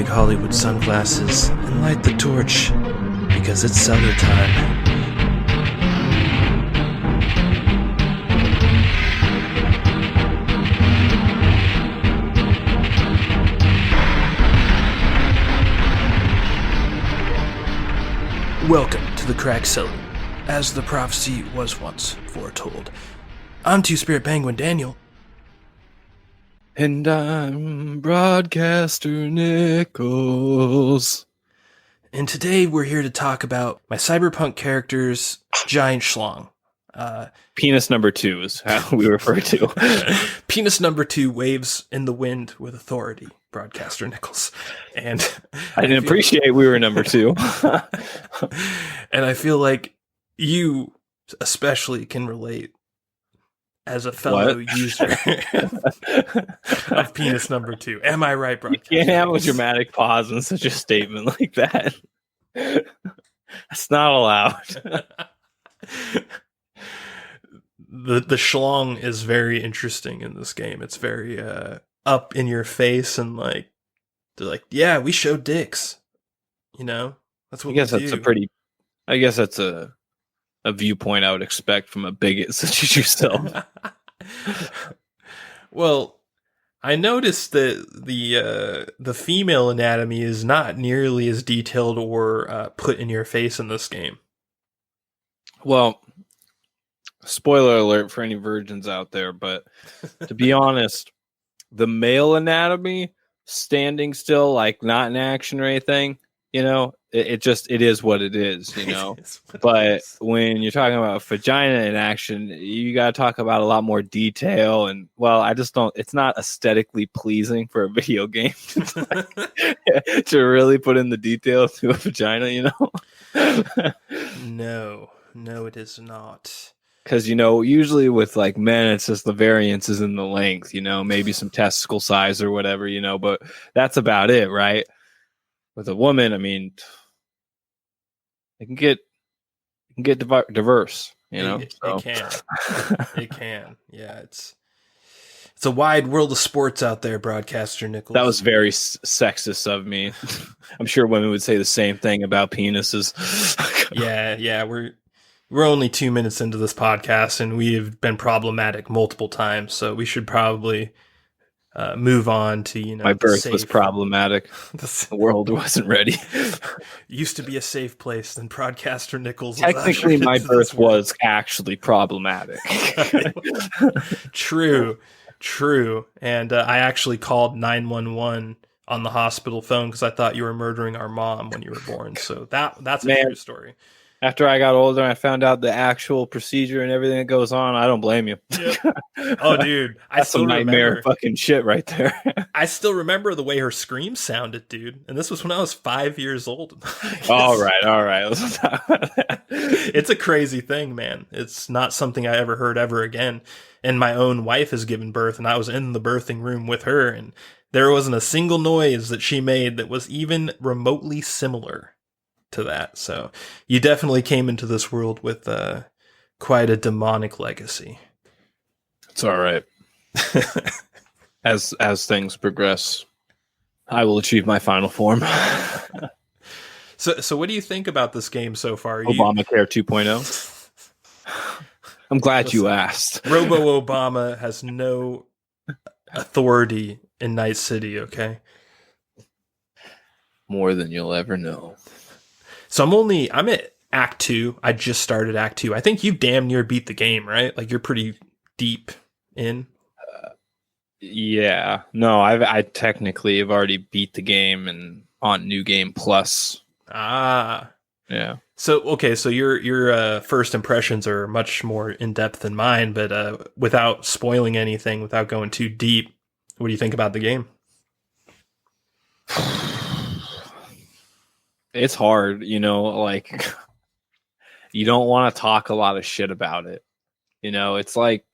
big Hollywood sunglasses and light the torch, because it's cellar time. Welcome to the Crack Cellar, as the prophecy was once foretold. I'm Two-Spirit Penguin Daniel. And I'm Broadcaster Nickels. And today we're here to talk about my Cyberpunk character's giant schlong. Penis number 2 is how we refer to. Penis number 2 waves in the wind with authority, Broadcaster Nickels. And I didn't appreciate we were number 2. And I feel like you especially can relate as a fellow user of penis number 2. Am I right, Broadcaster? You can't have a dramatic pause in such a statement like that. That's not allowed. The schlong is very interesting in this game. It's very up in your face and like they're like, yeah, we show dicks. You know? That's what I guess we that's do. I guess that's a viewpoint I would expect from a bigot such as yourself. Well, I noticed that the female anatomy is not nearly as detailed or put in your face in this game. Well, spoiler alert for any virgins out there, but to be honest, the male anatomy, standing still, like not in action or anything, you know, it is what it is, you know. But when you're talking about vagina in action, you got to talk about a lot more detail. And, well, it's not aesthetically pleasing for a video game to really put in the detail to a vagina, you know. No, it is not. Because, you know, usually with like men, it's just the variance is in the length, you know, maybe some testicle size or whatever, you know, but that's about it, right? With a woman, I mean, it can get diverse, you know. It can. Yeah, it's a wide world of sports out there, Broadcaster Nickels. That was very sexist of me. I'm sure women would say the same thing about penises. yeah, we're only 2 minutes into this podcast, and we have been problematic multiple times, so we should probably move on to, you know, my birth was problematic. The world wasn't ready. Used to be a safe place, then Broadcaster Nickels. Technically, my birth was actually problematic. True. And I actually called 911 on the hospital phone because I thought you were murdering our mom when you were born. So that's a true story. After I got older and I found out the actual procedure and everything that goes on, I don't blame you. Yep. Oh, dude. That's some nightmare fucking shit right there. I still remember the way her scream sounded, dude. And this was when I was 5 years old. All right. Let's talk about that. It's a crazy thing, man. It's not something I ever heard ever again. And my own wife has given birth, and I was in the birthing room with her, and there wasn't a single noise that she made that was even remotely similar to that. So you definitely came into this world with quite a demonic legacy. It's all right. As things progress, I will achieve my final form. So what do you think about this game so far? Obamacare 2.0. I'm glad you asked. Robo Obama has no authority in Night City, okay? More than you'll ever know. So I'm at Act 2. I just started Act 2. I think you damn near beat the game, right? Like, you're pretty deep in. Yeah. No, I technically have already beat the game and on New Game Plus. Ah. Yeah. So, okay, so your first impressions are much more in-depth than mine, but without spoiling anything, without going too deep, what do you think about the game? It's hard, you know, like you don't want to talk a lot of shit about it. You know, it's like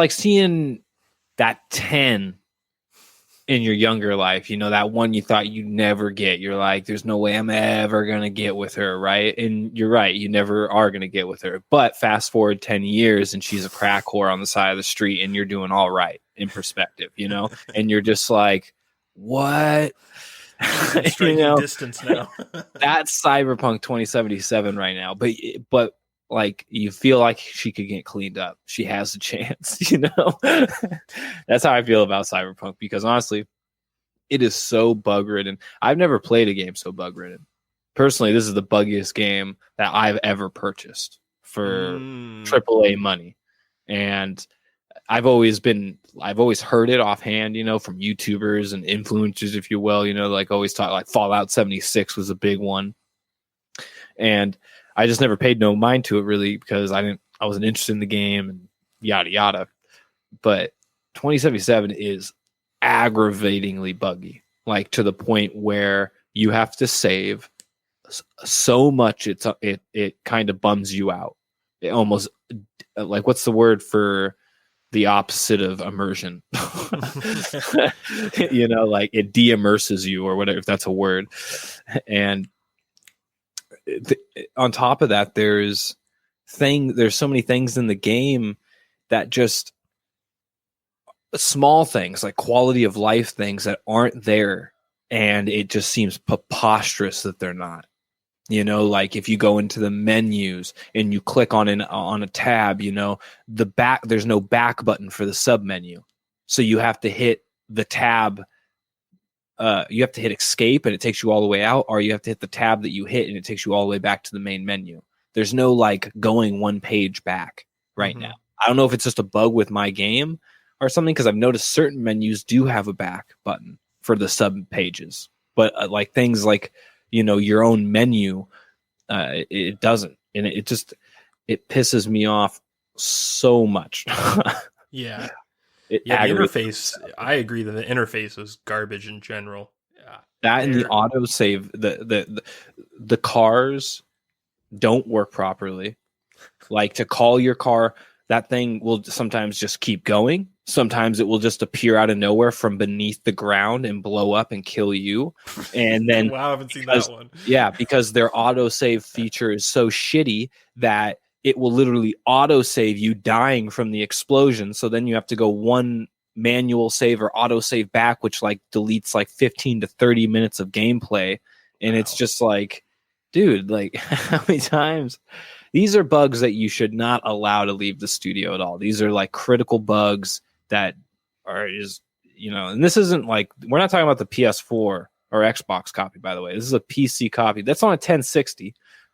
seeing that 10 in your younger life, you know, that one you thought you'd never get. You're like, there's no way I'm ever going to get with her, right? And you're right, you never are going to get with her. But fast forward 10 years and she's a crack whore on the side of the street and you're doing all right in perspective, you know? And you're just like, what? She's in striking distance now. That's Cyberpunk 2077 right now. But like, you feel like she could get cleaned up. She has a chance, That's how I feel about Cyberpunk, because honestly, it is so bug ridden. I've never played a game so bug ridden. Personally, this is the buggiest game that I've ever purchased for AAA money. And I've always heard it offhand, from YouTubers and influencers, if you will, like always talk, like Fallout 76 was a big one. And I just never paid no mind to it really, because I wasn't interested in the game and yada, yada. But 2077 is aggravatingly buggy, like to the point where you have to save so much. It kind of bums you out. It almost, like, what's the word for the opposite of immersion? Like it de-immerses you, or whatever, if that's a word. And on top of that, there's so many things in the game that just small things, like quality of life things, that aren't there, and it just seems preposterous that they're not. Like if you go into the menus and you click on a tab, there's no back button for the sub menu. So you have to hit the tab. You have to hit escape and it takes you all the way out, or you have to hit the tab that you hit and it takes you all the way back to the main menu. There's no like going one page back right now. I don't know if it's just a bug with my game or something, because I've noticed certain menus do have a back button for the sub pages, but like things like, your own menu, it doesn't. And it pisses me off so much. Yeah. The interface, I agree that the interface is garbage in general. That and the autosave, the cars don't work properly. Like, to call your car, that thing will sometimes just keep going. Sometimes it will just appear out of nowhere from beneath the ground and blow up and kill you. And then wow, I haven't seen that one. Yeah, because their autosave feature is so shitty that it will literally autosave you dying from the explosion. So then you have to go one manual save or autosave back, which like deletes like 15 to 30 minutes of gameplay. And It's just like, dude, like, how many times? These are bugs that you should not allow to leave the studio at all. These are like critical bugs that are and this isn't like, we're not talking about the PS4 or Xbox copy, by the way. This is a PC copy. That's on a 1060,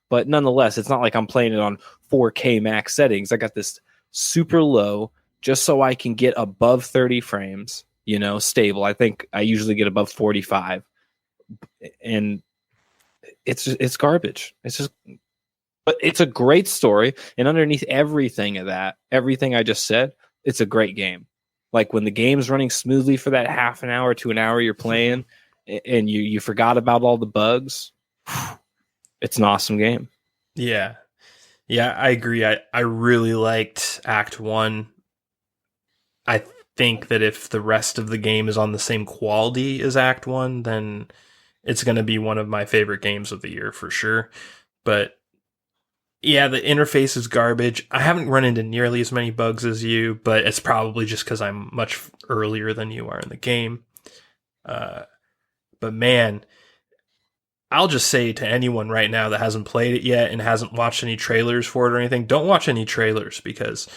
but nonetheless, it's not like I'm playing it on 4K max settings. I got this super low just so I can get above 30 frames, stable. I think I usually get above 45, and it's garbage. But it's a great story, and underneath everything I just said, it's a great game. Like when the game's running smoothly for that half an hour to an hour you're playing, and you forgot about all the bugs, it's an awesome game. Yeah, I agree. I really liked Act 1. I think that if the rest of the game is on the same quality as Act 1, then it's going to be one of my favorite games of the year for sure. But yeah, the interface is garbage. I haven't run into nearly as many bugs as you, but it's probably just because I'm much earlier than you are in the game. But man, I'll just say to anyone right now that hasn't played it yet and hasn't watched any trailers for it or anything, don't watch any trailers, because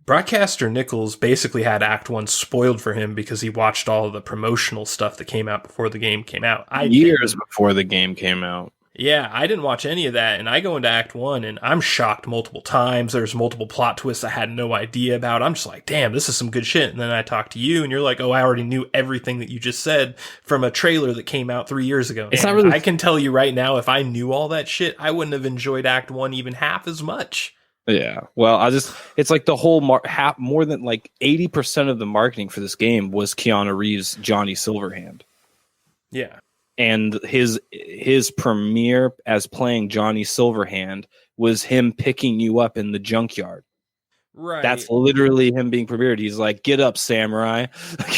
Broadcaster Nickels basically had Act 1 spoiled for him because he watched all of the promotional stuff that came out before the game came out. Years before the game came out. Yeah, I didn't watch any of that, and I go into Act 1, and I'm shocked multiple times. There's multiple plot twists I had no idea about. I'm just like, damn, this is some good shit. And then I talk to you, and you're like, oh, I already knew everything that you just said from a trailer that came out 3 years ago. It's not really. I can tell you right now, if I knew all that shit, I wouldn't have enjoyed Act 1 even half as much. Yeah, well, it's like the whole more than like 80% of the marketing for this game was Keanu Reeves' Johnny Silverhand. Yeah. And his premiere as playing Johnny Silverhand was him picking you up in the junkyard. Right. That's literally him being premiered. He's like, "Get up, samurai."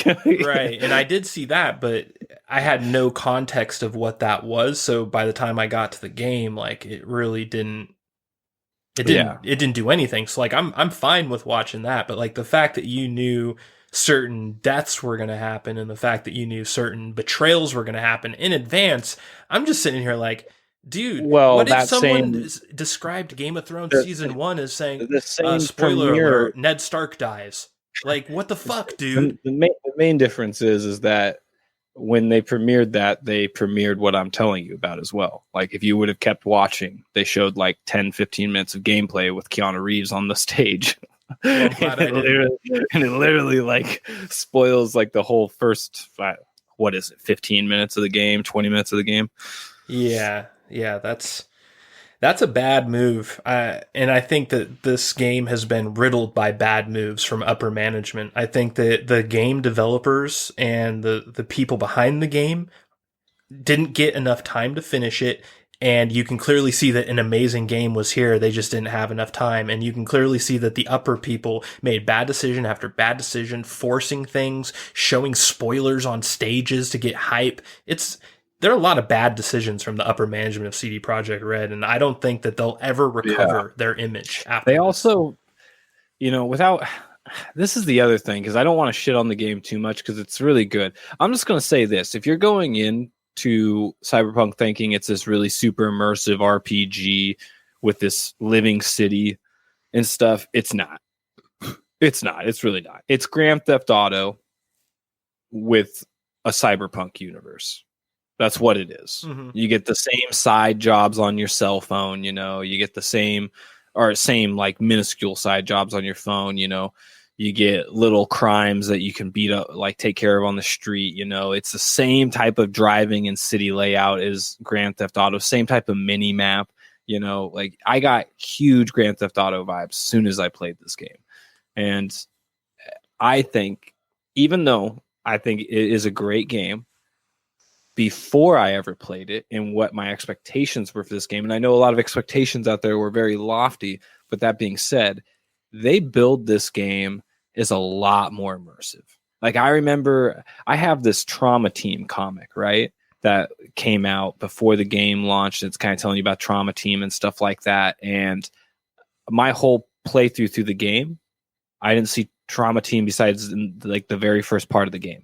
Right. And I did see that, but I had no context of what that was. So by the time I got to the game, like it really didn't. It didn't do anything. So like I'm fine with watching that, but like the fact that you knew certain deaths were going to happen and the fact that you knew certain betrayals were going to happen in advance, I'm just sitting here like, dude, Well, what if that someone same described Game of Thrones the, season 1 as saying, the same spoiler premiere. alert, Ned Stark dies? Like, what the fuck, dude? The main difference is that when they premiered that, they premiered what I'm telling you about as well. Like, if you would have kept watching, they showed like 10, 15 minutes of gameplay with Keanu Reeves on the stage. Well, I'm glad and it literally like spoils like the whole first, what is it, 15 minutes of the game, 20 minutes of the game. Yeah, that's a bad move. And I think that this game has been riddled by bad moves from upper management. I think that the game developers and the people behind the game didn't get enough time to finish it. And you can clearly see that an amazing game was here. They just didn't have enough time. And you can clearly see that the upper people made bad decision after bad decision, forcing things, showing spoilers on stages to get hype. There are a lot of bad decisions from the upper management of CD Projekt Red, and I don't think that they'll ever recover their image after They this. also, this is the other thing, because I don't want to shit on the game too much because it's really good. I'm just going to say this. If you're going into Cyberpunk thinking it's this really super immersive RPG with this living city and stuff, it's not. It's not. It's really not. It's Grand Theft Auto with a Cyberpunk universe. That's what it is. Mm-hmm. You get the same side jobs on your cell phone, you get the same like minuscule side jobs on your phone, you get little crimes that you can beat up, like take care of on the street, it's the same type of driving and city layout as Grand Theft Auto, same type of mini map, like I got huge Grand Theft Auto vibes as soon as I played this game. And I think, even though I think it is a great game, before I ever played it and what my expectations were for this game. And I know a lot of expectations out there were very lofty, but that being said, they build this game as a lot more immersive. Like I remember I have this Trauma Team comic, right? That came out before the game launched. It's kind of telling you about Trauma Team and stuff like that. And my whole playthrough through the game, I didn't see Trauma Team besides like the very first part of the game.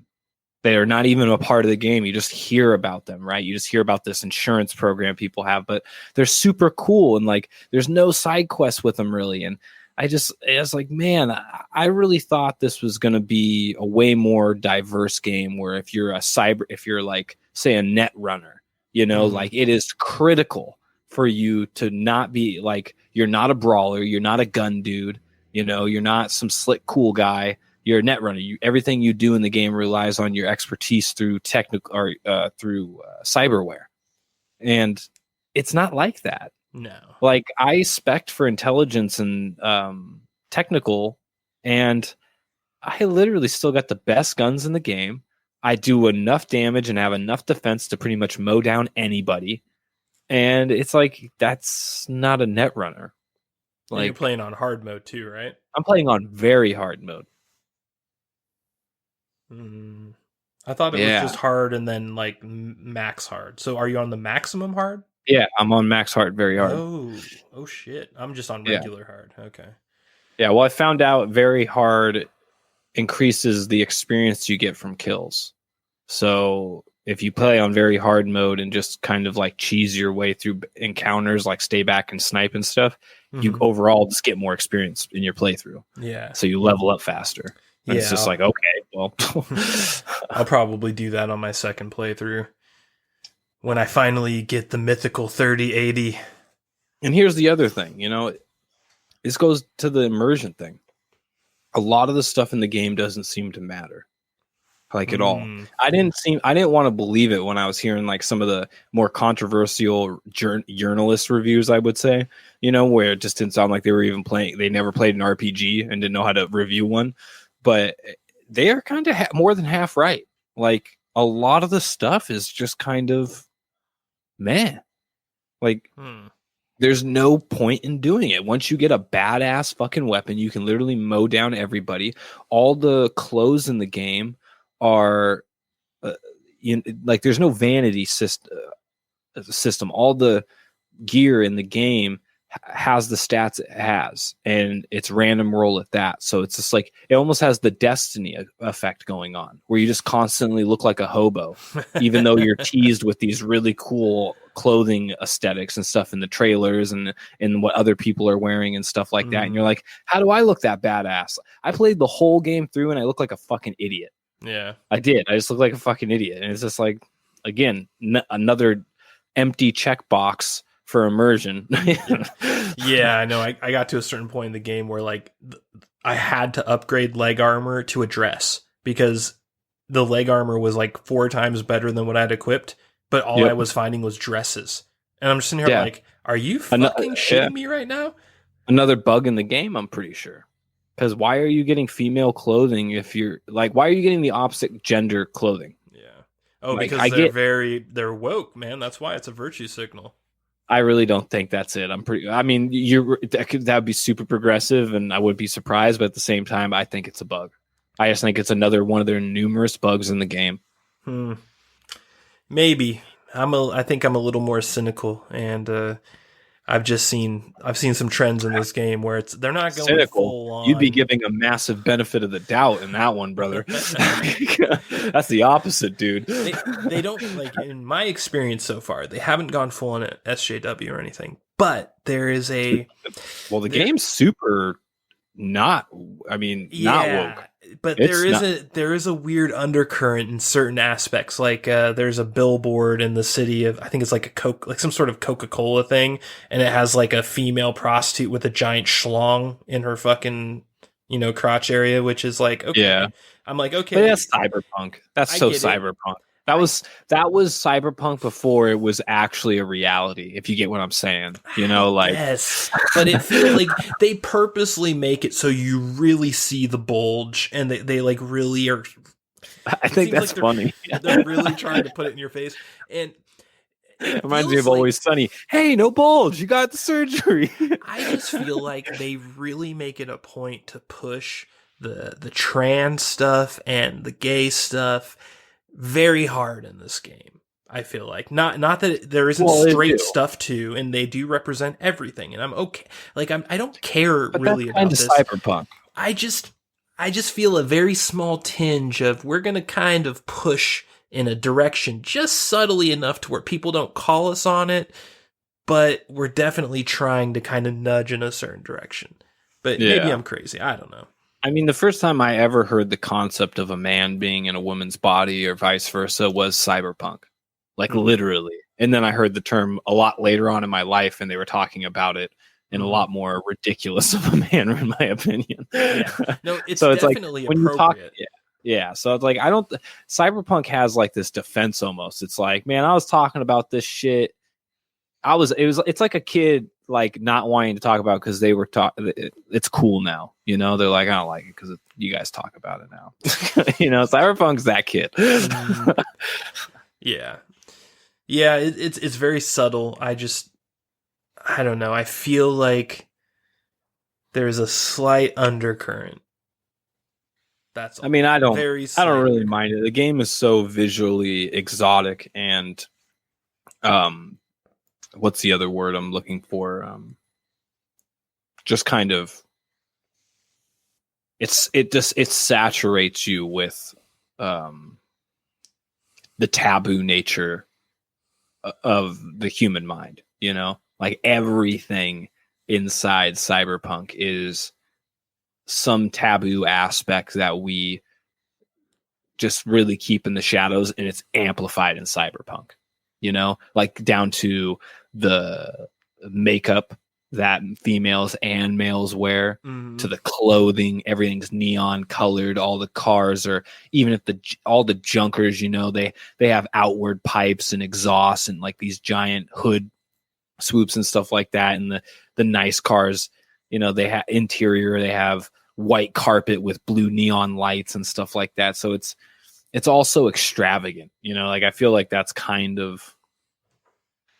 They are not even a part of the game. You just hear about them, right? You just hear about this insurance program people have, but they're super cool. And like, there's no side quests with them really. And I was like, man, I really thought this was going to be a way more diverse game where if you're like, say a net runner, like it is critical for you to not be like, you're not a brawler. You're not a gun dude. You're not some slick, cool guy. You're a net runner. Everything you do in the game relies on your expertise through technical or through cyberware, and it's not like that. No, like I spec for intelligence and technical, and I literally still got the best guns in the game. I do enough damage and have enough defense to pretty much mow down anybody, and it's like that's not a net runner. Like, and you're playing on hard mode too, right? I'm playing on very hard mode. I thought it was just hard and then like max hard. So are you on the maximum hard? Yeah, I'm on max hard, very hard. Oh shit. I'm just on regular hard. Okay. Yeah, well, I found out very hard increases the experience you get from kills. So if you play on very hard mode and just kind of like cheese your way through encounters, like stay back and snipe and stuff, you overall just get more experience in your playthrough. Yeah. So you level up faster. And it's just like, okay, well. I'll probably do that on my second playthrough when I finally get the mythical 3080. And here's the other thing, this goes to the immersion thing. A lot of the stuff in the game doesn't seem to matter. Like at all. I didn't want to believe it when I was hearing like some of the more controversial journalist reviews, I would say, where it just didn't sound like they were even playing. They never played an RPG and didn't know how to review one. But they are kind of more than half right. Like a lot of the stuff is just kind of meh. Like there's no point in doing it. Once you get a badass fucking weapon, you can literally mow down everybody. All the clothes in the game are like there's no vanity system. All the gear in the game has the stats it has, and it's random roll at that. So it's just like it almost has the Destiny effect going on, where you just constantly look like a hobo, even though you're teased with these really cool clothing aesthetics and stuff in the trailers and what other people are wearing and stuff like that. And you're like, how do I look that badass? I played the whole game through and I look like a fucking idiot. Yeah, I did. I just look like a fucking idiot. And it's just like, again, another empty checkbox for immersion. Yeah, I know. I got to a certain point in the game where like I had to upgrade leg armor to a dress because the leg armor was like 4 times better than what I had equipped, but all I was finding was dresses. And I'm just sitting here like, are you fucking shitting me right now? Another bug in the game, I'm pretty sure. Because why are you getting female clothing if you're like, why are you getting the opposite gender clothing? Yeah. Oh, like, because they're woke, man. That's why it's a virtue signal. I really don't think that's it. I mean, that would be super progressive and I would be surprised, but at the same time, I think it's a bug. I just think it's another one of their numerous bugs in the game. Maybe. I think I'm a little more cynical, and I've seen some trends in this game where they're not going cynical. Full on. You'd be giving a massive benefit of the doubt in that one, brother. That's the opposite, dude. They don't, like, in my experience so far, they haven't gone full on at SJW or anything. But there is the game's super not woke. But there is a weird undercurrent in certain aspects. Like there's a billboard in the city of, I think it's like some sort of Coca-Cola thing, and it has like a female prostitute with a giant schlong in her fucking crotch area, which is like, okay. Yeah. I'm like, okay, but that's cyberpunk. That's so cyberpunk. That was cyberpunk before it was actually a reality, if you get what I'm saying. Yes. But it feels like they purposely make it so you really see the bulge, and they like really are. I think that's funny. They're really trying to put it in your face. And it reminds me of Always Sunny. Hey, no bulge. You got the surgery. I just feel like they really make it a point to push the trans stuff and the gay stuff very hard in this game. I feel like not that there isn't straight stuff too, and they do represent everything, and I'm okay. Like I don't care really about this. Cyberpunk. I just feel a very small tinge of we're gonna kind of push in a direction just subtly enough to where people don't call us on it, but we're definitely trying to kind of nudge in a certain direction. But maybe I'm crazy. I don't know. I mean, the first time I ever heard the concept of a man being in a woman's body or vice versa was Cyberpunk, like literally. And then I heard the term a lot later on in my life, and they were talking about it in a lot more ridiculous of a manner, in my opinion. Yeah. No, it's so definitely it's like, appropriate. Yeah. So it's like, Cyberpunk has like this defense almost. It's like, man, I was talking about this shit. It's like a kid like not wanting to talk about because they were it's cool now, they're like, I don't like it because you guys talk about it now. Cyberpunk's that kid. Yeah it's very subtle. I don't know, I feel like there's a slight undercurrent. That's all. I mean, I don't really mind it. The game is so visually exotic and what's the other word I'm looking for? Just kind of, it saturates you with the taboo nature of the human mind. Like everything inside Cyberpunk is some taboo aspect that we just really keep in the shadows, and it's amplified in Cyberpunk. Like down to the makeup that females and males wear, to the clothing, everything's neon colored. All the cars are, even if all the junkers, they have outward pipes and exhausts and like these giant hood swoops and stuff like that. And the nice cars, they have interior, they have white carpet with blue neon lights and stuff like that. So it's also extravagant, like I feel like that's kind of,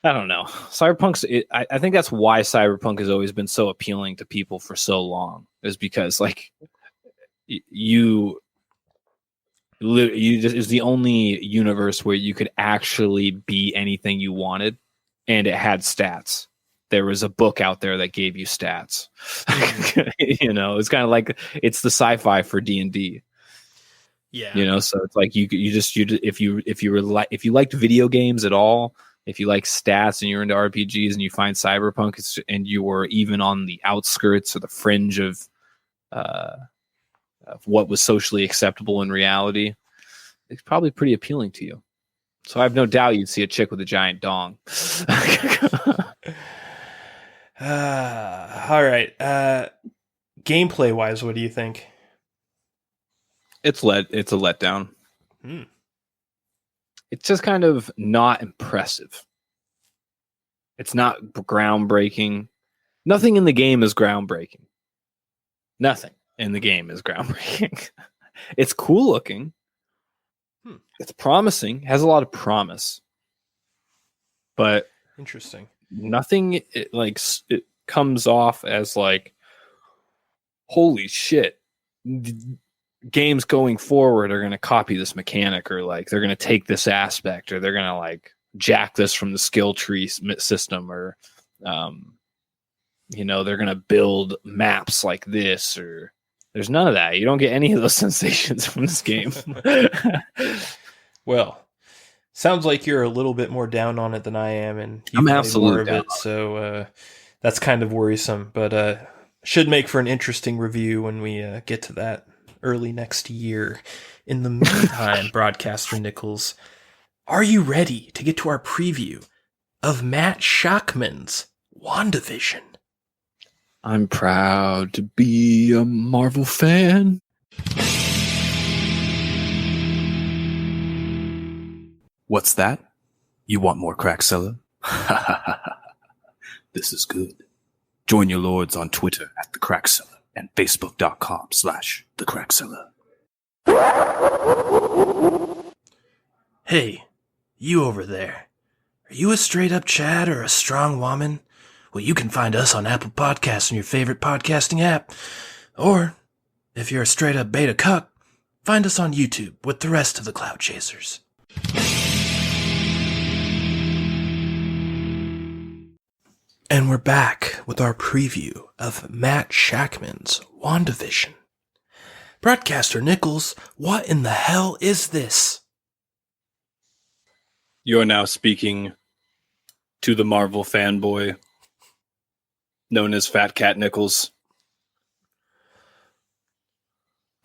I don't know. I think that's why Cyberpunk has always been so appealing to people for so long, is because like you just is the only universe where you could actually be anything you wanted, and it had stats. there was a book out there that gave you stats. You know, it's kind of like it's the sci-fi for D&D. Yeah. You know, so it's like if you liked video games at all, if you like stats and you're into RPGs and you find Cyberpunk and you were even on the outskirts or the fringe of what was socially acceptable in reality, it's probably pretty appealing to you. So I have no doubt you'd see a chick with a giant dong. All right. Gameplay wise, what do you think? It's a letdown. It's just kind of not impressive. It's not groundbreaking. Nothing in the game is groundbreaking. Nothing in the game is groundbreaking. It's cool looking. It's promising. Has a lot of promise. But interesting. Nothing it comes off as like, holy shit. Games going forward are going to copy this mechanic, or like they're going to take this aspect, or they're going to like jack this from the skill tree system, or you know, they're going to build maps like this, or there's none of that. You don't get any of those sensations from this game. Well, sounds like you're a little bit more down on it than I am, and I'm absolutely more of it, so that's kind of worrisome, but should make for an interesting review when we get to that early next year. In the meantime, Broadcaster Nickels, are you ready to get to our preview of Matt Shakman's WandaVision? I'm proud to be a Marvel fan. What's that? You want more Crack Cellar? This is good. Join your lords on Twitter at The Crack Cellar and Facebook.com/The Crack Cellar. Hey, you over there. Are you a straight-up Chad or a strong woman? Well, you can find us on Apple Podcasts and your favorite podcasting app. Or, if you're a straight-up beta cuck, find us on YouTube with the rest of the Cloud Chasers. And we're back with our preview of Matt Shakman's WandaVision. Broadcaster Nickels, what in the hell is this? You are now speaking to the Marvel fanboy known as Fat Cat Nickels.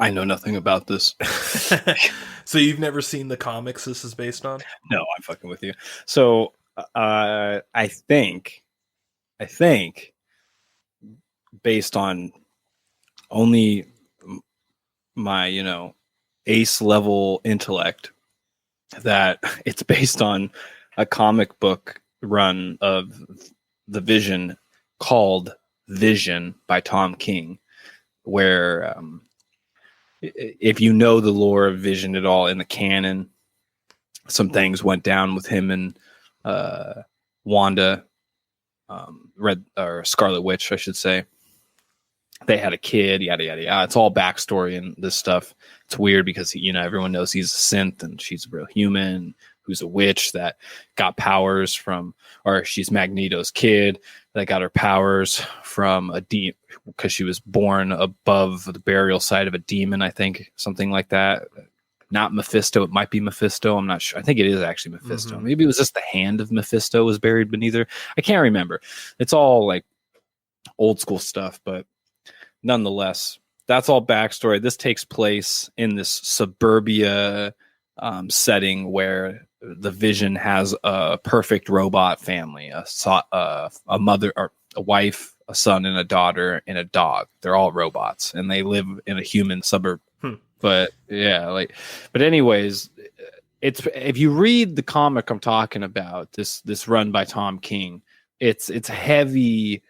I know nothing about this. So you've never seen the comics this is based on? No, I'm fucking with you. So I think based on only my, ace level intellect, that it's based on a comic book run of the Vision called Vision by Tom King, where if you know the lore of Vision at all in the canon, some things went down with him and Wanda, Scarlet Witch, I should say. They had a kid, yada yada yada. It's all backstory and this stuff. It's weird because everyone knows he's a synth and she's a real human who's a witch that got powers from, or she's Magneto's kid that got her powers from a demon because she was born above the burial site of a demon, I think, something like that. Not Mephisto. It might be Mephisto. I'm not sure. I think it is actually Mephisto. Mm-hmm. Maybe it was just the hand of Mephisto was buried beneath her. I can't remember. It's all like old school stuff, but nonetheless, that's all backstory. This takes place in this suburbia setting where the Vision has a perfect robot family, a mother, or a wife, a son, and a daughter, and a dog. They're all robots, and they live in a human suburb. But yeah, but anyways, it's, if you read the comic I'm talking about, this run by Tom King, it's heavy,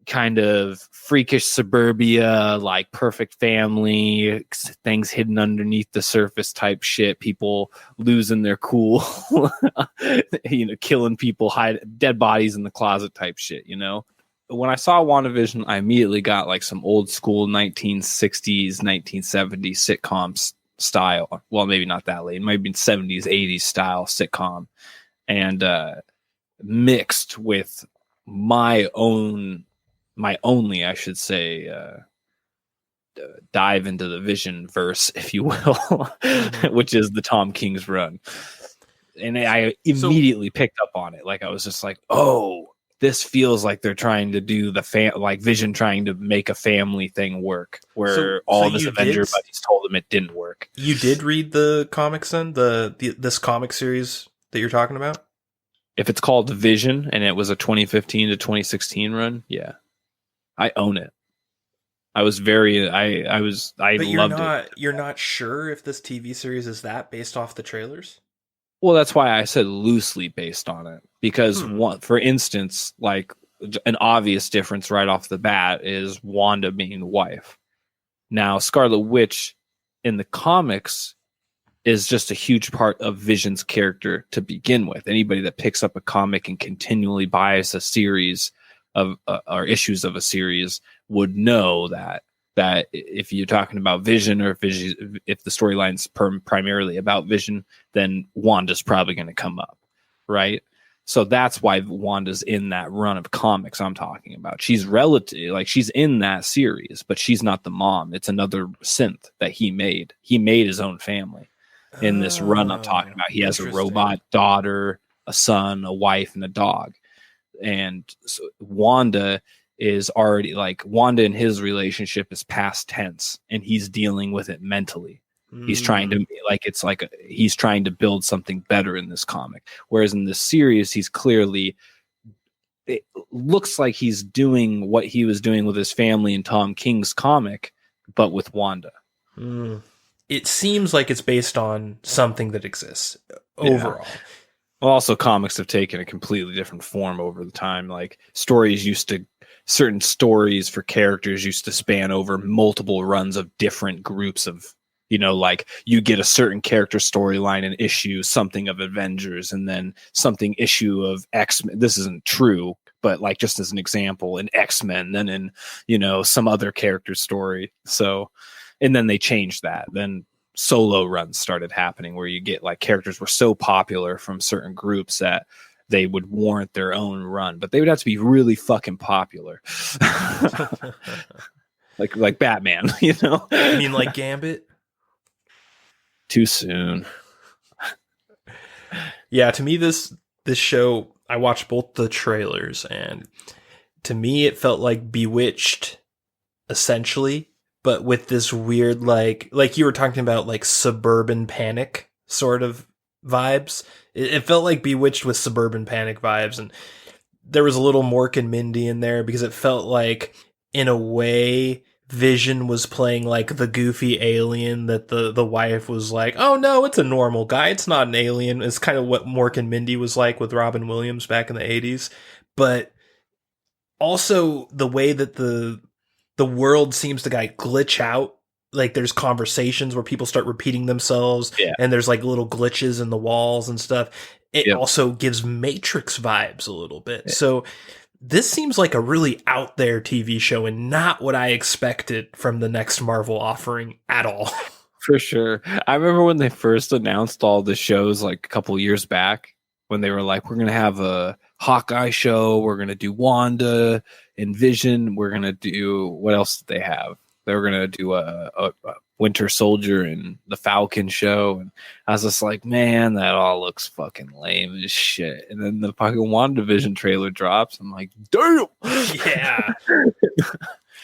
kind of freakish suburbia, like perfect family, things hidden underneath the surface type shit, people losing their cool, killing people, hide dead bodies in the closet type shit, When I saw WandaVision, I immediately got like some old school 1960s, 1970s sitcom style. Well, maybe not that late. It might have been 70s, 80s style sitcom. And mixed with my only, I should say, dive into the Vision verse, if you will, which is the Tom King's run. And I immediately picked up on it. Like, I was just like, oh, this feels like they're trying to do like Vision trying to make a family thing work, where all of his Avenger buddies told him it didn't work. You did read the comics then? This comic series that you're talking about? If it's called Vision and it was a 2015 to 2016 run, yeah, I own it. I was very, I loved it. You're not sure if this TV series is that based off the trailers? Well, that's why I said loosely based on it, because for instance, like an obvious difference right off the bat is Wanda being the wife. Now, Scarlet Witch in the comics is just a huge part of Vision's character to begin with. Anybody that picks up a comic and continually buys a series of or issues of a series would know that if you're talking about Vision, or if the storyline's primarily about Vision, then Wanda's probably going to come up, right? So that's why Wanda's in that run of comics I'm talking about. She's she's in that series, but she's not the mom. It's another synth that he made. He made his own family in this run I'm talking about. He has a robot daughter, a son, a wife, and a dog. And so Wanda is already Wanda and his relationship is past tense, and he's dealing with it mentally. He's trying to he's trying to build something better in this comic. Whereas in this series, he's clearly, it looks like he's doing what he was doing with his family in Tom King's comic, but with Wanda. It seems like it's based on something that exists overall. Yeah. Well, also comics have taken a completely different form over the time. Like certain stories for characters used to span over multiple runs of different groups of, like you get a certain character storyline and issue something of Avengers, and then something issue of X-Men. This isn't true, but like just as an example, in X-Men, then in, some other character story. So, and then they changed that. Then solo runs started happening where you get like characters were so popular from certain groups that they would warrant their own run, but they would have to be really fucking popular. like Batman, You mean like Gambit? Too soon. Yeah, to me this show, I watched both the trailers, and to me it felt like Bewitched essentially, but with this weird like you were talking about, like suburban panic sort of vibes. It felt like Bewitched with suburban panic vibes, and there was a little Mork and Mindy in there, because it felt like, in a way, Vision was playing like the goofy alien that the wife was like, oh no, it's a normal guy, it's not an alien. It's kind of what Mork and Mindy was like with Robin Williams back in the 80s. But also the way that the world seems to glitch out. Like there's conversations where people start repeating themselves, and there's like little glitches in the walls and stuff. It also gives Matrix vibes a little bit. Yeah. So this seems like a really out there TV show, and not what I expected from the next Marvel offering at all. For sure. I remember when they first announced all the shows like a couple years back, when they were like, we're going to have a Hawkeye show, we're going to do Wanda and Vision, we're going to do, what else did they have? They were going to do a Winter Soldier and the Falcon show. And I was just like, man, that all looks fucking lame as shit. And then the fucking WandaVision trailer drops. I'm like, damn. Yeah.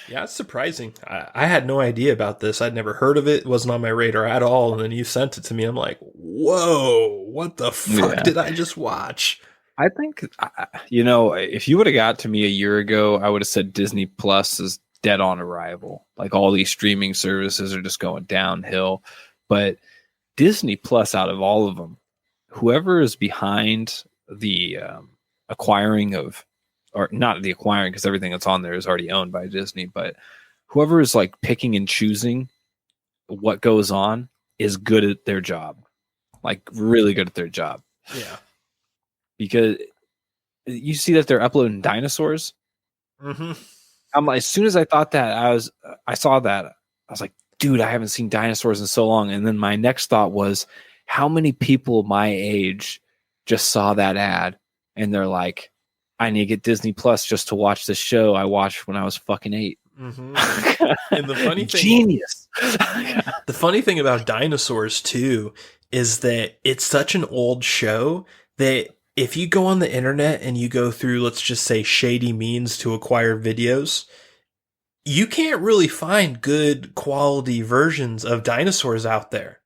Yeah, it's surprising. I had no idea about this. I'd never heard of it. It wasn't on my radar at all. And then you sent it to me. I'm like, whoa, what the fuck did I just watch? I think, if you would have got to me a year ago, I would have said Disney Plus is dead on arrival. Like all these streaming services are just going downhill. But Disney Plus, out of all of them, whoever is behind the acquiring of, or not the acquiring, because everything that's on there is already owned by Disney, but whoever is like picking and choosing what goes on is good at their job. Like really good at their job. Yeah. Because you see that they're uploading dinosaurs. Mm-hmm. I'm like, as soon as I thought that, I saw that, I was like, dude, I haven't seen dinosaurs in so long. And then my next thought was, how many people my age just saw that ad and they're like, I need to get Disney Plus just to watch this show I watched when I was fucking 8. Mm-hmm. And the funny thing, genius. The funny thing about dinosaurs too is that it's such an old show that if you go on the internet and you go through, let's just say, shady means to acquire videos, you can't really find good quality versions of dinosaurs out there.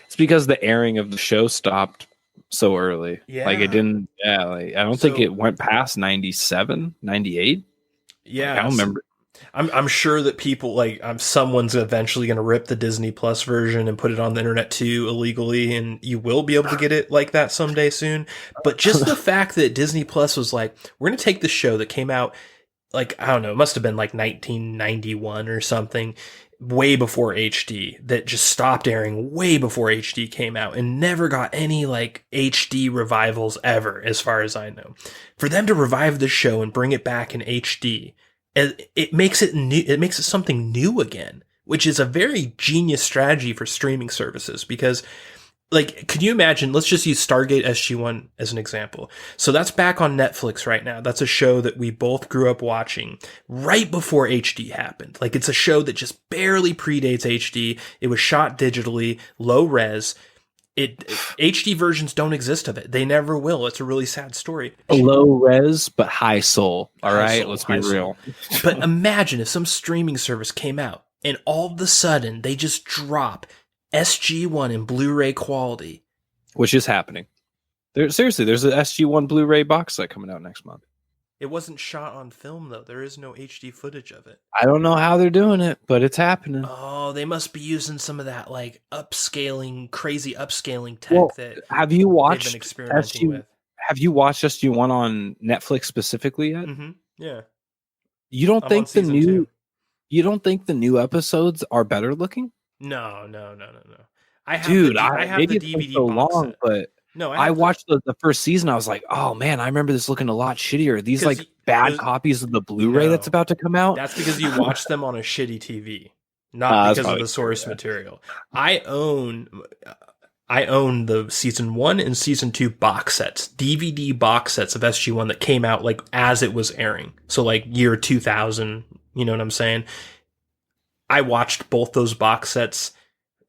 It's because the airing of the show stopped so early. Yeah. Like it didn't, I don't think it went past 97, 98. Yeah. I don't remember. I'm sure that people someone's eventually going to rip the Disney Plus version and put it on the internet too illegally, and you will be able to get it like that someday soon. But just the fact that Disney Plus was like, we're going to take this show that came out like, I don't know, it must have been like 1991 or something, way before HD, that just stopped airing way before HD came out and never got any like HD revivals ever, as far as I know. For them to revive the show and bring it back in HD, it makes it new. It makes it something new again, which is a very genius strategy for streaming services. Because, like, could you imagine? Let's just use Stargate SG-1 as an example. So that's back on Netflix right now. That's a show that we both grew up watching right before HD happened. Like, it's a show that just barely predates HD. It was shot digitally, low res. HD versions don't exist of it. They never will. It's a really sad story. Low res, but high soul. All right, let's be real. But imagine if some streaming service came out and all of a sudden they just drop SG-1 in Blu-ray quality. Which is happening. There's an SG-1 Blu-ray box set coming out next month. It wasn't shot on film, though. There is no HD footage of it. I don't know how they're doing it, but it's happening. Oh, they must be using some of that like crazy upscaling tech that have you watched they've been experimenting with. Have you watched SG-1 on Netflix specifically yet? Mm-hmm. Yeah. You don't think the new episodes are better looking? No. I have maybe the it's DVD so box long, set. but no, I watched the first season. I was like, oh man, I remember this looking a lot shittier. These like bad copies of the Blu-ray that's about to come out. That's because you watched them on a shitty TV, not because of the source material. I own the season 1 and season 2 box sets, DVD box sets of SG-1 that came out like as it was airing. So like year 2000, you know what I'm saying? I watched both those box sets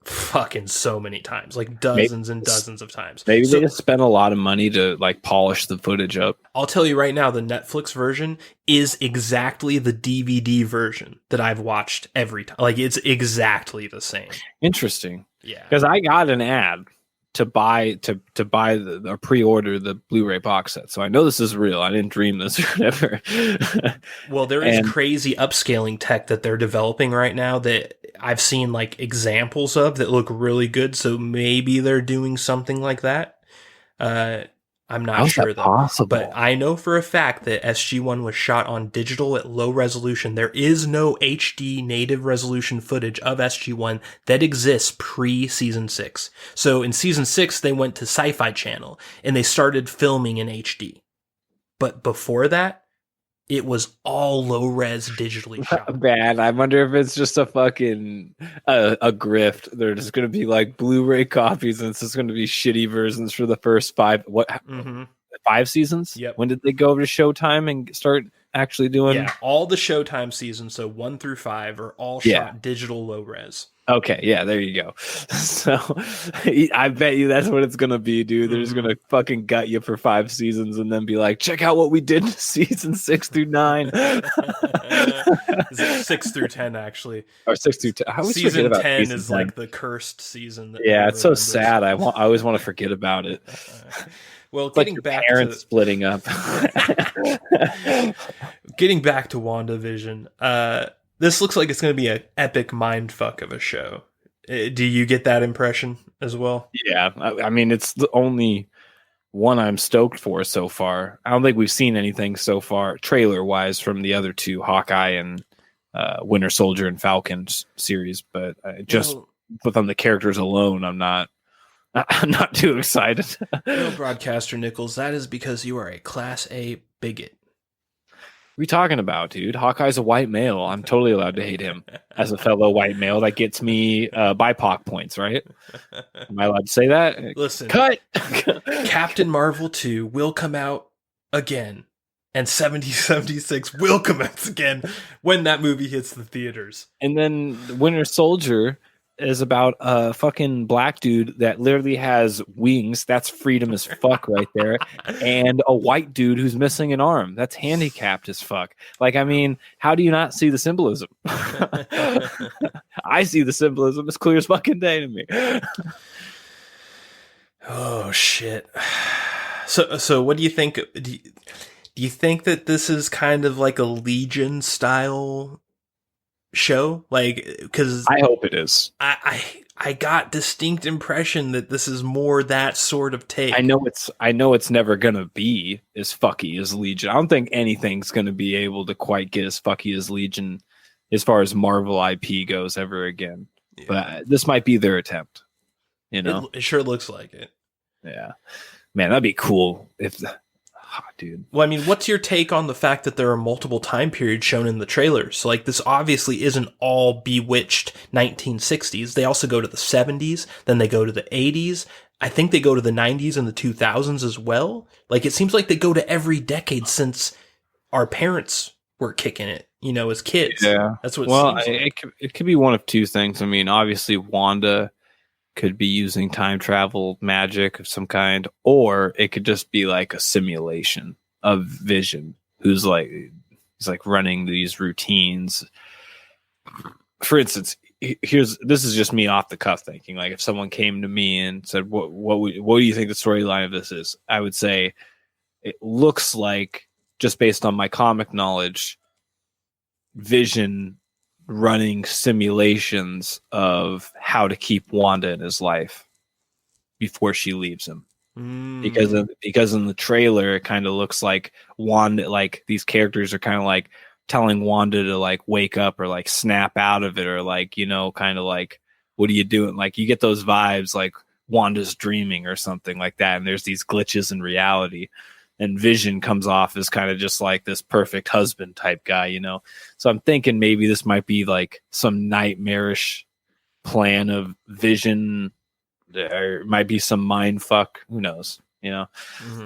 fucking so many times, like dozens and dozens of times. Maybe they just spent a lot of money to like polish the footage up. I'll tell you right now, the Netflix version is exactly the DVD version that I've watched every time. Like, it's exactly the same. Interesting. Yeah. Because I got an ad to buy or pre-order the Blu-ray box set. So I know this is real. I didn't dream this or whatever. Well, there is crazy upscaling tech that they're developing right now that I've seen like examples of that look really good. So maybe they're doing something like that. I'm not sure though. Possible? But I know for a fact that SG-1 was shot on digital at low resolution. There is no HD native resolution footage of SG-1 that exists pre-season 6. So in season 6, they went to Sci-Fi Channel and they started filming in HD. But before that, it was all low-res digitally shot. Man, I wonder if it's just a fucking a grift. They're just going to be like Blu-ray copies, and it's just going to be shitty versions for the first 5 seasons. Yep. When did they go over to Showtime and start actually doing? Yeah, all the Showtime seasons, so 1 through 5, are all shot digital low-res. Okay, yeah, there you go. So I bet you that's what it's gonna be, dude. They're just gonna fucking gut you for 5 seasons and then be like, check out what we did in season 6 through 9. Is it 6 through 10 actually? Or 6 through 10. Season 10 is 10. Like the cursed season. Yeah, it's so sad. I always want to forget about it. Well, it's getting like back parents to splitting up. Getting back to WandaVision, this looks like it's going to be an epic mindfuck of a show. Do you get that impression as well? Yeah, I mean, it's the only one I'm stoked for so far. I don't think we've seen anything so far, trailer-wise, from the other two, Hawkeye and Winter Soldier and Falcon series. But on the characters alone, I'm not too excited. Broadcaster Nickels, that is because you are a Class A bigot. What are you talking about, dude? Hawkeye's a white male. I'm totally allowed to hate him as a fellow white male. That gets me BIPOC points, right? Am I allowed to say that? Listen, cut. Captain Marvel 2 will come out again And 7076 will commence again when that movie hits the theaters. And then Winter Soldier is about a fucking black dude that literally has wings. That's freedom as fuck right there. And a white dude who's missing an arm. That's handicapped as fuck. Like, I mean, how do you not see the symbolism? I see the symbolism as clear as fucking day to me. Oh, shit. So what do you think? Do you think that this is kind of like a Legion style show? Like, because I hope it is. I got distinct impression that this is more that sort of take. I know it's never gonna be as fucky as Legion. I don't think anything's gonna be able to quite get as fucky as Legion as far as Marvel IP goes ever again. Yeah. But this might be their attempt. You know, it sure looks like it. Yeah, man, that'd be cool if. Dude. Well, I mean, what's your take on the fact that there are multiple time periods shown in the trailers? So, like, this obviously isn't all bewitched 1960s. They also go to the 70s, then they go to the 80s. I think they go to the 90s and the 2000s as well. Like, it seems like they go to every decade since our parents were kicking it, you know, as kids. Yeah. That's what it seems like. It could be one of two things. I mean, obviously, Wanda could be using time travel magic of some kind, or it could just be like a simulation of Vision, he's like running these routines. For instance, this is just me off the cuff thinking. Like, if someone came to me and said, "What do you think the storyline of this is?" I would say it looks like, just based on my comic knowledge, Vision running simulations of how to keep Wanda in his life before she leaves him. Because in the trailer it kind of looks like Wanda, like these characters are kind of like telling Wanda to like wake up or like snap out of it, or like, you know, kind of like, what are you doing? Like, you get those vibes like Wanda's dreaming or something like that, and there's these glitches in reality. And Vision comes off as kind of just like this perfect husband type guy, you know? So I'm thinking maybe this might be like some nightmarish plan of Vision. There might be some mind fuck. Who knows? You know,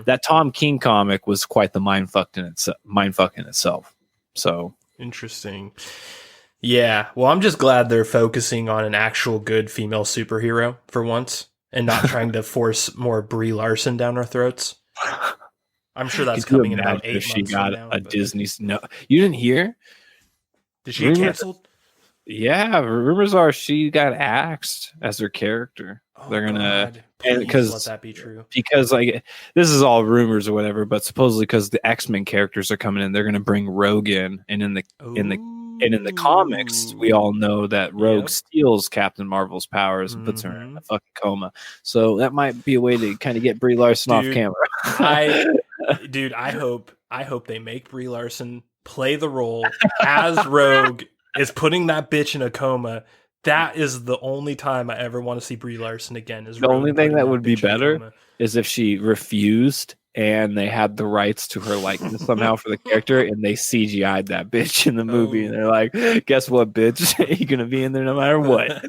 That Tom King comic was quite the mind fuck in itself. So interesting. Yeah. Well, I'm just glad they're focusing on an actual good female superhero for once, and not trying to force more Brie Larson down our throats. I'm sure that's coming in about 8 months. She got a Disney. No, you didn't hear? Did she get canceled? Yeah, rumors are she got axed as her character. Oh, they're gonna, because let that be true. Because like, this is all rumors or whatever, but supposedly because the X-Men characters are coming in, they're gonna bring Rogue in, and in the comics, we all know that Rogue steals Captain Marvel's powers and puts her in a fucking coma. So that might be a way to kind of get Brie Larson off camera. I hope they make Brie Larson play the role as Rogue is putting that bitch in a coma. That is the only time I ever want to see Brie Larson again. Is the only thing that would be better is if she refused and they had the rights to her likeness somehow for the character, and they CGI'd that bitch in the movie, and they're like, "Guess what, bitch? You're gonna be in there no matter what."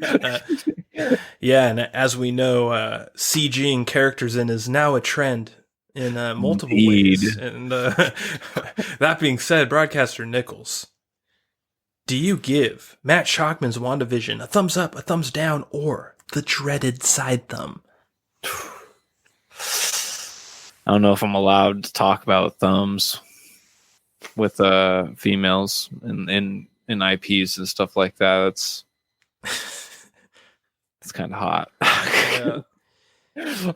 Yeah, and as we know, CGing characters in is now a trend in multiple ways. And that being said, Broadcaster Nickels, do you give Matt Shockman's WandaVision a thumbs up, a thumbs down, or the dreaded side thumb? I don't know if I'm allowed to talk about thumbs with females in IPs and stuff like that. It's kind of hot. Yeah.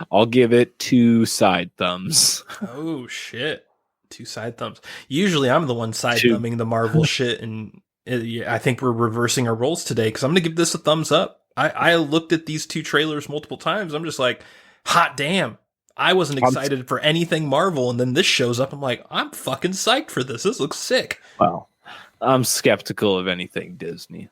I'll give it 2 side thumbs. Oh shit. 2 side thumbs. Usually I'm the one side thumbing the Marvel shit, and I think we're reversing our roles today, because I'm going to give this a thumbs up. I looked at these 2 trailers multiple times. I'm just like, hot damn. I wasn't excited for anything Marvel, and then this shows up. I'm like, I'm fucking psyched for this. This looks sick. Well, I'm skeptical of anything Disney.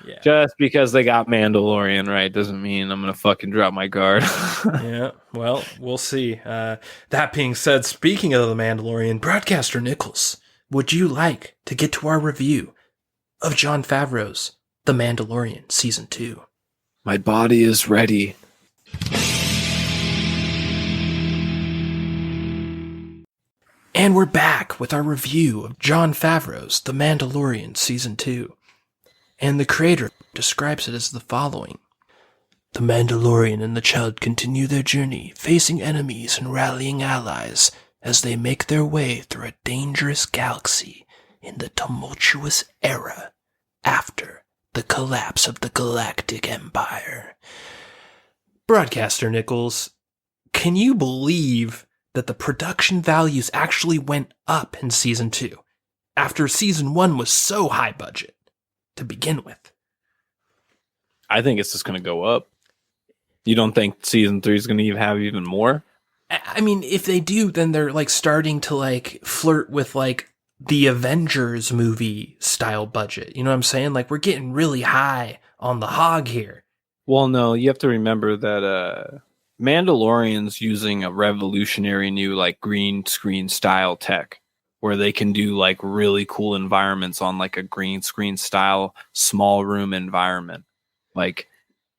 Yeah. Just because they got Mandalorian right doesn't mean I'm going to fucking drop my guard. Yeah, well, we'll see. That being said, speaking of the Mandalorian, Broadcaster Nickels, would you like to get to our review of Jon Favreau's The Mandalorian Season 2? My body is ready. And we're back with our review of Jon Favreau's The Mandalorian Season 2. And the creator describes it as the following. The Mandalorian and the child continue their journey, facing enemies and rallying allies as they make their way through a dangerous galaxy in the tumultuous era after the collapse of the Galactic Empire. Broadcaster Nickels, can you believe that the production values actually went up in Season 2 after Season 1 was so high budget to begin with? I think it's just going to go up. You don't think Season 3 is going to have even more? I mean, if they do, then they're like starting to like flirt with like the Avengers movie style budget. You know what I'm saying? Like we're getting really high on the hog here. Well, no, you have to remember that Mandalorian's using a revolutionary new like green screen style tech where they can do like really cool environments on like a green screen style small room environment. They're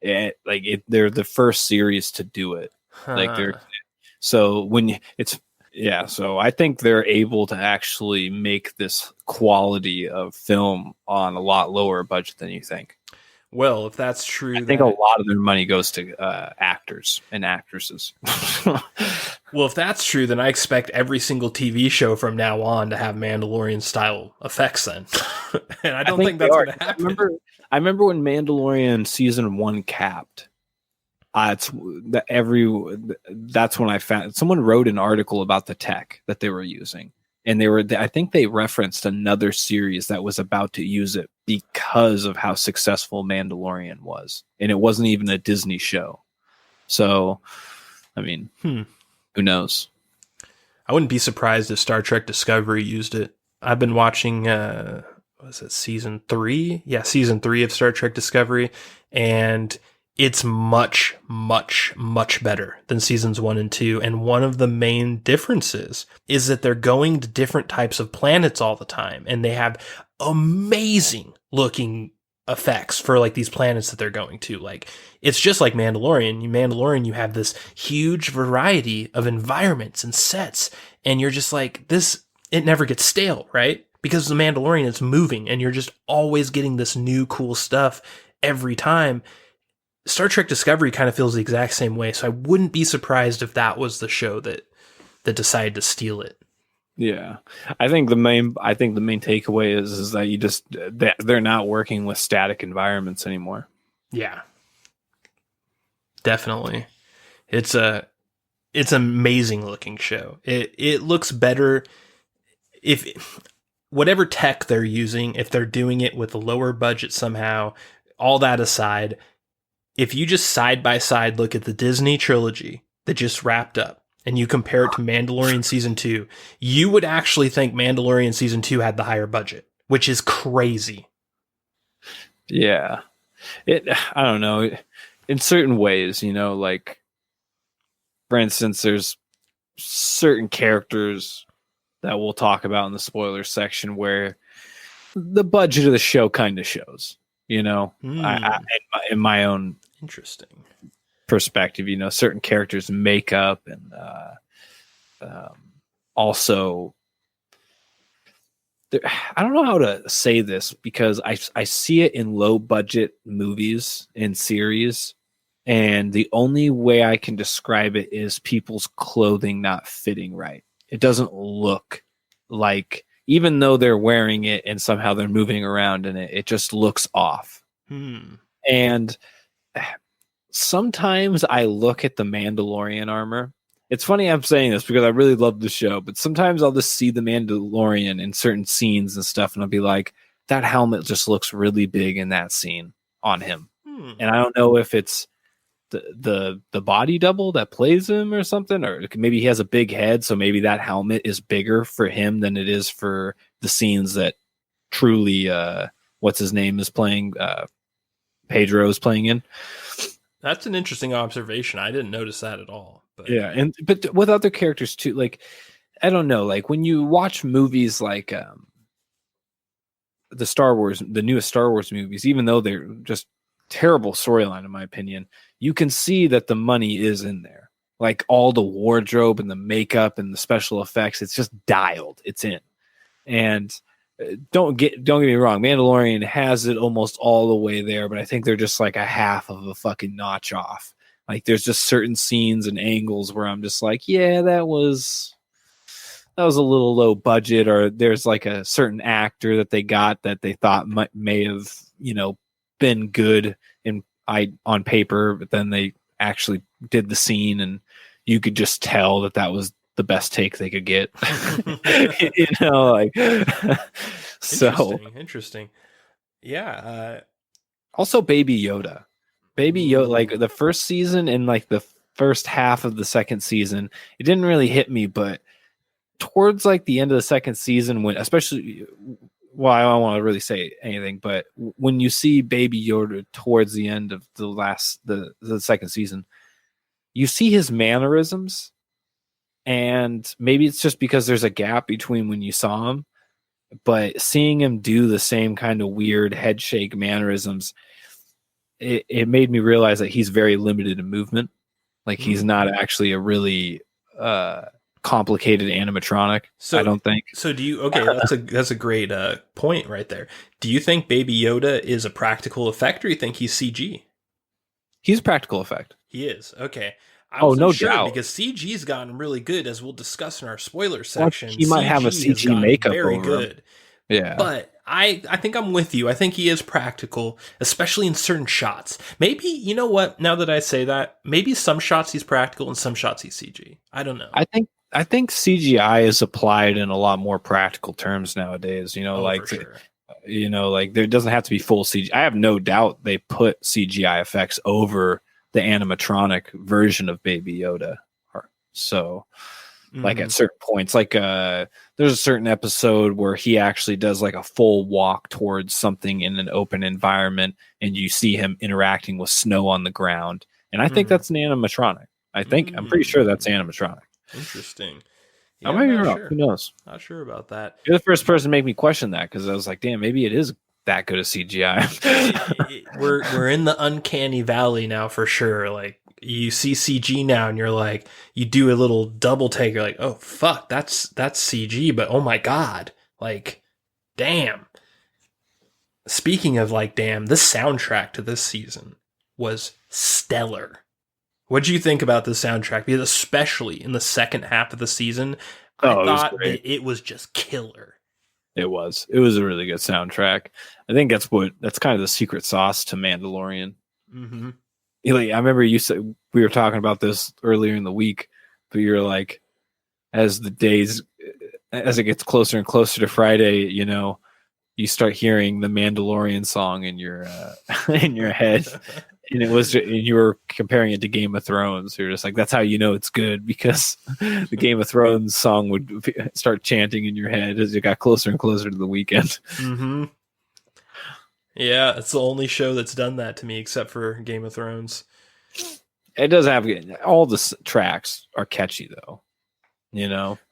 the first series to do it. So I think they're able to actually make this quality of film on a lot lower budget than you think. Well, if that's true, I think a lot of their money goes to actors and actresses. Well, if that's true, then I expect every single TV show from now on to have Mandalorian style effects then. And I don't think that's going to happen. I remember when Mandalorian Season 1 capped. That's when I found someone wrote an article about the tech that they were using. And I think they referenced another series that was about to use it because of how successful Mandalorian was. And it wasn't even a Disney show. So, I mean, who knows? I wouldn't be surprised if Star Trek Discovery used it. I've been watching, Season 3? Yeah, Season 3 of Star Trek Discovery. And it's much, much, much better than Seasons 1 and 2. And one of the main differences is that they're going to different types of planets all the time. And they have amazing looking effects for like these planets that they're going to. Like, it's just like Mandalorian, you have this huge variety of environments and sets. And you're just like, it never gets stale, right? Because the Mandalorian is moving and you're just always getting this new cool stuff every time. Star Trek Discovery kind of feels the exact same way, so I wouldn't be surprised if that was the show that decided to steal it. Yeah, I think the main takeaway is that they're not working with static environments anymore. Yeah, definitely. It's an amazing looking show. It looks better if whatever tech they're using, if they're doing it with a lower budget somehow. All that aside. If you just side by side look at the Disney trilogy that just wrapped up and you compare it to Mandalorian Season 2, you would actually think Mandalorian Season 2 had the higher budget, which is crazy. Yeah. I don't know. In certain ways, like, for instance, there's certain characters that we'll talk about in the spoiler section where the budget of the show kind of shows, in my own interesting perspective, certain characters' makeup and also I don't know how to say this because I see it in low budget movies and series, and the only way I can describe it is people's clothing not fitting right. It doesn't look like, even though they're wearing it and somehow they're moving around in it, it just looks off. And sometimes I look at the Mandalorian armor. It's funny I'm saying this because I really love the show, but sometimes I'll just see the Mandalorian in certain scenes and stuff, and I'll be like, that helmet just looks really big in that scene on him. And I don't know if it's the body double that plays him or something, or maybe he has a big head, so maybe that helmet is bigger for him than it is for the scenes that truly what's his name is playing, Pedro is playing in. That's an interesting observation. I didn't notice that at all. But yeah, but with other characters too, like, I don't know, like when you watch movies like the newest Star Wars movies, even though they're just terrible storyline in my opinion, you can see that the money is in there. like all the wardrobe and the makeup and the special effects. It's just dialed. It's in. And don't get me wrong, Mandalorian has it almost all the way there, but I think they're just like a half of a fucking notch off. Like there's just certain scenes and angles where I'm just like, yeah, that was a little low budget, or there's like a certain actor that they got that they thought may have, been good on paper, but then they actually did the scene and you could just tell that was the best take they could get. So interesting. Yeah. Also Baby Yoda, like the first season and like the first half of the second season, it didn't really hit me, but towards like the end of the second season, I don't want to really say anything, but when you see Baby Yoda towards the end of the second season, you see his mannerisms, and maybe it's just because there's a gap between when you saw him, but seeing him do the same kind of weird head shake mannerisms, it made me realize that he's very limited in movement. Like he's not actually a really complicated animatronic. So I don't think. So do you? Okay, that's a great point right there. Do you think Baby Yoda is a practical effect, or you think he's CG? He's practical effect. He is. Okay. No doubt. Because CG's gotten really good, as we'll discuss in our spoiler section. He might have a CG makeup very over good. Him. Yeah. But I think I'm with you. I think he is practical, especially in certain shots. Maybe, you know what? Now that I say that, maybe some shots he's practical and some shots he's CG. I don't know. I think CGI is applied in a lot more practical terms nowadays. Like there doesn't have to be full CGI. I have no doubt they put CGI effects over the animatronic version of Baby Yoda. So, like at certain points, like there's a certain episode where he actually does like a full walk towards something in an open environment, and you see him interacting with snow on the ground. And I think that's an animatronic. I'm pretty sure that's animatronic. Interesting. Yeah, I might be wrong. Sure. Who knows? Not sure about that. You're the first person to make me question that, because I was like, damn, maybe it is that good a CGI. We're in the uncanny valley now for sure. Like you see CG now and you're like, you do a little double take. You're like, oh fuck, that's CG, but oh my God, like, damn. Speaking of like, damn, the soundtrack to this season was stellar. What do you think about the soundtrack? Because especially in the second half of the season, I thought that it was just killer. It was a really good soundtrack. I think that's kind of the secret sauce to Mandalorian. Mm-hmm. I remember you said, we were talking about this earlier in the week, but you're like, as it gets closer and closer to Friday, you start hearing the Mandalorian song in your in your head. And you were comparing it to Game of Thrones. You're just like, that's how you know it's good, because the Game of Thrones song would start chanting in your head as you got closer and closer to the weekend. Mm-hmm. Yeah, it's the only show that's done that to me, except for Game of Thrones. It does have all the tracks are catchy though.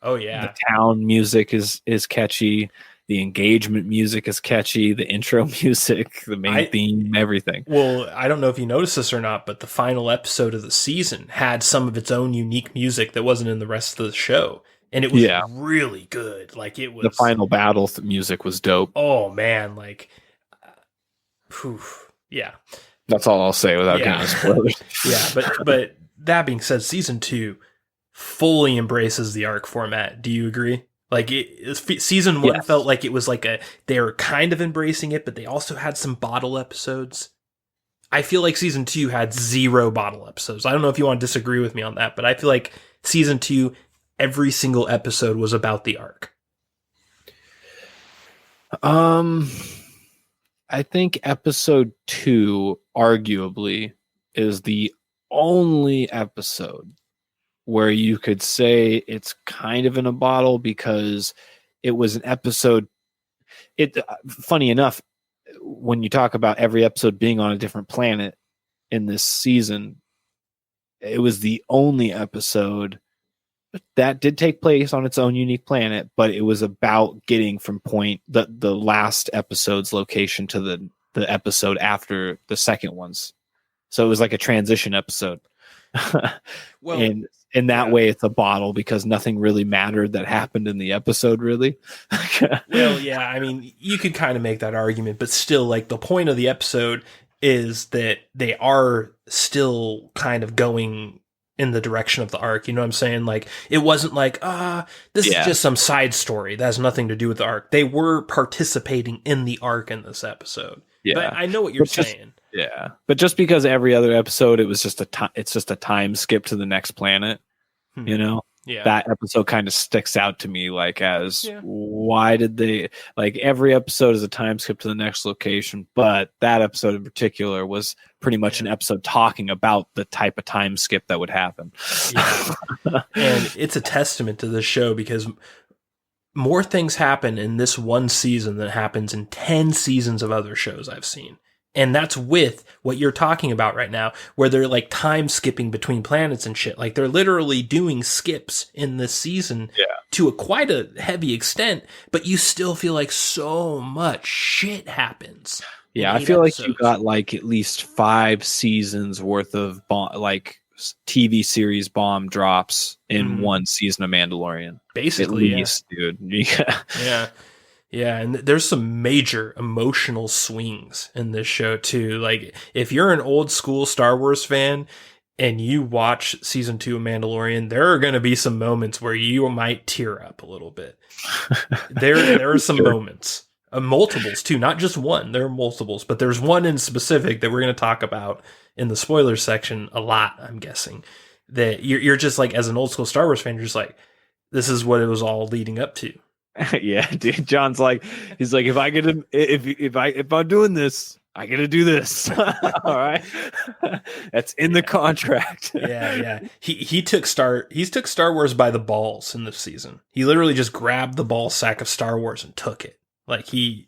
Oh yeah, the town music is catchy. The engagement music is catchy. The intro music, the main theme, everything. Well, I don't know if you noticed this or not, but the final episode of the season had some of its own unique music that wasn't in the rest of the show. And it was really good. Like it was the final battle music was dope. Oh man, like, yeah. That's all I'll say without getting spoilers. Yeah, but that being said, season 2 fully embraces the arc format. Do you agree? Like season 1 felt like it was like they were kind of embracing it, but they also had some bottle episodes. I feel like season 2 had 0 bottle episodes. I don't know if you want to disagree with me on that, but I feel like season 2, every single episode was about the arc. I think episode 2 arguably is the only episode where you could say it's kind of in a bottle, because it was an episode. Funny enough, when you talk about every episode being on a different planet in this season, it was the only episode that did take place on its own unique planet, but it was about getting from the last episode's location to the episode after the second one's. So it was like a transition episode. Well, and in that yeah. way, it's a bottle because nothing really mattered that happened in the episode, really. Well, yeah, I mean, you could kind of make that argument, but still, like, the point of the episode is that they are still kind of going in the direction of the arc. You know what I'm saying? Like, it wasn't like, this is just some side story that has nothing to do with the arc. They were participating in the arc in this episode. Yeah. But I know what you're saying. Yeah. But just because every other episode, it's just a time skip to the next planet, you know? Yeah. That episode kind of sticks out to me, like, as why did they, like, every episode is a time skip to the next location, but that episode in particular was pretty much an episode talking about the type of time skip that would happen. Yeah. And it's a testament to this show because more things happen in this one season than happens in 10 seasons of other shows I've seen. And that's with what you're talking about right now, where they're like time skipping between planets and shit. Like they're literally doing skips in this season to quite a heavy extent, but you still feel like so much shit happens. Yeah, I feel like you got like at least 5 seasons worth of like TV series bomb drops in one season of Mandalorian. Basically, at least, dude. Yeah. Yeah, and there's some major emotional swings in this show too. Like if you're an old school Star Wars fan and you watch season 2 of Mandalorian, there are going to be some moments where you might tear up a little bit. There are some moments, multiples too, not just one. There are multiples, but there's one in specific that we're going to talk about in the spoiler section a lot. I'm guessing that you're just like, as an old school Star Wars fan, you're just like, this is what it was all leading up to. Yeah, dude. John's like, he's like, if I'm doing this, I gotta do this. All right, that's in the contract. Yeah. He took Star Wars by the balls in this season. He literally just grabbed the ball sack of Star Wars and took it. Like he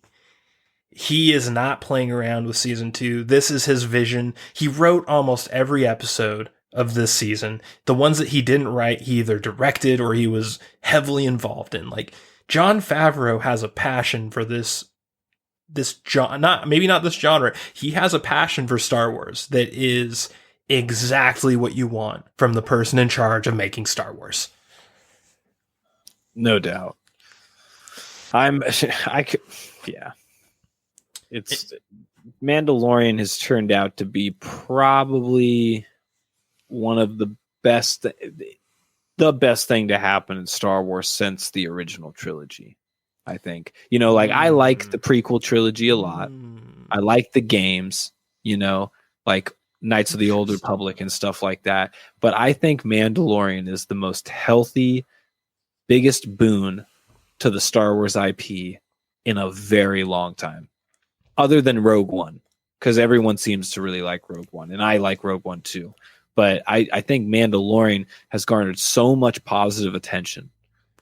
is not playing around with season 2. This is his vision. He wrote almost every episode of this season. The ones that he didn't write, he either directed or he was heavily involved in. Like Jon Favreau has a passion for this maybe not this genre. He has a passion for Star Wars that is exactly what you want from the person in charge of making Star Wars. No doubt. It's Mandalorian has turned out to be probably one of the best thing to happen in Star Wars since the original trilogy. I think, like I like the prequel trilogy a lot. I like the games, like Knights of the Old Republic and stuff like that. But I think Mandalorian is the most healthy, biggest boon to the Star Wars IP in a very long time, other than Rogue One, because everyone seems to really like Rogue One, and I like Rogue One too. But I think Mandalorian has garnered so much positive attention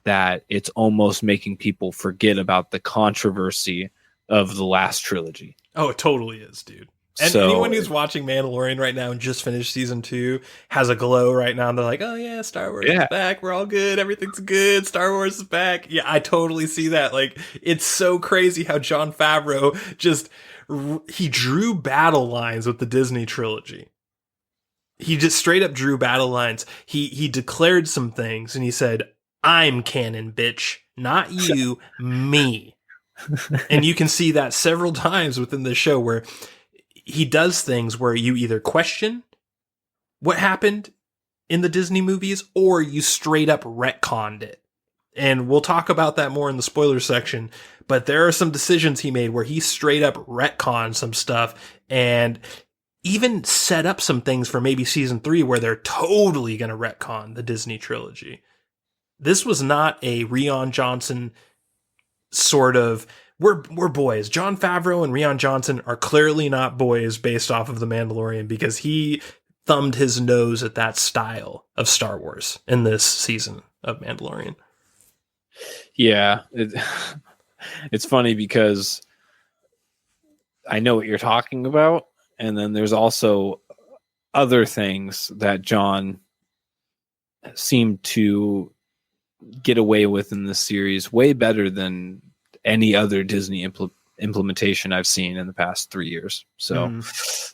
that it's almost making people forget about the controversy of the last trilogy. Oh, it totally is, dude. And anyone who's watching Mandalorian right now and just finished season 2 has a glow right now. And they're like, oh yeah, Star Wars is back. We're all good. Everything's good. Star Wars is back. Yeah, I totally see that. Like, it's so crazy how Jon Favreau he drew battle lines with the Disney trilogy. He just straight up drew battle lines. He declared some things and he said, I'm canon, bitch. Not you, me. And you can see that several times within the show where he does things where you either question what happened in the Disney movies or you straight up retconned it. And we'll talk about that more in the spoiler section. But there are some decisions he made where he straight up retconned some stuff and even set up some things for maybe season 3 where they're totally going to retcon the Disney trilogy. This was not a Rian Johnson sort of, we're boys. Jon Favreau and Rian Johnson are clearly not boys based off of The Mandalorian because he thumbed his nose at that style of Star Wars in this season of Mandalorian. Yeah. It's funny because I know what you're talking about. And then there's also other things that Jon seemed to get away with in this series way better than any other Disney implementation I've seen in the past 3 years. So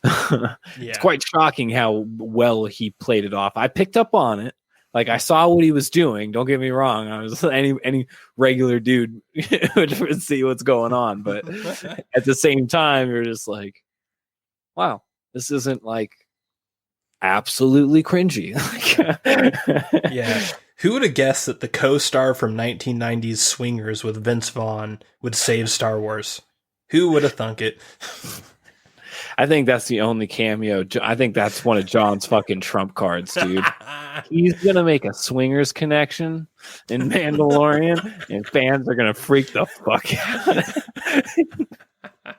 Yeah. it's quite shocking how well he played it off. I picked up on it. Like, I saw what he was doing. Don't get me wrong. I was any regular dude would see what's going on. But at the same time, you're just like, wow, this isn't like absolutely cringy. Yeah. Who would have guessed that the co-star from 1990s Swingers with Vince Vaughn would save Star Wars? Who would have thunk it? I think that's the only cameo. I think that's one of John's fucking trump cards, dude. He's going to make a Swingers connection in Mandalorian, and fans are going to freak the fuck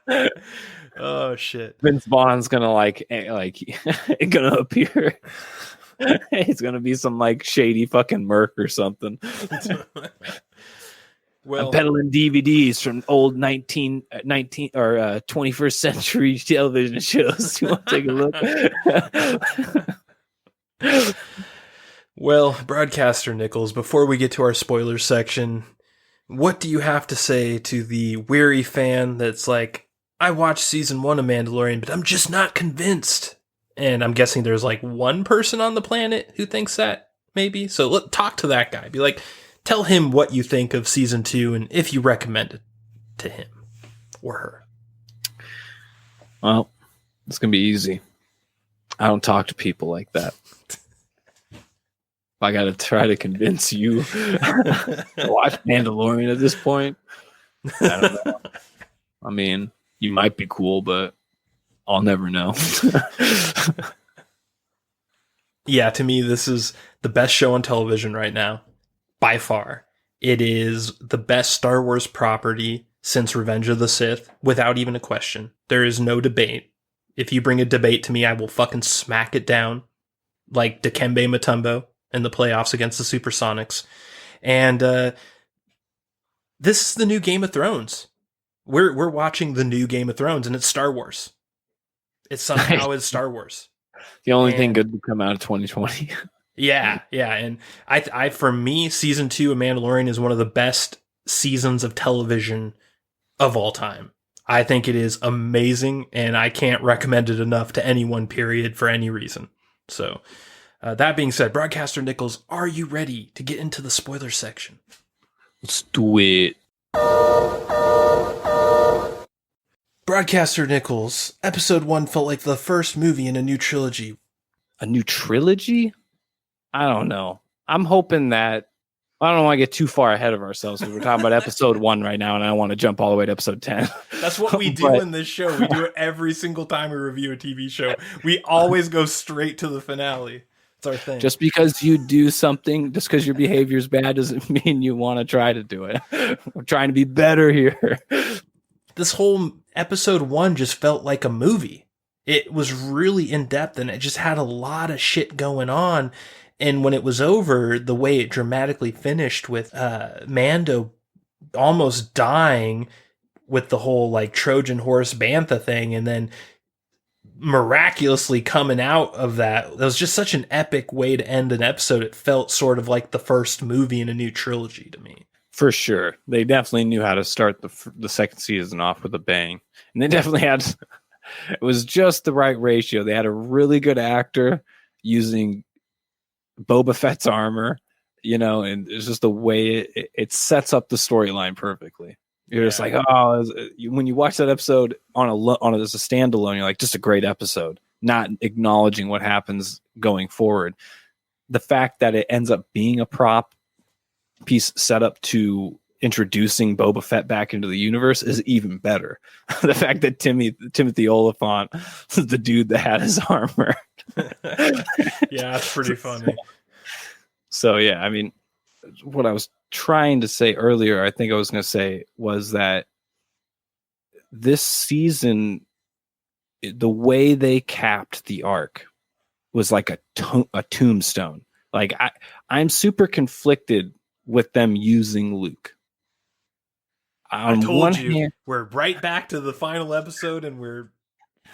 out. Oh, shit. Vince Vaughn's going to going to appear. He's going to be some like shady fucking merc or something. Well, I'm peddling DVDs from old 19 or 21st century television shows. You want to take a look? Well, Broadcaster Nickels, before we get to our spoilers section, what do you have to say to the weary fan that's like, I watched season 1 of Mandalorian, but I'm just not convinced? And I'm guessing there's like one person on the planet who thinks that, maybe. So talk to that guy. Be like, tell him what you think of season 2 and if you recommend it to him or her. Well, it's going to be easy. I don't talk to people like that. I got to try to convince you to watch Mandalorian at this point. I don't know. I mean, you might be cool, but I'll never know. Yeah, to me, this is the best show on television right now. By far. It is the best Star Wars property since Revenge of the Sith, without even a question. There is no debate. If you bring a debate to me, I will fucking smack it down like Dikembe Mutombo in the playoffs against the Supersonics. And this is the new Game of Thrones. We're watching the new Game of Thrones, and it's Star Wars. It somehow is Star Wars. The only thing good to come out of 2020. Yeah, and I for me, season 2 of Mandalorian is one of the best seasons of television of all time. I think it is amazing, and I can't recommend it enough to anyone, period, for any reason. So, that being said, Broadcaster Nickels, are you ready to get into the spoiler section? Let's do it. Broadcaster Nickels, episode 1 felt like the first movie in a new trilogy. A new trilogy? I don't know. I'm hoping that I don't want to get too far ahead of ourselves because we're talking about episode 1 right now, and I want to jump all the way to episode 10. That's what we do in this show. We do it every single time we review a TV show. We always go straight to the finale. It's our thing. Just because you do something, just because your behavior is bad, doesn't mean you want to try to do it. We're trying to be better here. This whole episode 1 just felt like a movie. It was really in depth, and it just had a lot of shit going on. And when it was over, the way it dramatically finished with Mando almost dying with the whole like Trojan horse Bantha thing, and then miraculously coming out of that, it was just such an epic way to end an episode. It felt sort of like the first movie in a new trilogy to me. For sure. They definitely knew how to start the second season off with a bang. And they definitely had, it was just the right ratio. They had a really good actor using Boba Fett's armor, and it's just the way it sets up the storyline perfectly. You're just like, when you watch that episode as a standalone, you're like, just a great episode, not acknowledging what happens going forward. The fact that it ends up being a prop piece set up to introducing Boba Fett back into the universe is even better. The fact that Timothy Oliphant is the dude that had his armor. Yeah, that's pretty funny. So yeah, I mean, what I was trying to say earlier, I think I was going to say, was that this season, the way they capped the arc was like a tombstone. Like I'm super conflicted with them using Luke. I told you, we're right back to the final episode, and we're.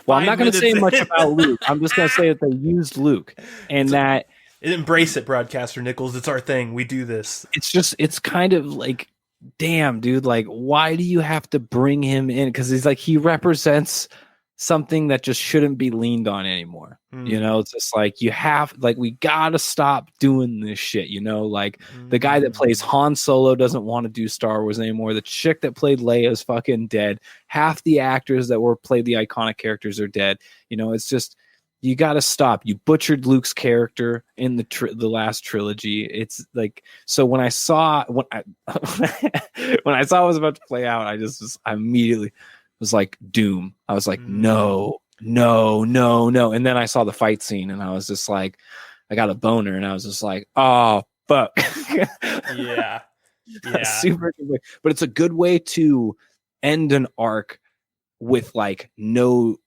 Well, I'm not going to say much about Luke. I'm just going to say that they used Luke, and that embrace it, Broadcaster Nickels. It's our thing. We do this. It's kind of like damn, dude, like, why do you have to bring him in? Because he's like, he represents something that just shouldn't be leaned on anymore. You know, it's just like, we gotta stop doing this shit. You know, like the guy that plays Han Solo doesn't want to do Star Wars anymore. The chick that played Leia is fucking dead. Half the actors that played the iconic characters are dead. You know, it's just, you gotta stop. You butchered Luke's character in the last trilogy. It's like, so when I saw when I saw what was about to play out, I immediately was like, doom. I was like, no. And then I saw the fight scene and I was just like, I got a boner and I was just like, oh, fuck. Yeah. Super good way. But it's a good way to end an arc with like no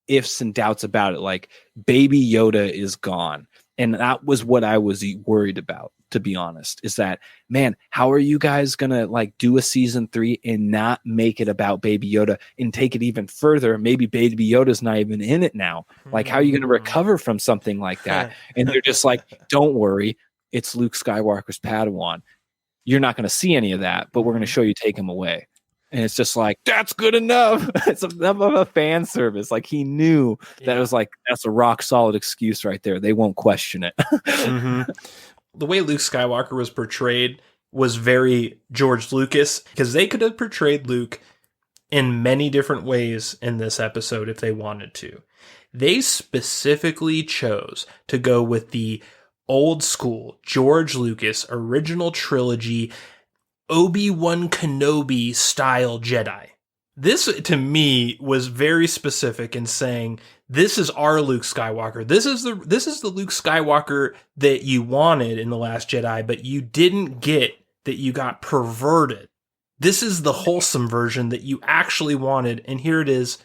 ifs and doubts about it. Like, Baby Yoda is gone. And that was what I was worried about, to be honest, is that, man, how are you guys gonna like do a season 3 and not make it about Baby Yoda and take it even further? Maybe Baby Yoda's not even in it now. Like, how are you gonna recover from something like that? And they're just like, don't worry, it's Luke Skywalker's Padawan. You're not gonna see any of that, but we're gonna show you take him away. And it's just like, that's good enough. It's enough of a fan service. Like, he knew that it was like, that's a rock solid excuse right there. They won't question it. The way Luke Skywalker was portrayed was very George Lucas, because they could have portrayed Luke in many different ways in this episode if they wanted to. They specifically chose to go with the old school George Lucas original trilogy Obi-Wan Kenobi style Jedi. This, to me, was very specific in saying, this is our Luke Skywalker. This is the Luke Skywalker that you wanted in The Last Jedi, but you didn't get, that you got perverted. This is the wholesome version that you actually wanted, and here it is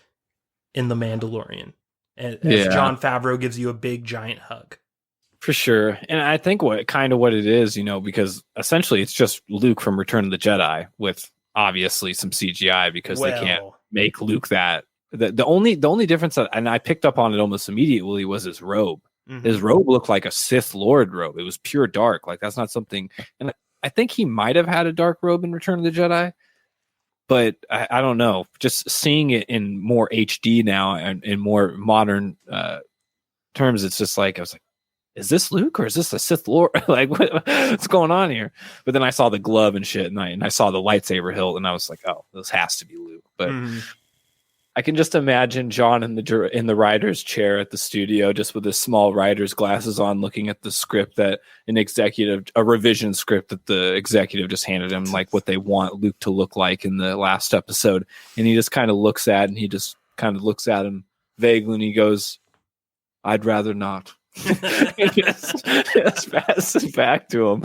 in The Mandalorian. As Jon Favreau gives you a big, giant hug. For sure. And I think what it is, you know, because essentially it's just Luke from Return of the Jedi with obviously some CGI, because they can't make Luke that. The only difference that, and I picked up on it almost immediately, was his robe. His robe looked like a Sith Lord robe. It was pure dark. Like, that's not something, and I think he might have had a dark robe in Return of the Jedi, but I don't know. Just seeing it in more HD now and in more modern terms, it's just like, I was like, is this Luke or is this a Sith Lord? Like, what's going on here? But then I saw the glove and shit, and I saw the lightsaber hilt, and I was like, oh, this has to be Luke. But I can just imagine John in the writer's chair at the studio, just with his small writer's glasses on, looking at the script that a revision script that the executive just handed him, like what they want Luke to look like in the last episode. And he just kind of looks at him vaguely, and he goes, I'd rather not. just pass it back to him.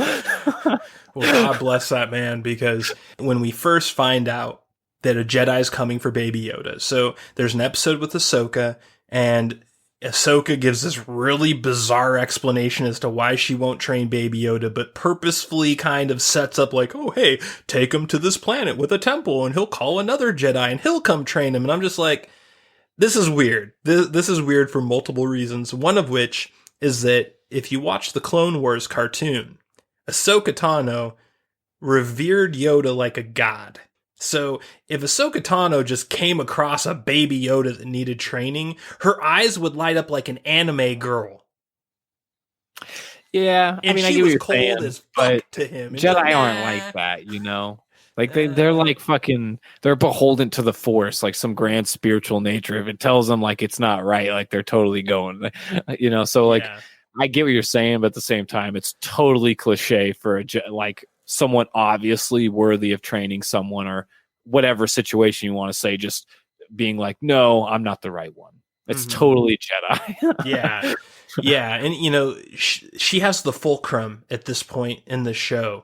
Well, God bless that man, because when we first find out that a Jedi is coming for Baby Yoda, so there's an episode with Ahsoka, and Ahsoka gives this really bizarre explanation as to why she won't train Baby Yoda, but purposefully kind of sets up like, oh, hey, take him to this planet with a temple, and he'll call another Jedi, and he'll come train him. And I'm just like, this is weird. This is weird for multiple reasons, one of which is that if you watch the Clone Wars cartoon, Ahsoka Tano revered Yoda like a god. So if Ahsoka Tano just came across a Baby Yoda that needed training, her eyes would light up like an anime girl. Yeah, and I she get was what cold you're saying, as fuck to him. Jedi aren't like that, you know? Like, they're like fucking, they're beholden to the Force, like some grand spiritual nature. If it tells them like it's not right, like they're totally going, you know? So like, I get what you're saying, but at the same time, it's totally cliche for like someone obviously worthy of training someone, or whatever situation you want to say, just being like, no, I'm not the right one. It's totally Jedi. Yeah. And you know, she has the fulcrum at this point in the show.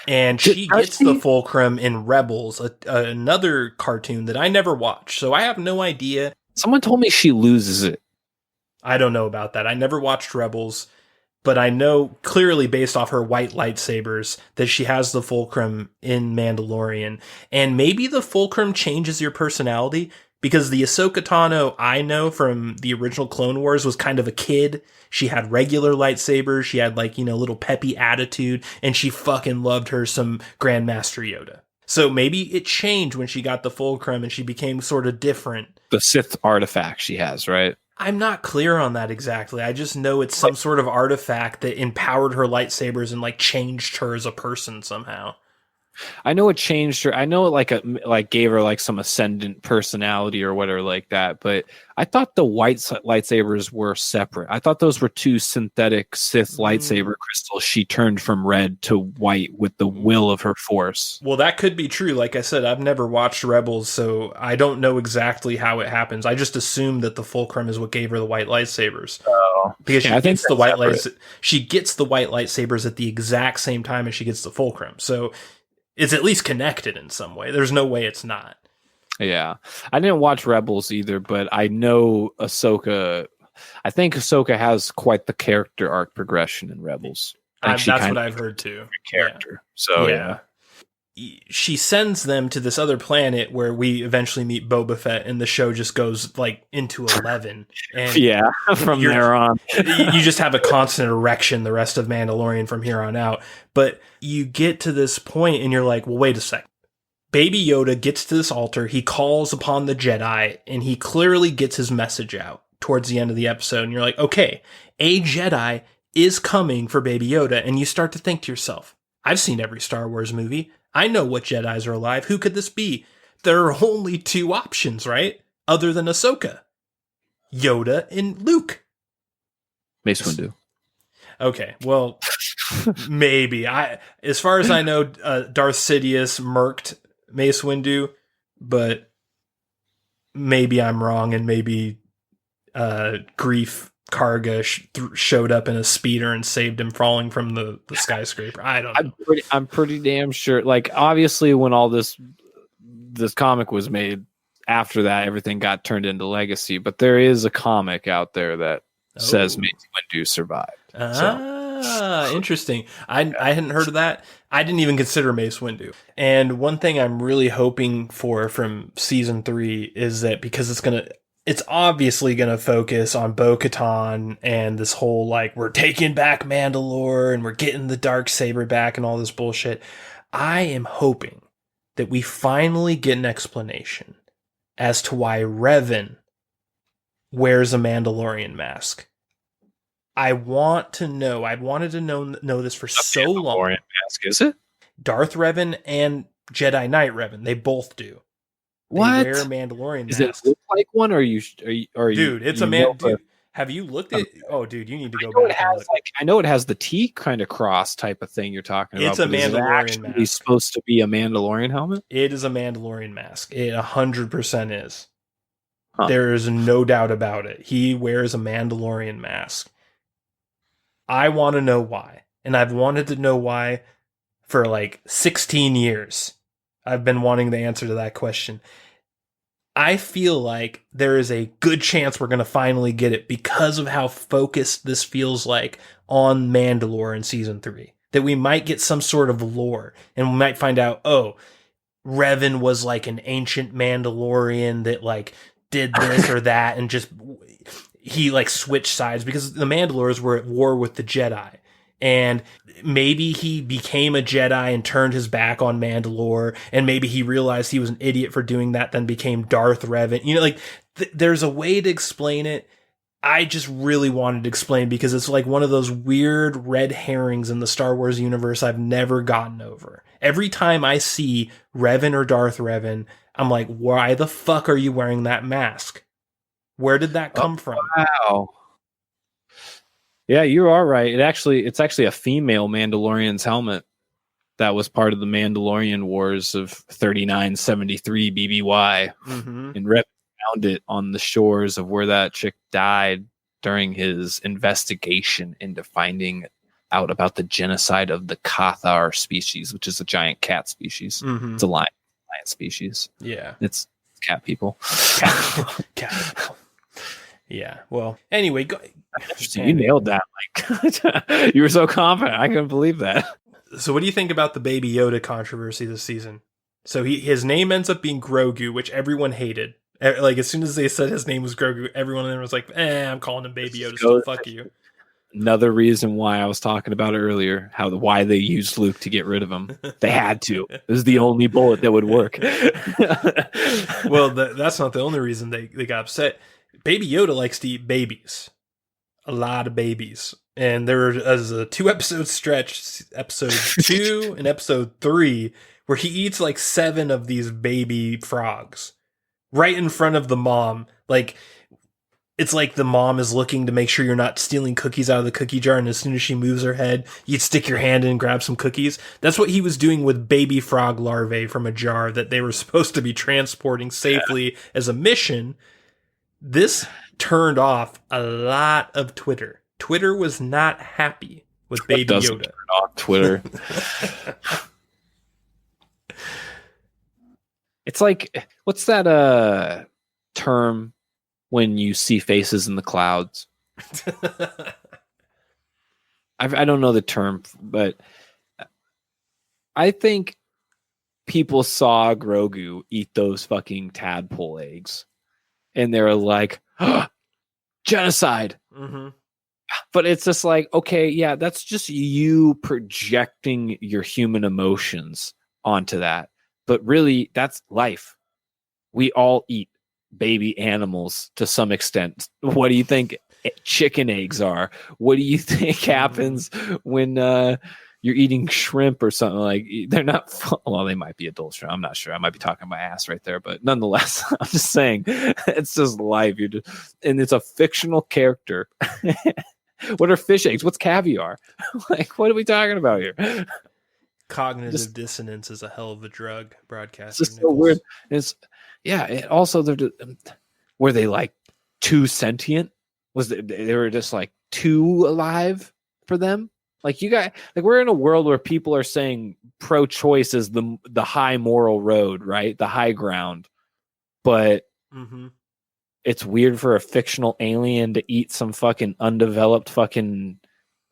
And she gets the fulcrum in Rebels, another cartoon that I never watched, so I have no idea. Someone told me she loses it. I don't know about that. I never watched Rebels, but I know clearly based off her white lightsabers that she has the fulcrum in Mandalorian. And maybe the fulcrum changes your personality. Because the Ahsoka Tano I know from the original Clone Wars was kind of a kid. She had regular lightsabers. She had like, little peppy attitude, and she fucking loved her some Grandmaster Yoda. So maybe it changed when she got the fulcrum and she became sort of different. The Sith artifact she has, right? I'm not clear on that exactly. I just know it's some sort of artifact that empowered her lightsabers and like changed her as a person somehow. I know it changed her. I know it gave her like some ascendant personality or whatever like that. But I thought the white lightsabers were separate. I thought those were two synthetic Sith lightsaber crystals. She turned from red to white with the will of her force. Well, that could be true. Like I said, I've never watched Rebels, so I don't know exactly how it happens. I just assumed that the fulcrum is what gave her the white lightsabers. Oh, because she gets the white she gets the white lightsabers at the exact same time as she gets the fulcrum. So it's at least connected in some way. There's no way it's not. Yeah. I didn't watch Rebels either, but I know Ahsoka. I think Ahsoka has quite the character arc progression in Rebels. That's what I've heard too. Character. Yeah. So, yeah. She sends them to this other planet where we eventually meet Boba Fett, and the show just goes like into 11. And from there on. You just have a constant erection the rest of Mandalorian from here on out. But you get to this point and you're like, well, wait a second. Baby Yoda gets to this altar, he calls upon the Jedi, and he clearly gets his message out towards the end of the episode. And you're like, okay, a Jedi is coming for Baby Yoda. And you start to think to yourself, I've seen every Star Wars movie. I know what Jedis are alive. Who could this be? There are only two options, right? Other than Ahsoka. Yoda and Luke. Mace Windu. Okay, well, maybe. As far as I know, Darth Sidious murked Mace Windu, but maybe I'm wrong, and maybe Grief Karga showed up in a speeder and saved him falling from the skyscraper. I don't know. I'm pretty damn sure. Like, obviously, when all this comic was made, after that, everything got turned into Legacy. But there is a comic out there that says Mace Windu survived. Interesting. I hadn't heard of that. I didn't even consider Mace Windu. And one thing I'm really hoping for from season 3 is that because it's obviously going to focus on Bo-Katan and this whole, like, we're taking back Mandalore and we're getting the Darksaber back and all this bullshit. I am hoping that we finally get an explanation as to why Revan wears a Mandalorian mask. I want to know. I've wanted to know this for so long. Mandalorian mask, is it? Darth Revan and Jedi Knight Revan, they both do. What? They wear Mandalorian Does masks. it look like one, or are you? Dude, it's a man. Dude, have you looked at? Oh, dude, you need to go back. I know it has the T kind of cross type of thing you're talking about. It's a Mandalorian mask. It's supposed to be a Mandalorian helmet. It is a Mandalorian mask. It 100% is. Huh. There is no doubt about it. He wears a Mandalorian mask. I want to know why, and I've wanted to know why for like 16 years. I've been wanting the answer to that question. I feel like there is a good chance we're going to finally get it because of how focused this feels like on Mandalore in season 3. That we might get some sort of lore and we might find out, oh, Revan was like an ancient Mandalorian that like did this or that and just he like switched sides because the Mandalores were at war with the Jedi. And maybe he became a Jedi and turned his back on Mandalore, and maybe he realized he was an idiot for doing that, then became Darth Revan. You know, like, there's a way to explain it. I just really wanted to explain because it's like one of those weird red herrings in the Star Wars universe I've never gotten over. Every time I see Revan or Darth Revan, I'm like, why the fuck are you wearing that mask? Where did that come from? Wow. Yeah, you are right. It's actually a female Mandalorian's helmet that was part of the Mandalorian Wars of 3973 BBY. Mm-hmm. And Rep found it on the shores of where that chick died during his investigation into finding out about the genocide of the Cathar species, which is a giant cat species. Mm-hmm. It's a lion species. Yeah. It's cat people. Cat people. Yeah. Well, anyway, you nailed that. Like, you were so confident. I couldn't believe that. So what do you think about the Baby Yoda controversy this season? So his name ends up being Grogu, which everyone hated. Like, as soon as they said his name was Grogu, everyone in there was like, I'm calling him Baby Yoda, So so fuck you. Another reason why I was talking about it earlier, why they used Luke to get rid of him. They had to. It was the only bullet that would work. Well, that's not the only reason they got upset. Baby Yoda likes to eat babies. A lot of babies. And there was a 2-episode stretch, episode 2 and episode 3, where he eats like 7 of these baby frogs right in front of the mom. Like, it's like the mom is looking to make sure you're not stealing cookies out of the cookie jar, and as soon as she moves her head, you'd stick your hand in and grab some cookies. That's what he was doing with baby frog larvae from a jar that they were supposed to be transporting safely as a mission. This turned off a lot of Twitter. Twitter was not happy with Baby Yoda. Turn off Twitter. It's like, what's that term when you see faces in the clouds? I don't know the term, but I think people saw Grogu eat those fucking tadpole eggs, and they were like, genocide. Mm-hmm. But it's just like, okay, yeah, that's just you projecting your human emotions onto that. But really, that's life. We all eat baby animals to some extent. What do you think chicken eggs are? What do you think happens when you're eating shrimp or something? Like, they're not well, they might be adult shrimp. I'm not sure. I might be talking my ass right there, but nonetheless, I'm just saying it's just life. And it's a fictional character. What are fish eggs? What's caviar? Like, what are we talking about here? Cognitive dissonance is a hell of a drug, broadcaster. It's just so weird. Also, were they like too sentient? They were just like too alive for them? Like, you got, like, we're in a world where people are saying pro-choice is the high moral road, right? The high ground. But it's weird for a fictional alien to eat some fucking undeveloped fucking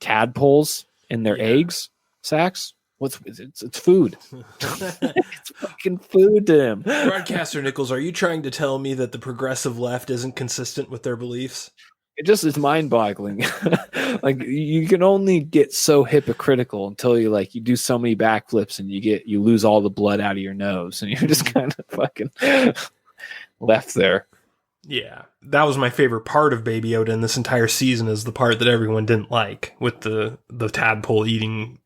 tadpoles in their eggs sacks. It's food. It's fucking food to him. Broadcaster Nickels, are you trying to tell me that the progressive left isn't consistent with their beliefs? It just is mind-boggling. Like, you can only get so hypocritical until you do so many backflips and you lose all the blood out of your nose and you're just kind of fucking left there. Yeah, that was my favorite part of Baby Yoda in this entire season, is the part that everyone didn't like with the tadpole eating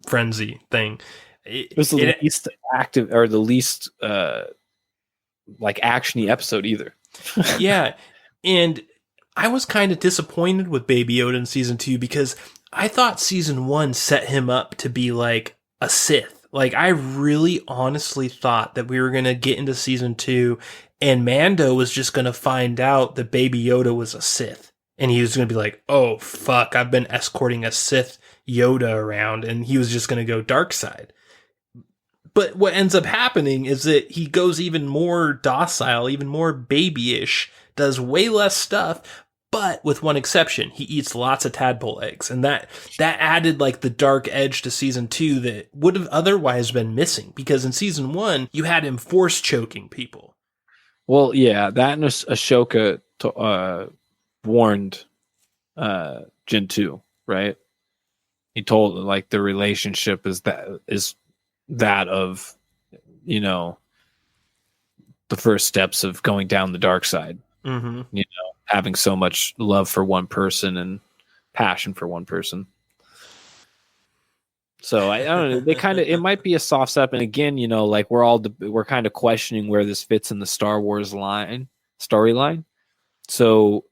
frenzy thing. It was the least active or the least actiony episode either. Yeah, and I was kind of disappointed with Baby Yoda in season 2 because I thought season 1 set him up to be like a Sith. Like, I really honestly thought that we were going to get into season 2 and Mando was just going to find out that Baby Yoda was a Sith. And he was going to be like, oh, fuck, I've been escorting a Sith Yoda around, and he was just going to go dark side. But what ends up happening is that he goes even more docile, even more babyish, does way less stuff, but with one exception, he eats lots of tadpole eggs. And that added like the dark edge to season 2 that would have otherwise been missing, because in season 1, you had him force choking people. Well, yeah, that and Ashoka warned Jin 2, right? He told like the relationship is that of, the first steps of going down the dark side. Mm-hmm. Having so much love for one person and passion for one person. So I don't know. It might be a soft step. And again, we're kind of questioning where this fits in the Star Wars storyline. So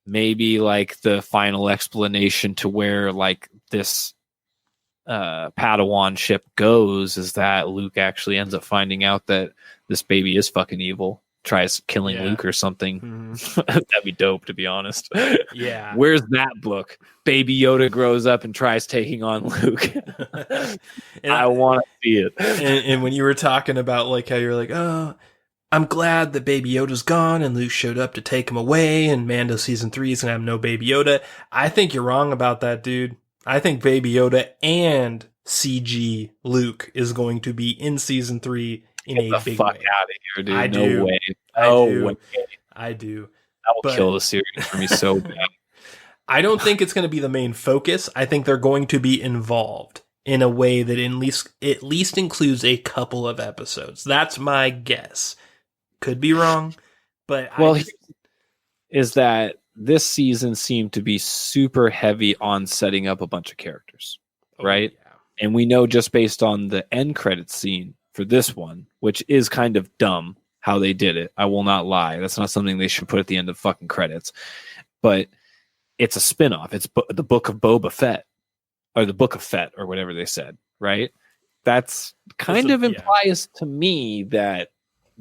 maybe like the final explanation to where like this Padawan ship goes is that Luke actually ends up finding out that this baby is fucking evil, tries killing Luke or something. Mm-hmm. That'd be dope, to be honest. Yeah. Where's that book? Baby Yoda grows up and tries taking on Luke. I want to see it. And when you were talking about like how you're like, oh, I'm glad that Baby Yoda's gone and Luke showed up to take him away and Mando season 3 is going to have no Baby Yoda. I think you're wrong about that, dude. I think Baby Yoda and CG Luke is going to be in season 3 in a big way. Out of here, dude. I no do. way. way. I do. That will kill the series for me so bad. I don't think it's going to be the main focus. I think they're going to be involved in a way that at least includes a couple of episodes. That's my guess. Could be wrong, but is that this season seemed to be super heavy on setting up a bunch of characters, right? Yeah. And we know just based on the end credits scene for this one, which is kind of dumb how they did it. I will not lie. That's not something they should put at the end of fucking credits. But it's a spinoff. It's the Book of Boba Fett, or the Book of Fett, or whatever they said, right? That's kind of implies to me that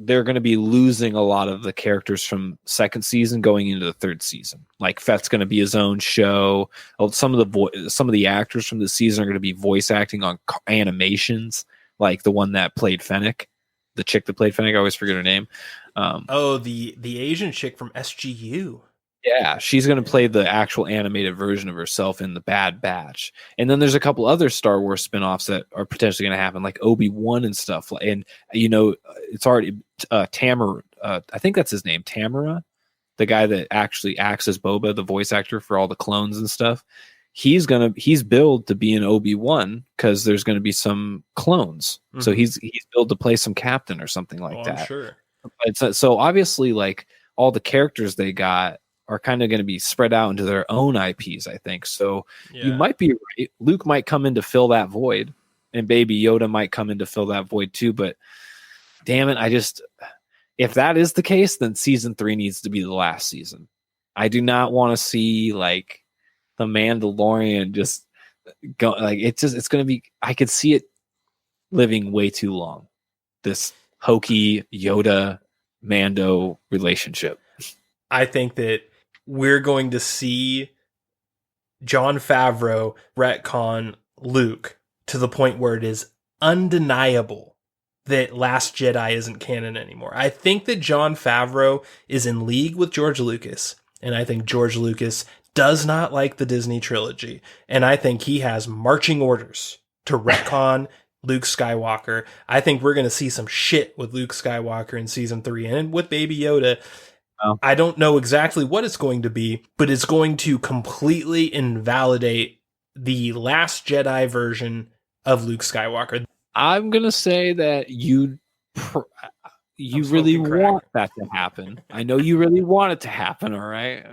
they're going to be losing a lot of the characters from second season going into the third season. Like Fett's going to be his own show. Some of the actors from the season are going to be voice acting on animations, like the one that played Fennec, the chick that played Fennec. I always forget her name. The Asian chick from SGU. Yeah, she's going to play the actual animated version of herself in The Bad Batch. And then there's a couple other Star Wars spinoffs that are potentially going to happen, like Obi-Wan and stuff. And, it's already Tamara, I think that's his name, Tamara, the guy that actually acts as Boba, the voice actor for all the clones and stuff. He's billed to be an Obi-Wan because there's going to be some clones. Mm-hmm. So he's billed to play some captain or something like that. I'm sure. So obviously, like, all the characters they got are kind of going to be spread out into their own IPs, I think. So you might be right. Luke might come in to fill that void, and Baby Yoda might come in to fill that void too. But damn it, if that is the case, then season 3 needs to be the last season. I do not want to see like the Mandalorian just go like it's going to be. I could see it living way too long. This hokey Yoda Mando relationship. I think that we're going to see Jon Favreau retcon Luke to the point where it is undeniable that Last Jedi isn't canon anymore. I think that Jon Favreau is in league with George Lucas, and I think George Lucas does not like the Disney trilogy, and I think he has marching orders to retcon Luke Skywalker. I think we're going to see some shit with Luke Skywalker in season 3, and with Baby Yoda. I don't know exactly what it's going to be, but it's going to completely invalidate the Last Jedi version of Luke Skywalker. I'm going to say that you really want that to happen. I know you really want it to happen, all right?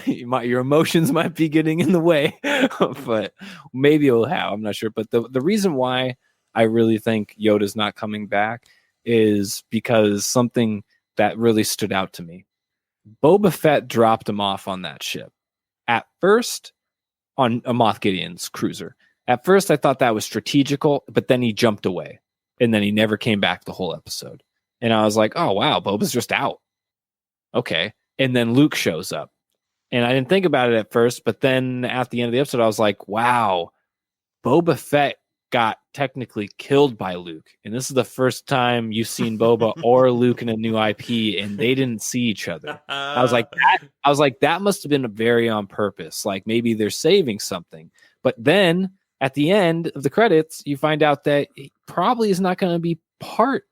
Your emotions might be getting in the way, but maybe it'll have. I'm not sure. But the reason why I really think Yoda's not coming back is because something that really stood out to me. Boba Fett dropped him off on that ship. At first, on a Moff Gideon's cruiser. At first, I thought that was strategical, but then he jumped away. And then he never came back the whole episode. And I was like, oh, wow, Boba's just out. Okay. And then Luke shows up. And I didn't think about it at first, but then at the end of the episode, I was like, wow, Boba Fett got technically killed by Luke. And this is the first time you've seen Boba or Luke in a new IP, and they didn't see each other. I was like, that must have been very on purpose. Like maybe they're saving something. But then at the end of the credits, you find out that he probably is not going to be part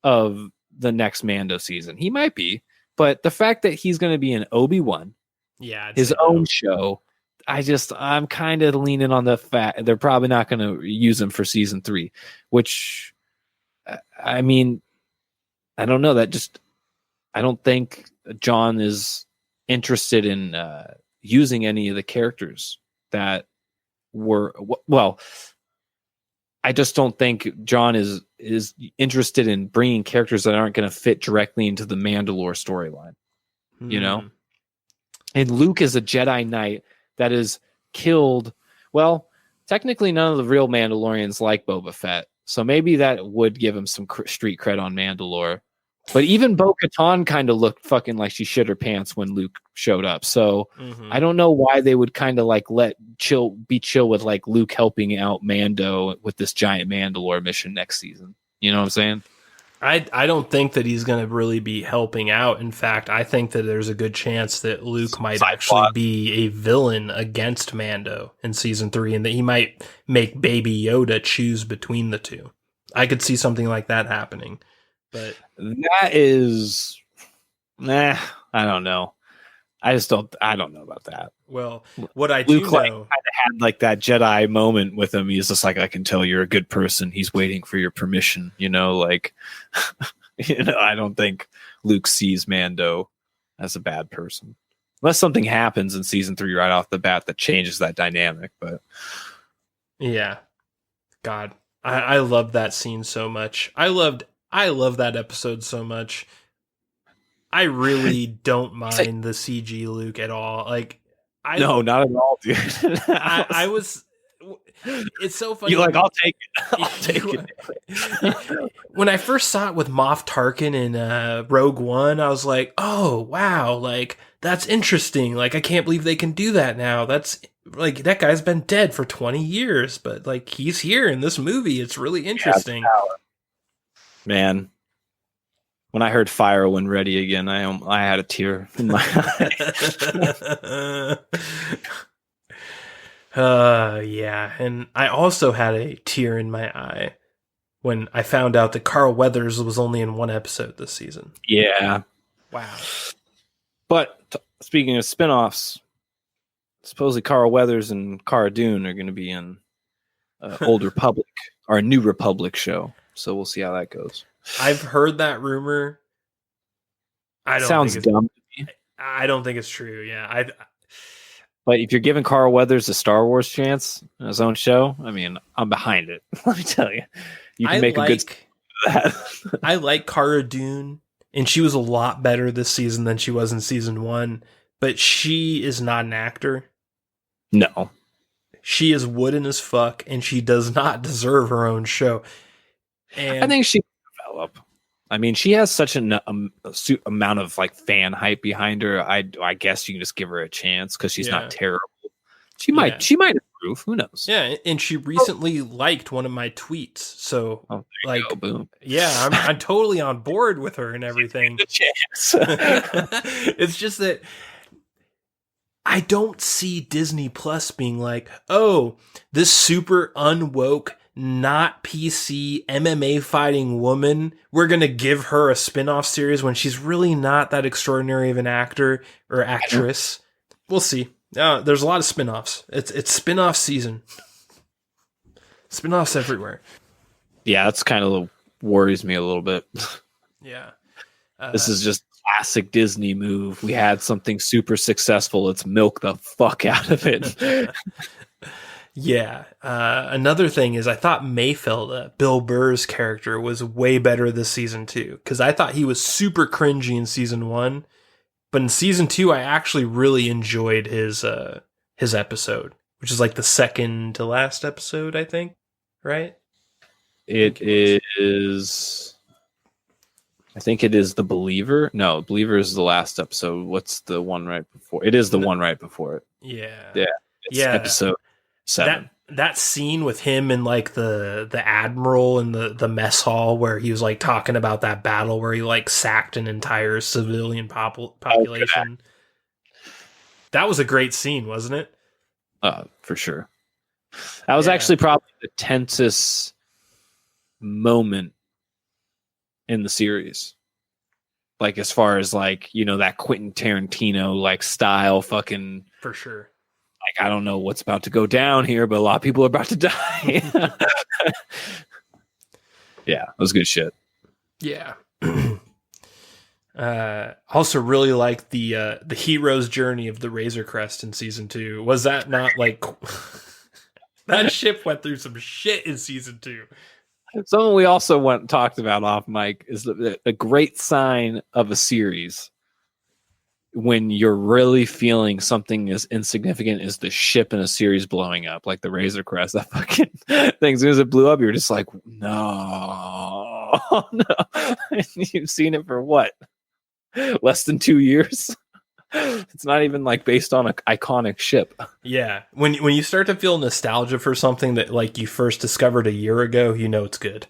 of the next Mando season. He might be, but the fact that he's going to be in Obi-Wan, his own show, I'm kind of leaning on the fact they're probably not going to use him for season 3, which, I mean, I don't know. I don't think John is interested in using any of the characters that were, well, I just don't think John is interested in bringing characters that aren't going to fit directly into the Mandalore storyline, you know? And Luke is a Jedi Knight that is killed. Well, technically none of the real Mandalorians like Boba Fett, so maybe that would give him some street cred on Mandalore. But even Bo-Katan kind of looked fucking like she shit her pants when Luke showed up. So I don't know why they would kind of like be chill with like Luke helping out Mando with this giant Mandalore mission next season. You know what I'm saying? I don't think that he's going to really be helping out. In fact, I think that there's a good chance that Luke might actually be a villain against Mando in season 3, and that he might make Baby Yoda choose between the two. I could see something like that happening. But that is Nah, I don't know. I don't know about that. Well, what I Luke do like know, kind of had like that Jedi moment with him. He's just like, I can tell you're a good person. He's waiting for your permission. Like, I don't think Luke sees Mando as a bad person, unless something happens in season 3 right off the bat that changes that dynamic. But yeah, God, I love that scene so much. I love that episode so much. I really don't mind the CG Luke at all. Like, no, not at all, dude. I was. It's so funny. You're like, I'll take it. I'll take it. When I first saw it with Moff Tarkin in Rogue One, I was like, oh, wow. Like, that's interesting. Like, I can't believe they can do that now. That's like, that guy's been dead for 20 years, but like, he's here in this movie. It's really interesting. Man. When I heard Fire When Ready again, I had a tear in my eye. Yeah, and I also had a tear in my eye when I found out that Carl Weathers was only in one episode this season. Yeah. Wow. But speaking of spinoffs, supposedly Carl Weathers and Cara Dune are going to be in Old Republic, or a New Republic show. So we'll see how that goes. I've heard that rumor. Sounds dumb. I don't think it's true. Yeah, but if you're giving Carl Weathers a Star Wars chance in his own show, I mean, I'm behind it. Let me tell you, you can make a good. I like Cara Dune, and she was a lot better this season than she was in season 1. But she is not an actor. No, she is wooden as fuck, and she does not deserve her own show. And I think she can develop. I mean, she has such an amount of like fan hype behind her. I guess you can just give her a chance because she's not terrible. She might improve. Who knows? Yeah, and she recently liked one of my tweets. So like, boom. Yeah, I'm totally on board with her and everything. The chance. It's just that I don't see Disney Plus being like, oh, this super unwoke, not PC MMA fighting woman, we're going to give her a spin-off series when she's really not that extraordinary of an actor or actress. We'll see. There's a lot of spin-offs. It's spin-off season. Spin-offs everywhere. Yeah, that's kind of worries me a little bit. Yeah. This is just classic Disney move. We had something super successful. Let's milk the fuck out of it. Yeah. Another thing is I thought Mayfeld, Bill Burr's character, was way better this season too. Because I thought he was super cringy in season 1. But in season 2, I actually really enjoyed his episode, which is like the second to last episode, I think. Right? It is... I think it is The Believer. No, Believer is the last episode. What's the one right before? It is the one right before it. Yeah. Yeah. It's episode 7. That scene with him and like the admiral in the mess hall where he was like talking about that battle where he like sacked an entire civilian population. That was a great scene, wasn't it? For sure. That was actually probably the tensest moment in the series. Like as far as like, that Quentin Tarantino like style fucking, for sure. Like, I don't know what's about to go down here, but a lot of people are about to die. Yeah, it was good shit. Yeah. Also really like the hero's journey of the Razor Crest in season 2. Was that not like that ship went through some shit in season 2? Something we also talked about off mic is a great sign of a series when you're really feeling something as insignificant as the ship in a series blowing up, like the Razor Crest. That fucking thing, as soon as it blew up, you're just like, no. You've seen it for what? Less than 2 years? It's not even like based on an iconic ship. Yeah. When you start to feel nostalgia for something that like you first discovered a year ago, it's good.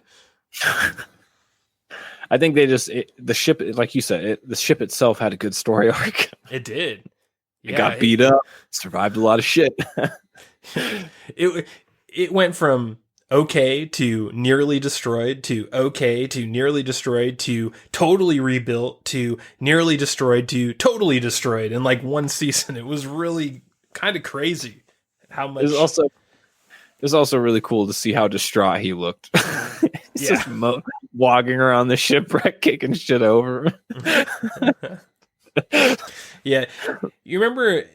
I think they the ship, like you said, the ship itself had a good story arc. It did. It got beat up, survived a lot of shit. It went from, okay to nearly destroyed to okay to nearly destroyed to totally rebuilt to nearly destroyed to totally destroyed in like one season. It was really kind of crazy how much. It was also really cool to see how distraught he looked. He's just walking around the shipwreck, kicking shit over. Yeah, you remember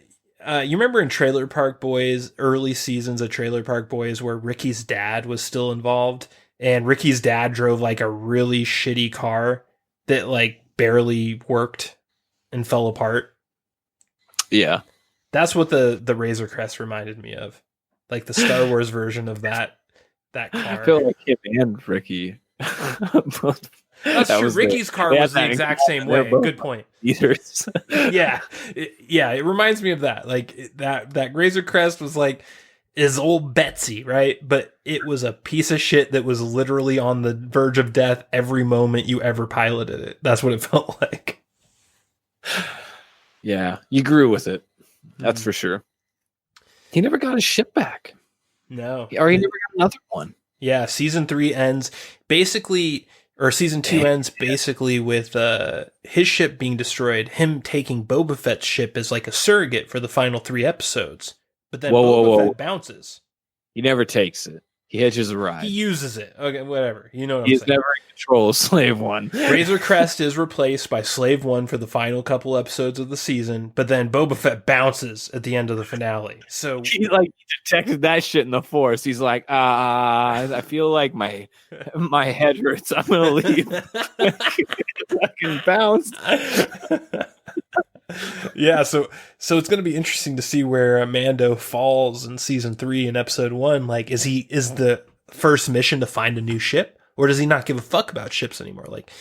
in Trailer Park Boys, early seasons of Trailer Park Boys, where Ricky's dad was still involved, and Ricky's dad drove like a really shitty car that like barely worked and fell apart. Yeah, that's what the Razor Crest reminded me of, like the Star Wars version of that car. I feel like him and Ricky. That's true. Ricky's car was the exact same way. Good point. Eaters. Yeah. It reminds me of that. Like that Razor Crest was like is old Betsy, right? But it was a piece of shit that was literally on the verge of death every moment you ever piloted it. That's what it felt like. Yeah, you grew with it. That's for sure. He never got his ship back. No. Or he never got another one. Yeah, season 3 ends basically, or season 2 ends basically with his ship being destroyed, him taking Boba Fett's ship as like a surrogate for the final 3 episodes. But then Boba Fett bounces. He never takes it. He hitches a ride. He uses it. Okay, whatever. You know what He's I'm saying. never in control of Slave One. Razor Crest is replaced by Slave One for the final couple episodes of the season, but then Boba Fett bounces at the end of the finale. So he detected that shit in the Force. He's like, I feel like my head hurts. I'm gonna leave. Fucking bounce. Yeah, so it's going to be interesting to see where Mando falls in season 3 in episode 1. Like, is the first mission to find a new ship, or does he not give a fuck about ships anymore? Like,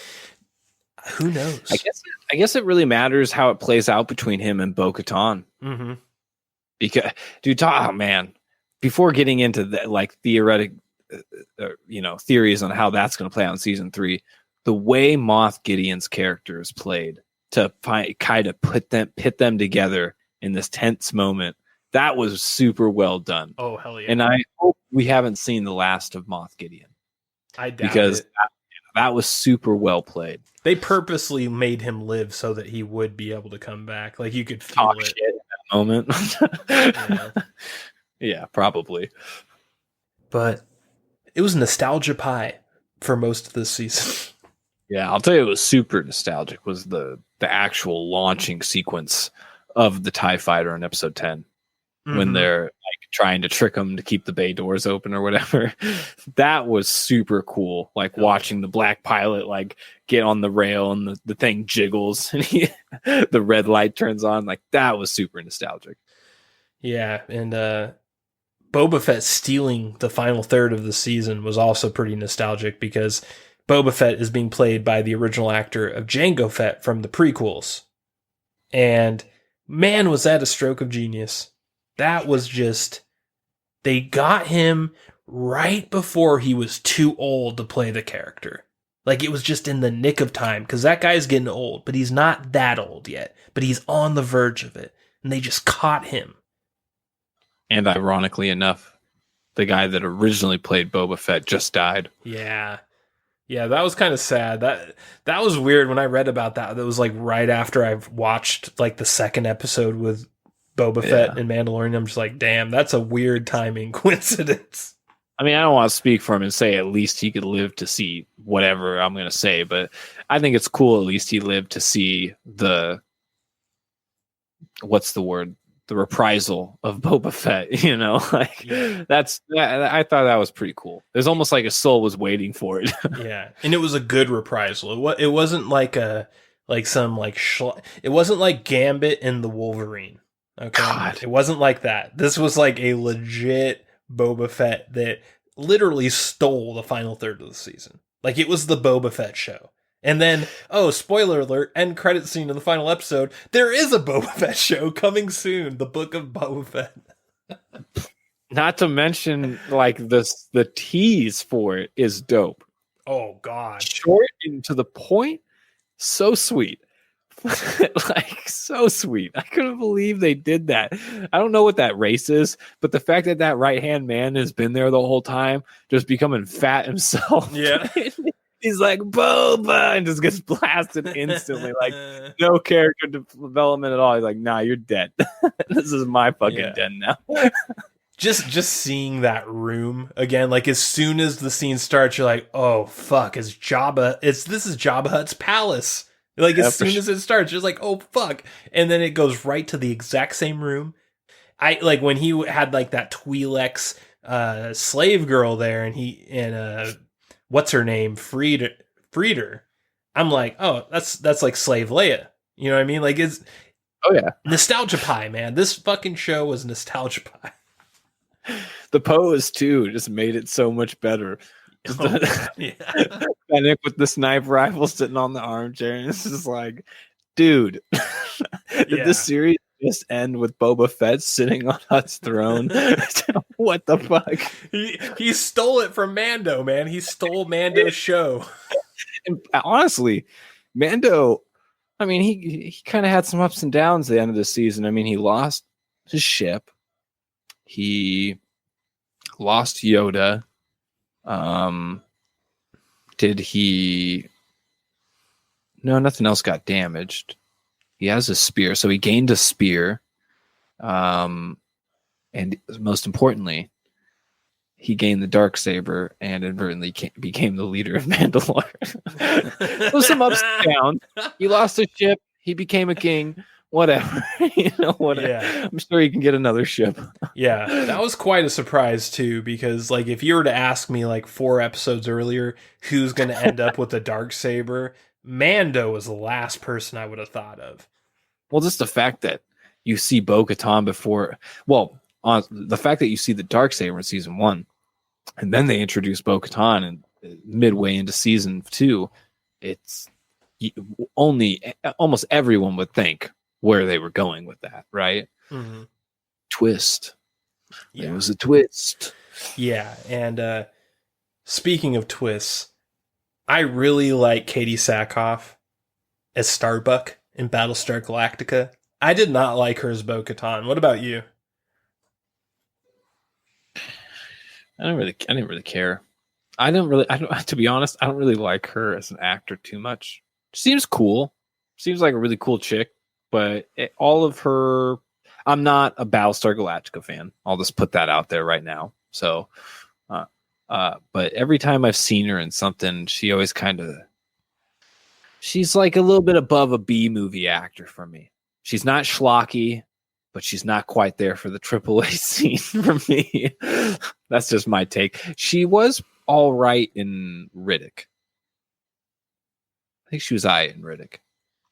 who knows? I guess it really matters how it plays out between him and Bo-Katan. Mm-hmm. Because, dude, man, before getting into that, like theoretic, theories on how that's going to play out in season 3, the way Moff Gideon's character is played to kind of pit them together in this tense moment, that was super well done. Oh, hell yeah. And I hope we haven't seen the last of Moff Gideon. I doubt because it. That was super well played. They purposely made him live so that he would be able to come back. Like, you could feel it. Shit in that moment. Yeah, probably. But it was nostalgia pie for most of this season. Yeah, I'll tell you, it was super nostalgic. Was the actual launching sequence of the TIE fighter in episode 10 when they're like trying to trick them to keep the bay doors open or whatever. That was super cool. Like watching the black pilot like get on the rail and the thing jiggles and the red light turns on. Like, that was super nostalgic. Yeah, and Boba Fett stealing the final third of the season was also pretty nostalgic because Boba Fett is being played by the original actor of Jango Fett from the prequels. And man, was that a stroke of genius. That was just, they got him right before he was too old to play the character. Like, it was just in the nick of time, because that guy's getting old, but he's not that old yet. But he's on the verge of it. And they just caught him. And ironically enough, the guy that originally played Boba Fett just died. Yeah. Yeah, that was kind of sad. That was weird when I read about that. That was like right after I've watched like the second episode with Boba Fett and Mandalorian. I'm just like, damn, that's a weird timing coincidence. I mean, I don't want to speak for him and say at least he could live to see whatever I'm going to say, but I think it's cool at least he lived to see the reprisal of Boba Fett, I thought that was pretty cool. It's almost like his soul was waiting for it. Yeah. And it was a good reprisal. It wasn't like it wasn't like Gambit and the Wolverine. Okay. God. It wasn't like that. This was like a legit Boba Fett that literally stole the final third of the season. Like, it was the Boba Fett show. And then, spoiler alert, end credit scene in the final episode, there is a Boba Fett show coming soon, the Book of Boba Fett. Not to mention, like, the tease for it is dope. Oh, God. Short and to the point, so sweet. Like, so sweet. I couldn't believe they did that. I don't know what that race is, but the fact that that right hand man has been there the whole time, just becoming fat himself. Yeah. He's like Boba and just gets blasted instantly. Like, no character development at all. He's like, nah, you're dead. This is my fucking den now. Just seeing that room again, like as soon as the scene starts, you're like, oh fuck, this is Jabba Hutt's palace. Like as soon as it starts, you're like, oh fuck. And then it goes right to the exact same room. I like when he had like that Twi'lek slave girl there, and what's her name? Freed her. I'm like, oh, that's like Slave Leia. You know what I mean? Like it's nostalgia pie, man. This fucking show was nostalgia pie. The pose too just made it so much better. Fennec with the sniper rifle sitting on the armchair, and it's just like, dude, did this series just end with Boba Fett sitting on Hutt's throne? What the fuck? He stole it from Mando, man. He stole Mando's show. And honestly, Mando, I mean, he kind of had some ups and downs at the end of the season. I mean, he lost his ship. He lost Yoda. Did he? No, nothing else got damaged. He has a spear, so he gained a spear. And most importantly, he gained the Darksaber and inadvertently became the leader of Mandalore. So some ups and downs. He lost a ship. He became a king. Whatever. Whatever. Yeah. I'm sure he can get another ship. Yeah, that was quite a surprise too, because like if you were to ask me like 4 episodes earlier who's going to end up with the Darksaber, Mando was the last person I would have thought of. Well, just the fact that you see Bo-Katan before, the fact that you see the Darksaber in season 1, and then they introduce Bo-Katan and midway into season 2, it's almost everyone would think where they were going with that, right? Mm-hmm. Twist. Yeah. It was a twist. Yeah, and speaking of twists, I really like Katie Sackhoff as Starbuck in Battlestar Galactica. I did not like her as Bo-Katan. What about you? I didn't really care. To be honest, I don't really like her as an actor too much. She seems cool. Seems like a really cool chick, but all of her, I'm not a Battlestar Galactica fan. I'll just put that out there right now. So, but every time I've seen her in something, she always she's like a little bit above a B movie actor for me. She's not schlocky, but she's not quite there for the AAA scene for me. That's just my take. She was all right in Riddick. I think she was in Riddick.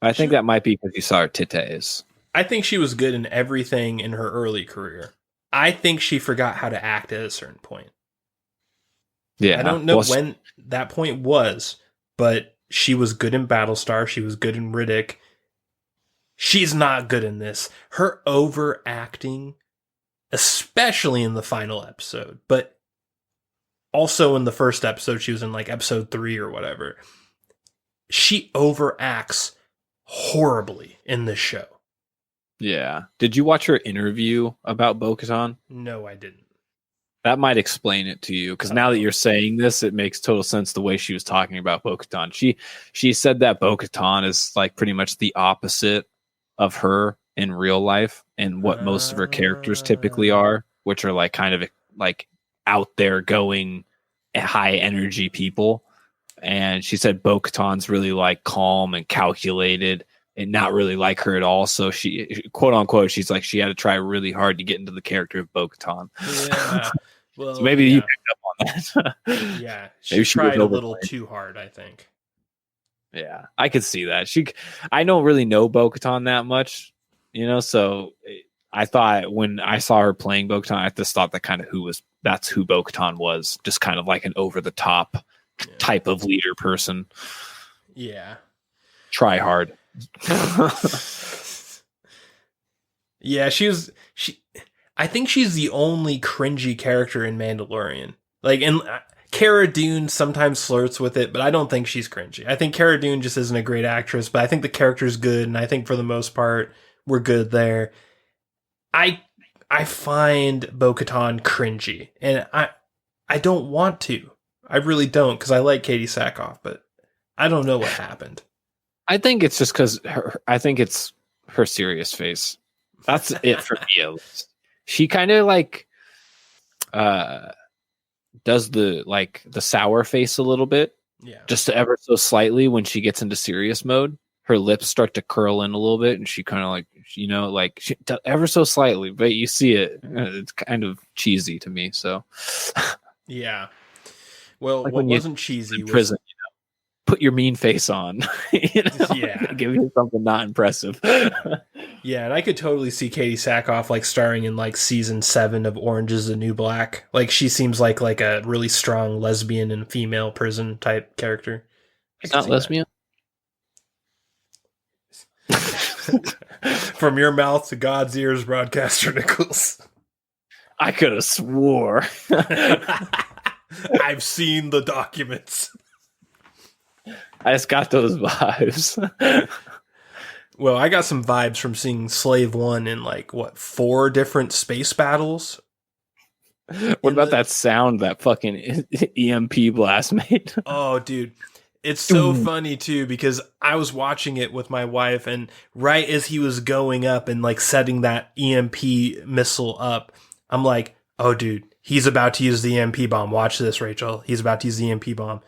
I think that might be because you saw her titties. I think she was good in everything in her early career. I think she forgot how to act at a certain point. Yeah. I don't know when that point was, but she was good in Battlestar. She was good in Riddick. She's not good in this. Her overacting, especially in the final episode, but also in the first episode, she was in like episode 3 or whatever. She overacts horribly in this show. Yeah. Did you watch her interview about Bo-Katan? No, I didn't. That might explain it to you, because now that you're saying this, it makes total sense the way she was talking about Bo-Katan. She said that Bo-Katan is like pretty much the opposite of her in real life and what most of her characters typically are, which are like kind of like out there going high energy people. And she said Bo-Katan's really like calm and calculated and not really like her at all. So she, quote unquote, she's like, she had to try really hard to get into the character of Bo-Katan. Yeah. Well, so maybe you picked up on that. Yeah. She tried a little too hard, I think. Yeah, I could see that. I don't really know Bo-Katan that much, so I thought when I saw her playing Bo-Katan, I just thought that's who Bo-Katan was, just kind of like an over the top type of leader person. Yeah. Try hard. Yeah, I think she's the only cringy character in Mandalorian. Like, and Cara Dune sometimes flirts with it, but I don't think she's cringy. I think Cara Dune just isn't a great actress, but I think the character's good, and I think for the most part, we're good there. I find Bo-Katan cringy, and I don't want to. I really don't, because I like Katie Sackhoff, but I don't know what happened. I think it's just because I think it's her serious face. That's it for me, at least. She kind of like does the sour face a little bit, just ever so slightly when she gets into serious mode. Her lips start to curl in a little bit, and she kind of like, she, ever so slightly, but you see it. It's kind of cheesy to me. So, yeah. Well, like what wasn't cheesy was prison. Put your mean face on. Yeah, give you something not impressive. Yeah, and I could totally see Katie Sackhoff like starring in like season 7 of Orange is the New Black. Like she seems like a really strong lesbian and female prison type character. She's not lesbian. From your mouth to God's ears, Broadcaster Nickels. I could have swore. I've seen the documents. I just got those vibes. Well, I got some vibes from seeing Slave 1 in 4 different space battles. What about that sound that fucking EMP blast made? Oh, dude. It's so funny, too, because I was watching it with my wife, and right as he was going up and setting that EMP missile up, I'm like, oh, dude, he's about to use the EMP bomb. Watch this, Rachel. He's about to use the EMP bomb.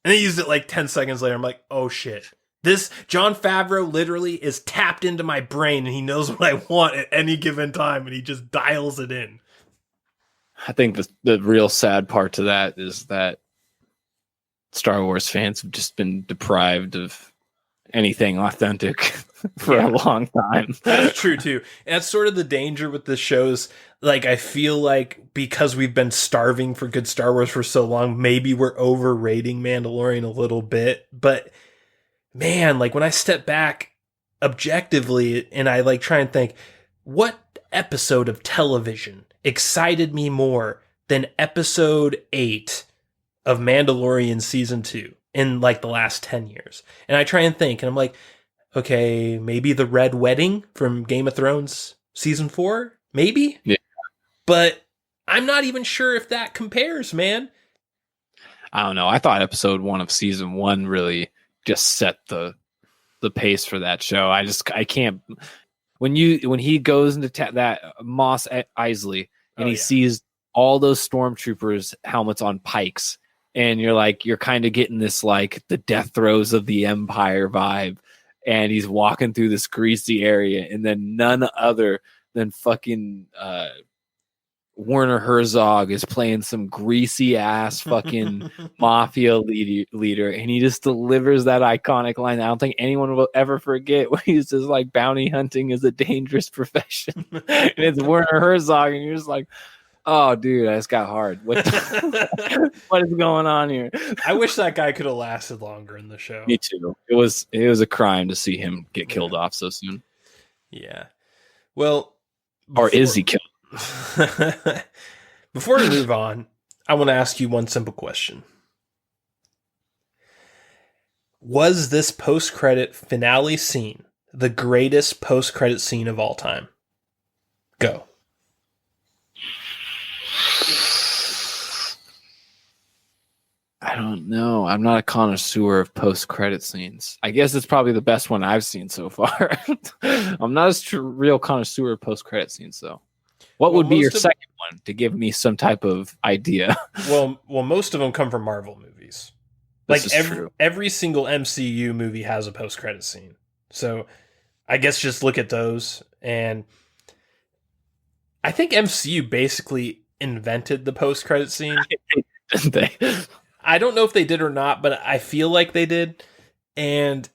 And he used it 10 seconds later. I'm like, oh, shit. This Jon Favreau literally is tapped into my brain, and he knows what I want at any given time, and he just dials it in. I think the real sad part to that is that Star Wars fans have just been deprived of anything authentic for a long time. That's true, too. And that's sort of the danger with the shows. I feel like because we've been starving for good Star Wars for so long, maybe we're overrating Mandalorian a little bit, but man, when I step back objectively and I try and think, what episode of television excited me more than episode 8 of Mandalorian season 2 in the last 10 years? And I try and think, and I'm like, okay, maybe the Red Wedding from Game of Thrones season 4, maybe? Yeah. But I'm not even sure if that compares, man. I don't know. I thought episode 1 of season 1 really just set the pace for that show. I can't. When he goes into that Mos Eisley and he sees all those stormtroopers helmets on pikes, and you're kind of getting this the death throes of the Empire vibe, and he's walking through this greasy area, and then none other than fucking Werner Herzog is playing some greasy ass fucking mafia leader, and he just delivers that iconic line I don't think anyone will ever forget, when he's just bounty hunting is a dangerous profession. And it's Werner Herzog, and you're just like, oh dude, I just got hard. What is going on here? I wish that guy could have lasted longer in the show. Me too. It was a crime to see him get killed off so soon. Yeah. Well, or is he killed? Before we move on, I want to ask you one simple question. Was this post-credit finale scene the greatest post-credit scene of all time? Go. I don't know. I'm not a connoisseur of post-credit scenes. I guess it's probably the best one I've seen so far. I'm not a real connoisseur of post-credit scenes, though. What would be your second one to give me some type of idea? Well, most of them come from Marvel movies. Every single MCU movie has a post-credit scene. So I guess just look at those. And I think MCU basically invented the post-credit scene. Didn't they? I don't know if they did or not, but I feel like they did. And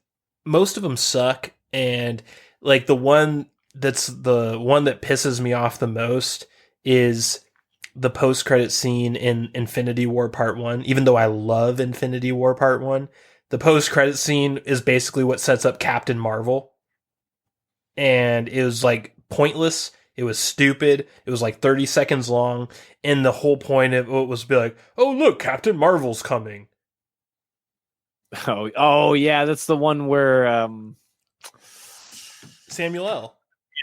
most of them suck. And the one that pisses me off the most is the post-credit scene in Infinity War Part 1. Even though I love Infinity War Part 1, the post-credit scene is basically what sets up Captain Marvel. And it was pointless. It was stupid. It was like 30 seconds long. And the whole point of it was to be like, oh, look, Captain Marvel's coming. Oh yeah, that's the one where Samuel L.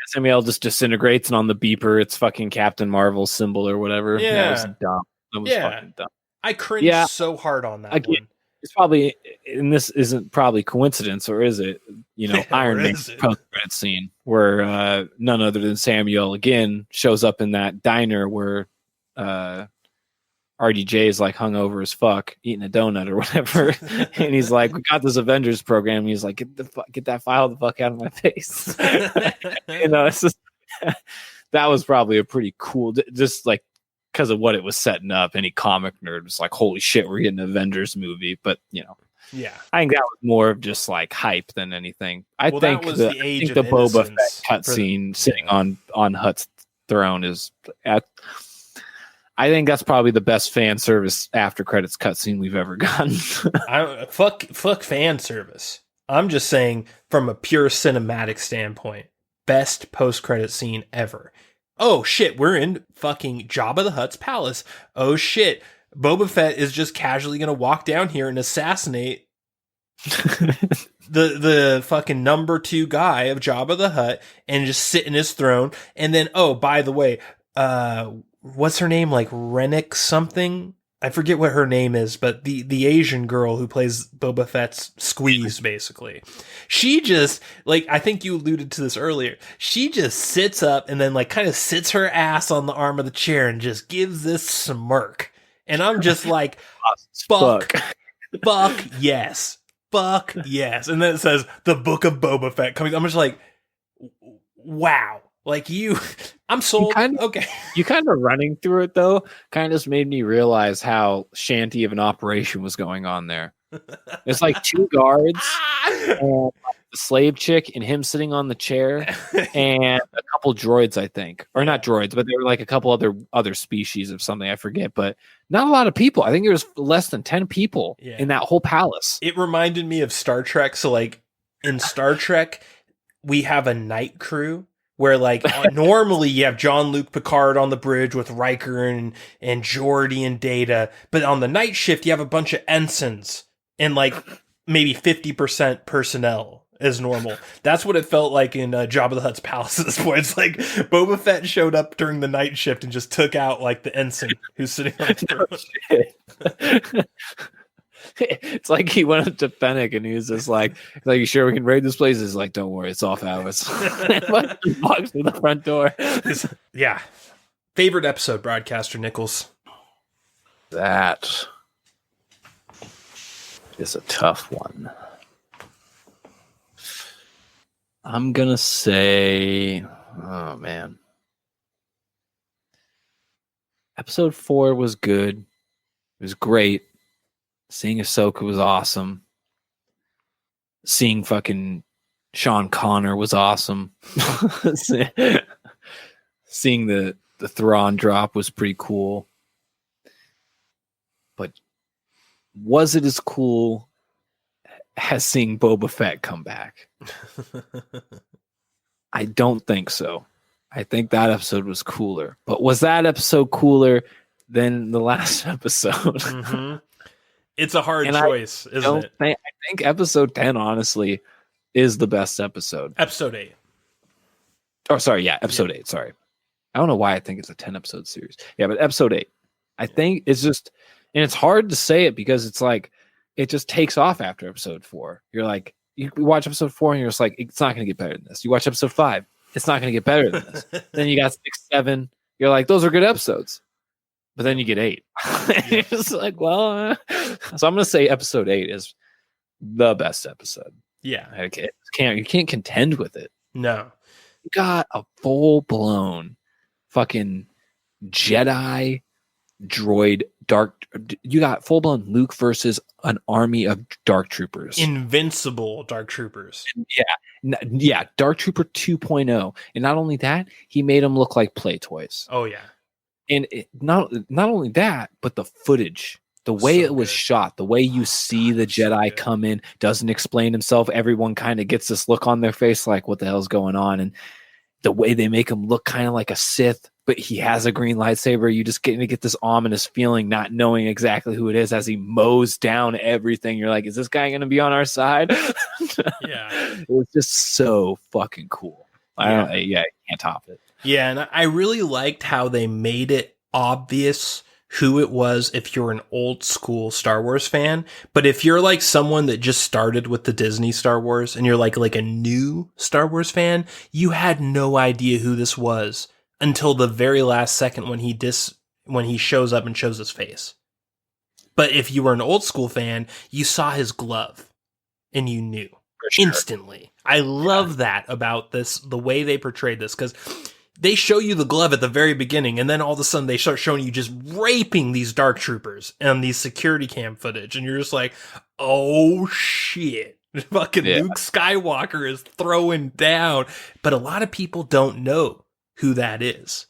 Samuel just disintegrates, and on the beeper, it's fucking Captain Marvel symbol or whatever. Yeah. That was dumb. That was fucking dumb. I cringed so hard on that one. It's probably, and this isn't probably coincidence, or is it? You know, Iron Man's post-credit scene where none other than Samuel again shows up in that diner where RDJ is like hungover as fuck, eating a donut or whatever, and he's like, "We got this Avengers program." And he's like, "Get that file the fuck out of my face." You know, it's just, that was probably a pretty cool, just like because of what it was setting up. Any comic nerd was like, "Holy shit, we're getting an Avengers movie!" But you know, yeah, I think that was more of just like hype than anything. I think the Boba Fett cutscene sitting on Hutt's throne is I think that's probably the best fan service after credits cutscene we've ever gotten. Fuck fan service. I'm just saying from a pure cinematic standpoint, best post-credit scene ever. Oh shit, we're in fucking Jabba the Hutt's palace. Oh shit, Boba Fett is just casually gonna walk down here and assassinate the fucking number 2 guy of Jabba the Hutt and just sit in his throne. And then, oh, by the way, what's her name? Like Rennick something? I forget what her name is, but the Asian girl who plays Boba Fett's squeeze, basically. She just, like, I think you alluded to this earlier. She just sits up and then, like, kind of sits her ass on the arm of the chair and just gives this smirk. And I'm just like, fuck yes. Fuck yes. And then it says, the Book of Boba Fett coming. I'm just like, wow. Like I'm sold. Okay. You kind of running through it though, kind of just made me realize how shanty of an operation was going on there. It's like 2 guards, and the slave chick, and him sitting on the chair, and a couple droids, I think, or not droids, but they were like a couple other species of something, I forget. But not a lot of people. I think there was less than 10 people in that whole palace. It reminded me of Star Trek. So like in Star Trek, we have a night crew. Where like normally you have Jean-Luc Picard on the bridge with Riker and Geordi and Data, but on the night shift you have a bunch of ensigns and like maybe 50% personnel as normal. That's what it felt like in Jabba the Hutt's palace at this point. It's like Boba Fett showed up during the night shift and just took out like the ensign who's sitting on the throne. It's like he went up to Fennec and he was just like, you sure we can raid this place? He's like, don't worry, it's off hours. Walks through the front door. Yeah. Favorite episode, Broadcaster Nickels? That is a tough one. I'm going to say, oh man. Episode 4 was good. It was great. Seeing Ahsoka was awesome. Seeing fucking Sean Connor was awesome. Seeing the Thrawn drop was pretty cool. But was it as cool as seeing Boba Fett come back? I don't think so. I think that episode was cooler. But was that episode cooler than the last episode? Mm-hmm. It's a hard choice, isn't it? I think episode 10, honestly, is the best episode. Episode 8. Oh, sorry. Yeah, episode 8. Sorry. I don't know why I think it's a 10-episode series. Yeah, but episode 8. I think it's just, and it's hard to say it because it's like, it just takes off after episode 4. You're like, you watch episode 4 and you're just like, it's not going to get better than this. You watch episode 5, it's not going to get better than this. Then you got 6, 7. You're like, those are good episodes. But then you get 8. You're just like, well, so I'm going to say episode 8 is the best episode. Yeah. Okay. You can't contend with it. No. You got a full-blown fucking Jedi droid you got full-blown Luke versus an army of dark troopers. Invincible dark troopers. Yeah. Dark Trooper 2.0. And not only that, he made them look like play toys. Oh, yeah. And not only that, but the footage, the way it was shot, the way you see the Jedi come in, doesn't explain himself. Everyone kind of gets this look on their face like, what the hell's going on? And the way they make him look kind of like a Sith, but he has a green lightsaber. You just getting to get this ominous feeling, not knowing exactly who it is as he mows down everything. You're like, is this guy going to be on our side? Yeah. It was just so fucking cool. You can't top it. Yeah, and I really liked how they made it obvious who it was if you're an old school Star Wars fan. But if you're like someone that just started with the Disney Star Wars and you're like a new Star Wars fan, you had no idea who this was until the very last second when he shows up and shows his face. But if you were an old school fan, you saw his glove and you knew instantly. I love that about this, the way they portrayed this, because they show you the glove at the very beginning, and then all of a sudden they start showing you just raping these dark troopers and these security cam footage, and you're just like, oh shit. Fucking Luke Skywalker is throwing down. But a lot of people don't know who that is.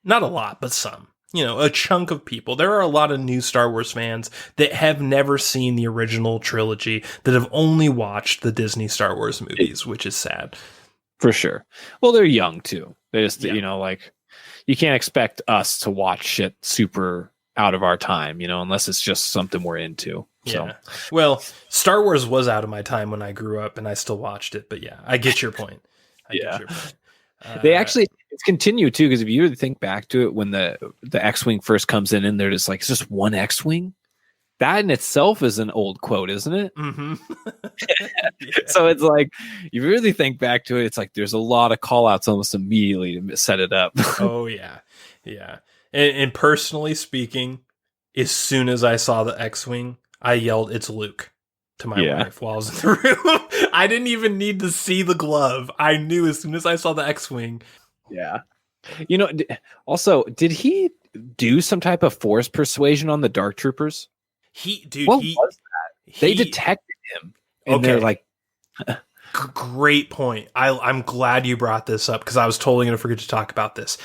Not a lot, but some. A chunk of people. There are a lot of new Star Wars fans that have never seen the original trilogy, that have only watched the Disney Star Wars movies, which is sad. For sure. Well, they're young too. They just, you can't expect us to watch shit super out of our time, unless it's just something we're into. So. Yeah. Well, Star Wars was out of my time when I grew up and I still watched it. But yeah, I get your point. I get your point. They actually, it's continued too, because if you really think back to it, when the X-Wing first comes in and they're just like, it's just one X-Wing. That in itself is an old quote, isn't it? Mm-hmm. So it's like, you really think back to it, it's like there's a lot of call outs almost immediately to set it up. Oh, yeah. Yeah. And personally speaking, as soon as I saw the X-Wing, I yelled, "It's Luke," to my wife while I was in the room. I didn't even need to see the glove. I knew as soon as I saw the X-Wing. Yeah. Also, did he do some type of force persuasion on the Dark Troopers? What was that? They detected him. And they're like... Great point. I'm glad you brought this up, because I was totally going to forget to talk about this.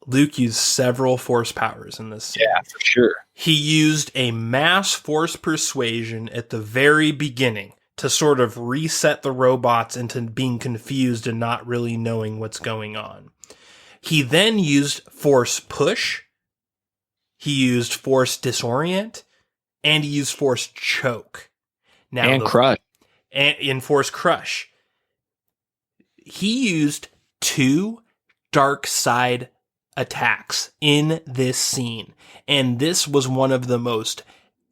Luke used several force powers in this scene. Yeah, for sure. He used a mass force persuasion at the very beginning to sort of reset the robots into being confused and not really knowing what's going on. He then used force push. He used force disorient. And he used force choke. Now, and crush. And in force crush. He used 2 dark side attacks in this scene. And this was one of the most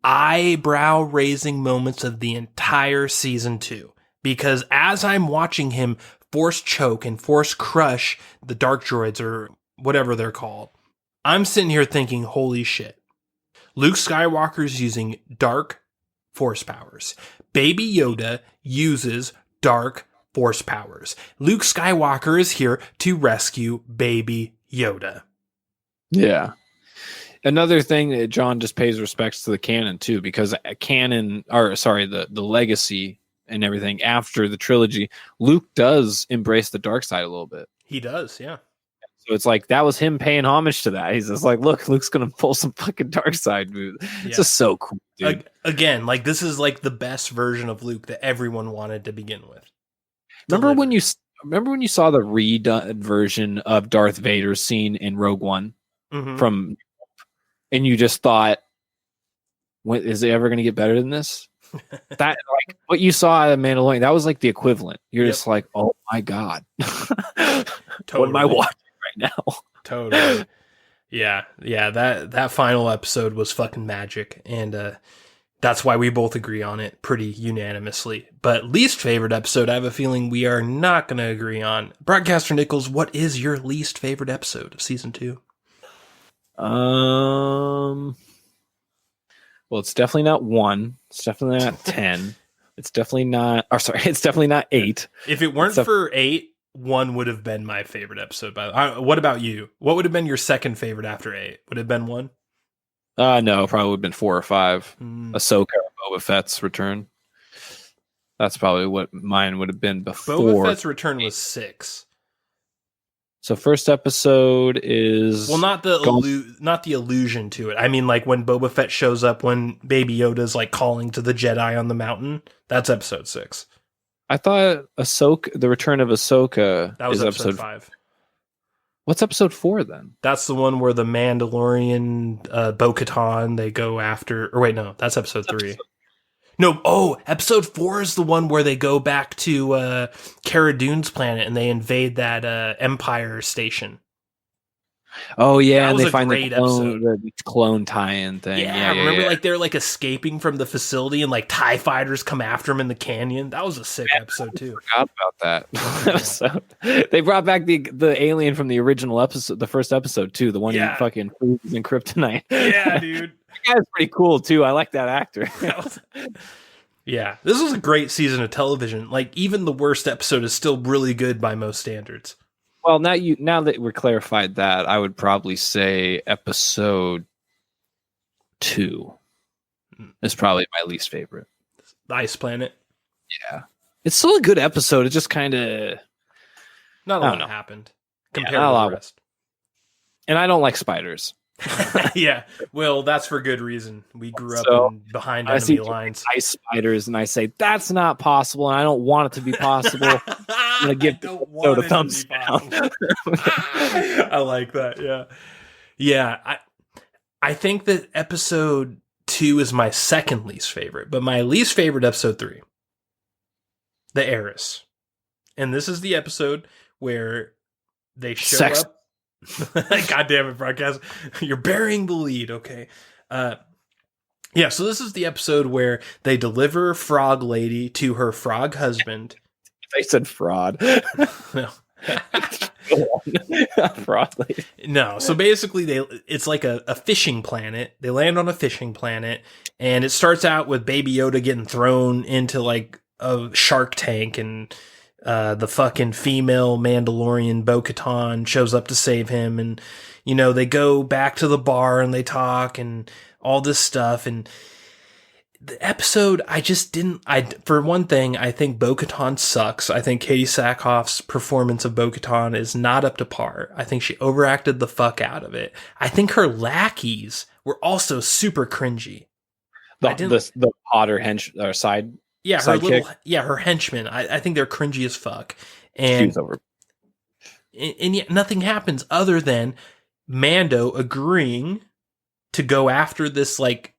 eyebrow raising moments of the entire season 2. Because as I'm watching him force choke and force crush the dark droids, or whatever they're called, I'm sitting here thinking, holy shit. Luke Skywalker's using dark force powers. Baby Yoda uses dark force powers. Luke Skywalker is here to rescue Baby Yoda. Yeah. Another thing that John just pays respects to the canon too, because the legacy and everything after the trilogy, Luke does embrace the dark side a little bit. He does, yeah. So it's like that was him paying homage to that. He's just like, look, Luke's gonna pull some fucking dark side moves. It's just so cool, dude. Again, like this is like the best version of Luke that everyone wanted to begin with. Remember when you saw the redone version of Darth Vader's scene in Rogue One and you just thought, when is it ever gonna get better than this? That like what you saw at Mandalorian, that was like the equivalent. You're just like, oh my god. Totally. What am I watching right now? Totally. Yeah. That final episode was fucking magic, and that's why we both agree on it pretty unanimously. But least favorite episode, I have a feeling we are not going to agree on. Broadcaster Nickels, what is your least favorite episode of season 2? Well, it's definitely not 1. It's definitely not 10. It's definitely not. It's definitely not 8. If it weren't for 8, 1 would have been my favorite episode. What about you? What would have been your second favorite after 8? Would it have been 1? No, probably would have been 4 or 5. Ahsoka or Boba Fett's return. That's probably what mine would have been before. Boba Fett's return was 6. So first episode is not the allusion to it. I mean, like when Boba Fett shows up when Baby Yoda's like calling to the Jedi on the mountain. That's episode 6. I thought the return of Ahsoka that was episode 5. What's episode 4 then? That's the one where the Mandalorian, Bo-Katan, they go after. Or wait, no, that's episode 3. No, episode 4 is the one where they go back to Cara Dune's planet and they invade that Empire station. Oh yeah, That and was they a find great the clone tie-in thing. Yeah, remember like they're like escaping from the facility and like TIE fighters come after them in the canyon? That was a sick episode too. I forgot about that. So, they brought back the alien from the original episode, the first episode too, the one who fucking proves in kryptonite. Yeah, dude. That guy's pretty cool too. I like that actor. Yeah, this was a great season of television. Like even the worst episode is still really good by most standards. Well, now that we're clarified that, I would probably say episode 2 is probably my least favorite. The Ice Planet. Yeah, it's still a good episode. It just kind of not a lot happened compared to the rest. And I don't like spiders. Yeah, well, that's for good reason. We grew up behind enemy lines. Ice spiders, and I say that's not possible, and I don't want it to be possible. I'm gonna give the thumbs down. I like that. Yeah. I think that episode 2 is my second least favorite, but my least favorite episode 3, the Heiress, and this is the episode where they show up. God damn it, broadcast. You're burying the lead, okay? Yeah, so this is the episode where they deliver Frog Lady to her frog husband. They said fraud. No. Fraud Lady. No, so basically it's like a fishing planet. They land on a fishing planet, and it starts out with Baby Yoda getting thrown into like a shark tank, and the fucking female Mandalorian Bo-Katan shows up to save him, and you know they go back to the bar and they talk and all this stuff. And the episode, for one thing, I think Bo-Katan sucks. I think Katie Sackhoff's performance of Bo-Katan is not up to par. I think she overacted the fuck out of it. I think her lackeys were also super cringy. The Potter side. Yeah, her henchmen. I think they're cringy as fuck. And yet nothing happens other than Mando agreeing to go after this like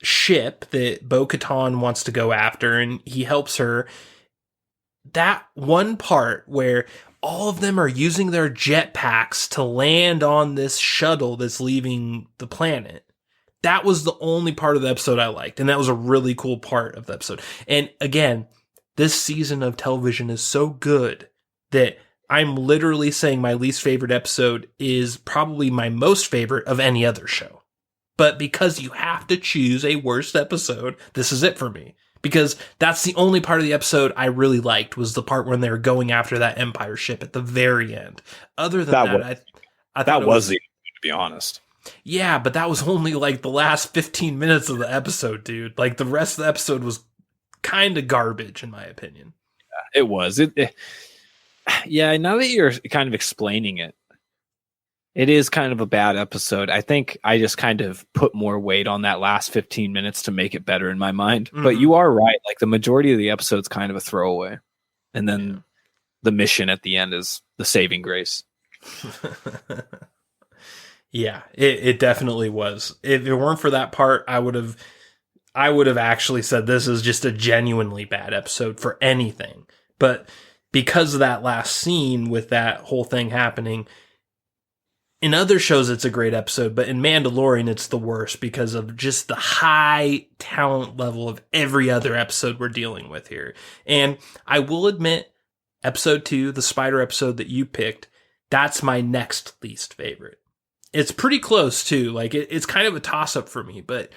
ship that Bo-Katan wants to go after, and he helps her. That one part where all of them are using their jetpacks to land on this shuttle that's leaving the planet. That was the only part of the episode I liked, and that was a really cool part of the episode. And again, this season of television is so good that I'm literally saying my least favorite episode is probably my most favorite of any other show. But because you have to choose a worst episode, this is it for me. Because that's the only part of the episode I really liked, was the part when they were going after that Empire ship at the very end. Other than that, I thought it was, to be honest. Yeah, but that was only like the last 15 minutes of the episode, dude. Like the rest of the episode was kind of garbage, in my opinion. Yeah, it was. Yeah, now that you're kind of explaining it, it is kind of a bad episode. I think I just kind of put more weight on that last 15 minutes to make it better in my mind. Mm-hmm. But you are right. Like the majority of the episode's kind of a throwaway. And then the mission at the end is the saving grace. Yeah, it definitely was. If it weren't for that part, I would have actually said this is just a genuinely bad episode for anything. But because of that last scene with that whole thing happening, in other shows it's a great episode, but in Mandalorian it's the worst because of just the high talent level of every other episode we're dealing with here. And I will admit, episode 2, the spider episode that you picked, that's my next least favorite. It's pretty close too. Like it's kind of a toss up for me, but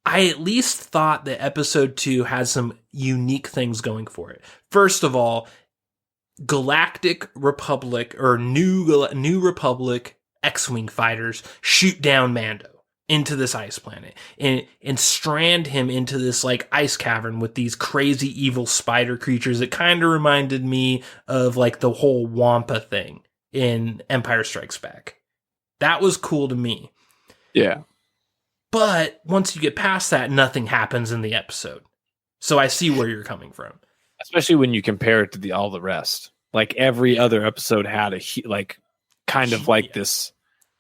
I at least thought that episode 2 had some unique things going for it. First of all, Galactic Republic or New Republic X-Wing fighters shoot down Mando into this ice planet and strand him into this like ice cavern with these crazy evil spider creatures. It kind of reminded me of like the whole Wampa thing in Empire Strikes Back. That was cool to me. Yeah. But once you get past that, nothing happens in the episode. So I see where you're coming from. Especially when you compare it to all the rest. Like every other episode had kind of like this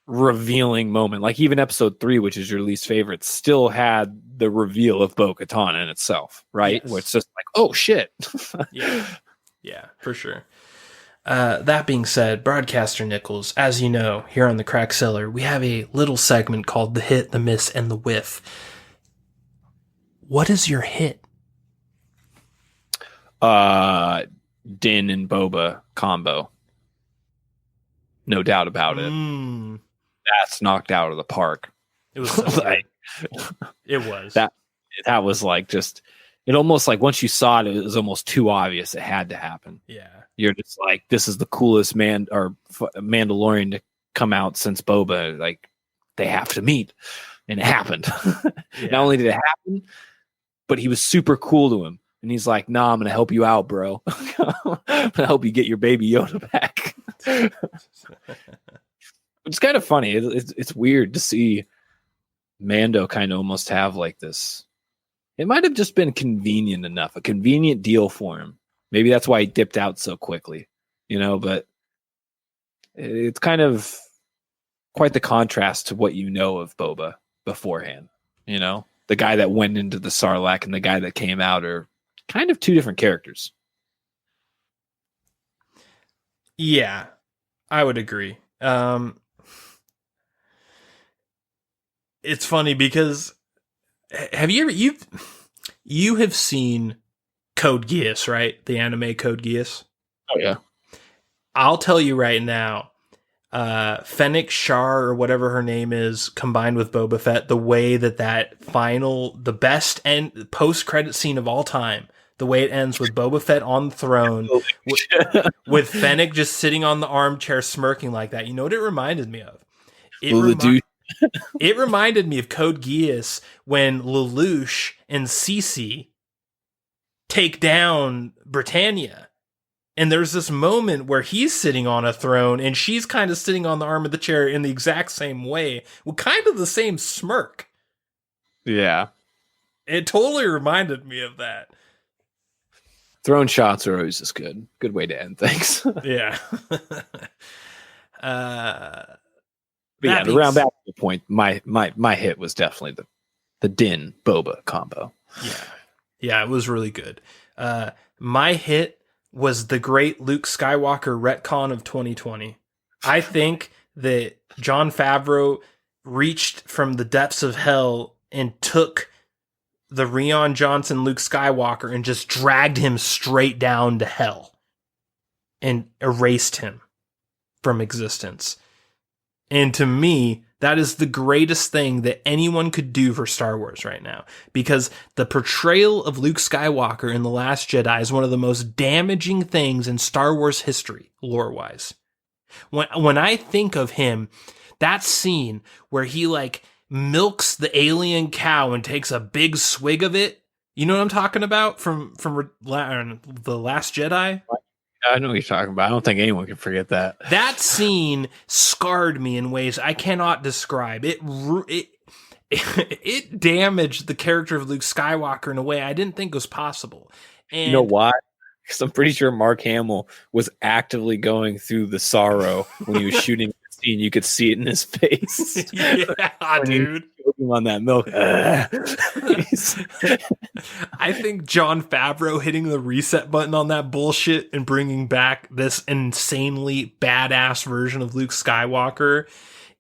revealing moment. Like even episode 3, which is your least favorite, still had the reveal of Bo-Katan in itself, right? Yes. Where it's just like, oh shit. Yeah, for sure. That being said, Broadcaster Nickels, as you know, here on the Crack Cellar, we have a little segment called The Hit, The Miss, and The Whiff. What is your hit? Din and Boba combo. No doubt about it. That's knocked out of the park. It was so like, it was. That was like just, it almost like once you saw it, it was almost too obvious it had to happen. Yeah. You're just like, this is the coolest Mandalorian to come out since Boba. Like, they have to meet. And it happened. Not only did it happen, but he was super cool to him. And he's like, nah, I'm going to help you out, bro. I'm going to help you get your baby Yoda back. It's kind of funny. It's weird to see Mando kind of almost have like this. It might have just been convenient enough, a convenient deal for him. Maybe that's why he dipped out so quickly, but it's kind of quite the contrast to what you know of Boba beforehand. The guy that went into the Sarlacc and the guy that came out are kind of two different characters. Yeah, I would agree. It's funny because have you ever you have seen Code Geass, right? The anime Code Geass. Oh yeah. I'll tell you right now, Fennec Shar or whatever her name is, combined with Boba Fett, the way that final, the best end post-credit scene of all time, the way it ends with Boba Fett on the throne, with Fennec just sitting on the armchair smirking like that. You know what it reminded me of? It reminded me of Code Geass when Lelouch and Cece take down Britannia. And there's this moment where he's sitting on a throne and she's kind of sitting on the arm of the chair in the exact same way, with kind of the same smirk. Yeah. It totally reminded me of that. Throne shots are always just good. Good way to end things. Yeah. But yeah, to round back to the point, my hit was definitely the Din Boba combo. Yeah, it was really good. My hit was the great Luke Skywalker retcon of 2020. I think that Jon Favreau reached from the depths of hell and took the Rian Johnson Luke Skywalker and just dragged him straight down to hell and erased him from existence. And to me, that is the greatest thing that anyone could do for Star Wars right now. Because the portrayal of Luke Skywalker in The Last Jedi is one of the most damaging things in Star Wars history, lore-wise. When I think of him, that scene where he milks the alien cow and takes a big swig of it, you know what I'm talking about from The Last Jedi? I know what you're talking about. I don't think anyone can forget that. That scene scarred me in ways I cannot describe. It damaged the character of Luke Skywalker in a way I didn't think was possible. And you know why? Because I'm pretty sure Mark Hamill was actively going through the sorrow when he was shooting the scene. You could see it in his face. Yeah, dude. On that milk. I think Jon Favreau hitting the reset button on that bullshit and bringing back this insanely badass version of Luke Skywalker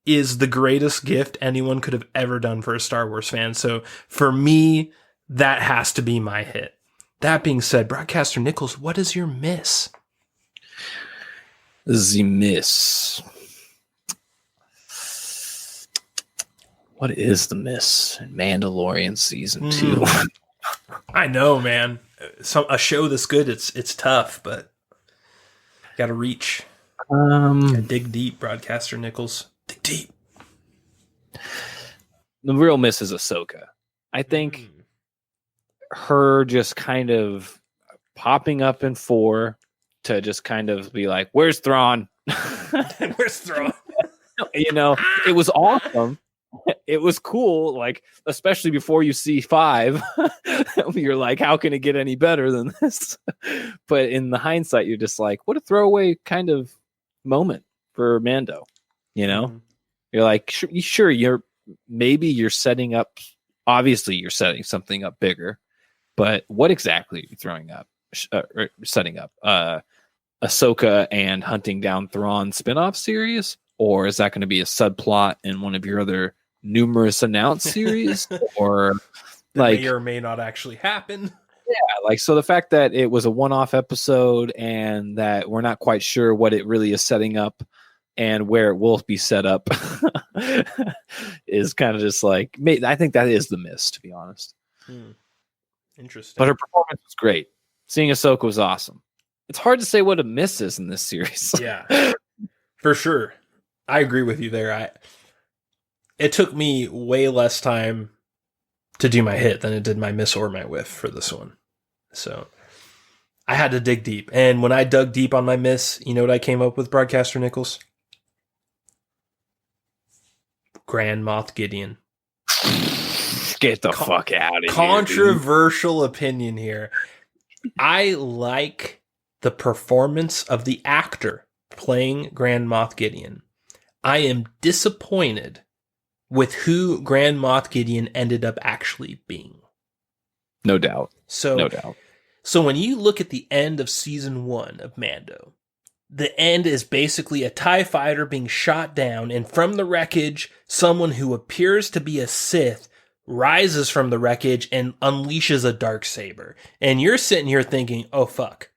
is the greatest gift anyone could have ever done for a Star Wars fan. So for me, that has to be my hit. That being said, Broadcaster Nickels, what is your miss? The miss. What is the miss in Mandalorian season 2? I know, man. A show this good, it's tough, but got to reach. Gotta dig deep, Broadcaster Nickels. Dig deep. The real miss is Ahsoka. I think her just kind of popping up in 4 to just kind of be like, "Where's Thrawn?" Where's Thrawn? It was awesome. It was cool, especially before you see 5, you're like, how can it get any better than this? But in the hindsight, you're just like, what a throwaway kind of moment for Mando. You know, Mhm. you're like, sure, you're setting up. Obviously, you're setting something up bigger, but what exactly are you throwing up? Or setting up Ahsoka and hunting down Thrawn spinoff series, or is that going to be a subplot in one of your other numerous announced series, or That like may or may not actually happen. like, so the fact that it was a one-off episode and that we're not quite sure what it really is setting up and where it will be set up is kind of just like, I think that is the miss, to be honest. Interesting. But her performance was great. Seeing Ahsoka was awesome. It's hard to say what a miss is in this series. Yeah, for sure. I agree with you there. It took me way less time to do my hit than it did my miss or my whiff for this one. So I had to dig deep. And when I dug deep on my miss, you know what I came up with, Broadcaster Nickels? Grand Moff Gideon. Get the fuck out of here. Controversial opinion here. I like the performance of the actor playing Grand Moff Gideon. I am disappointed with who Grand Moff Gideon ended up actually being. No doubt. So, no doubt. So when you look at the end of season 1 of Mando, the end is basically a TIE fighter being shot down, and from the wreckage, someone who appears to be a Sith rises from the wreckage and unleashes a darksaber. And you're sitting here thinking, oh fuck.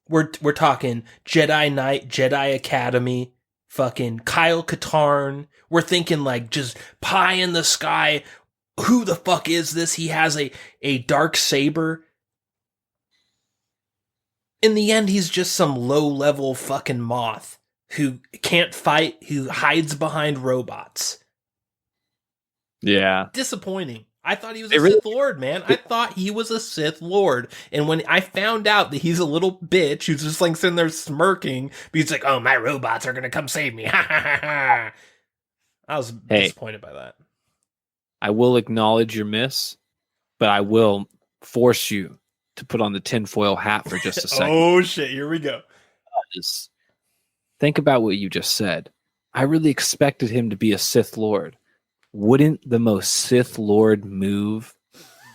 We're talking Jedi Knight, Jedi Academy, fucking Kyle Katarn. We're thinking like just pie in the sky. Who the fuck is this? He has a dark saber. In the end, he's just some low-level fucking moth who can't fight, who hides behind robots. Yeah. Disappointing. I thought he was a Sith Lord, man. I thought he was a Sith Lord. And when I found out that he's a little bitch who's just like sitting there smirking, but he's like, oh, my robots are going to come save me. Ha ha ha ha. I was disappointed by that. I will acknowledge your miss, but I will force you to put on the tinfoil hat for just a second. Oh, shit. Here we go. Just think about what you just said. I really expected him to be a Sith Lord. Wouldn't the most Sith Lord move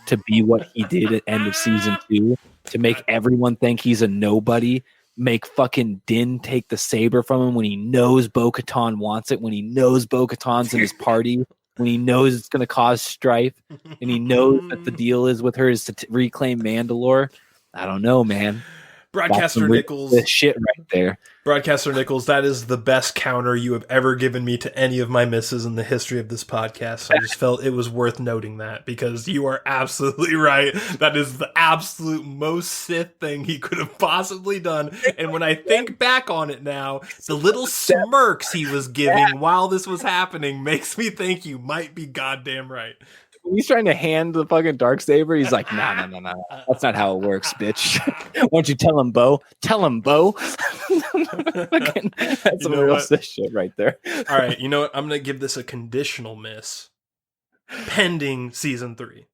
to be what he did at end of season 2? To make everyone think he's a nobody? Make fucking Din take the saber from him when he knows Bo-Katan wants it, when he knows Bo-Katan's in his party, when he knows it's going to cause strife, and he knows that the deal is with her is to reclaim Mandalore. I don't know, man. Broadcaster Nickels. This shit right there. Broadcaster Nickels, that is the best counter you have ever given me to any of my misses in the history of this podcast. I just felt it was worth noting that because you are absolutely right. That is the absolute most Sith thing he could have possibly done. And when I think back on it now, the little smirks he was giving while this was happening makes me think you might be goddamn right. When he's trying to hand the fucking darksaber, he's like, no. That's not how it works, bitch. Why don't you tell him, Bo? Tell him, Bo. That's some real Sith shit right there. All right, you know what? I'm going to give this a conditional miss pending season 3.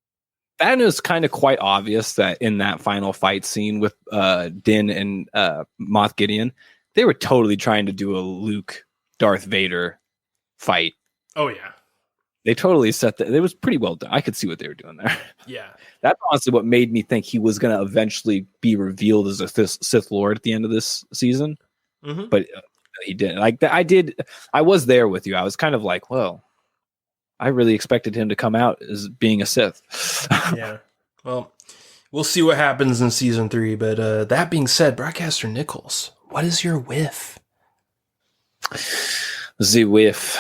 That is kind of quite obvious that in that final fight scene with Din and Moff Gideon, they were totally trying to do a Luke Darth Vader fight. Oh, yeah. They totally set that. It was pretty well done. I could see what they were doing there. Yeah. That's honestly what made me think he was going to eventually be revealed as a Sith Lord at the end of this season. Mm-hmm. But he didn't. Like I was there with you. I was kind of like, whoa. I really expected him to come out as being a Sith. Yeah. Well, we'll see what happens in season 3. But that being said, Broadcaster Nickels, what is your whiff? Z-whiff.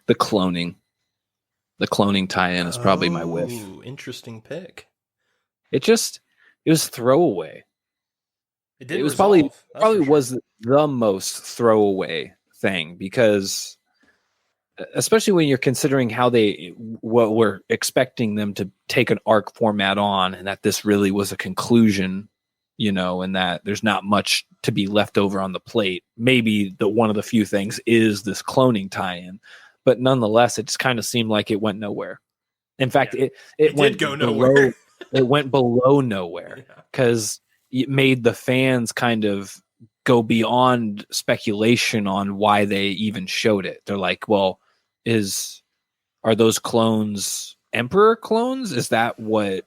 The cloning tie-in is probably my whiff. Interesting pick. It was throwaway. It was probably was the most throwaway thing because, especially when you're considering how what we're expecting them to take an arc format on, and that this really was a conclusion. And that there's not much to be left over on the plate. Maybe one of the few things is this cloning tie-in, but nonetheless, it just kind of seemed like it went nowhere. In fact, it went go nowhere. It went below nowhere because it made the fans kind of go beyond speculation on why they even showed it. They're like, well, are those clones Emperor clones? Is that what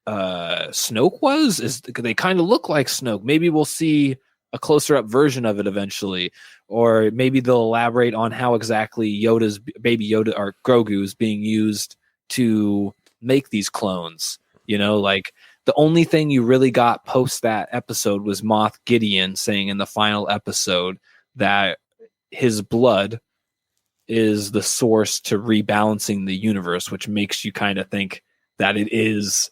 Snoke was? They kind of look like Snoke. Maybe we'll see a closer up version of it eventually, or maybe they'll elaborate on how exactly baby Yoda or Grogu is being used to make these clones. You know, like the only thing you really got post that episode was Moff Gideon saying in the final episode that his blood is the source to rebalancing the universe, which makes you kind of think that it is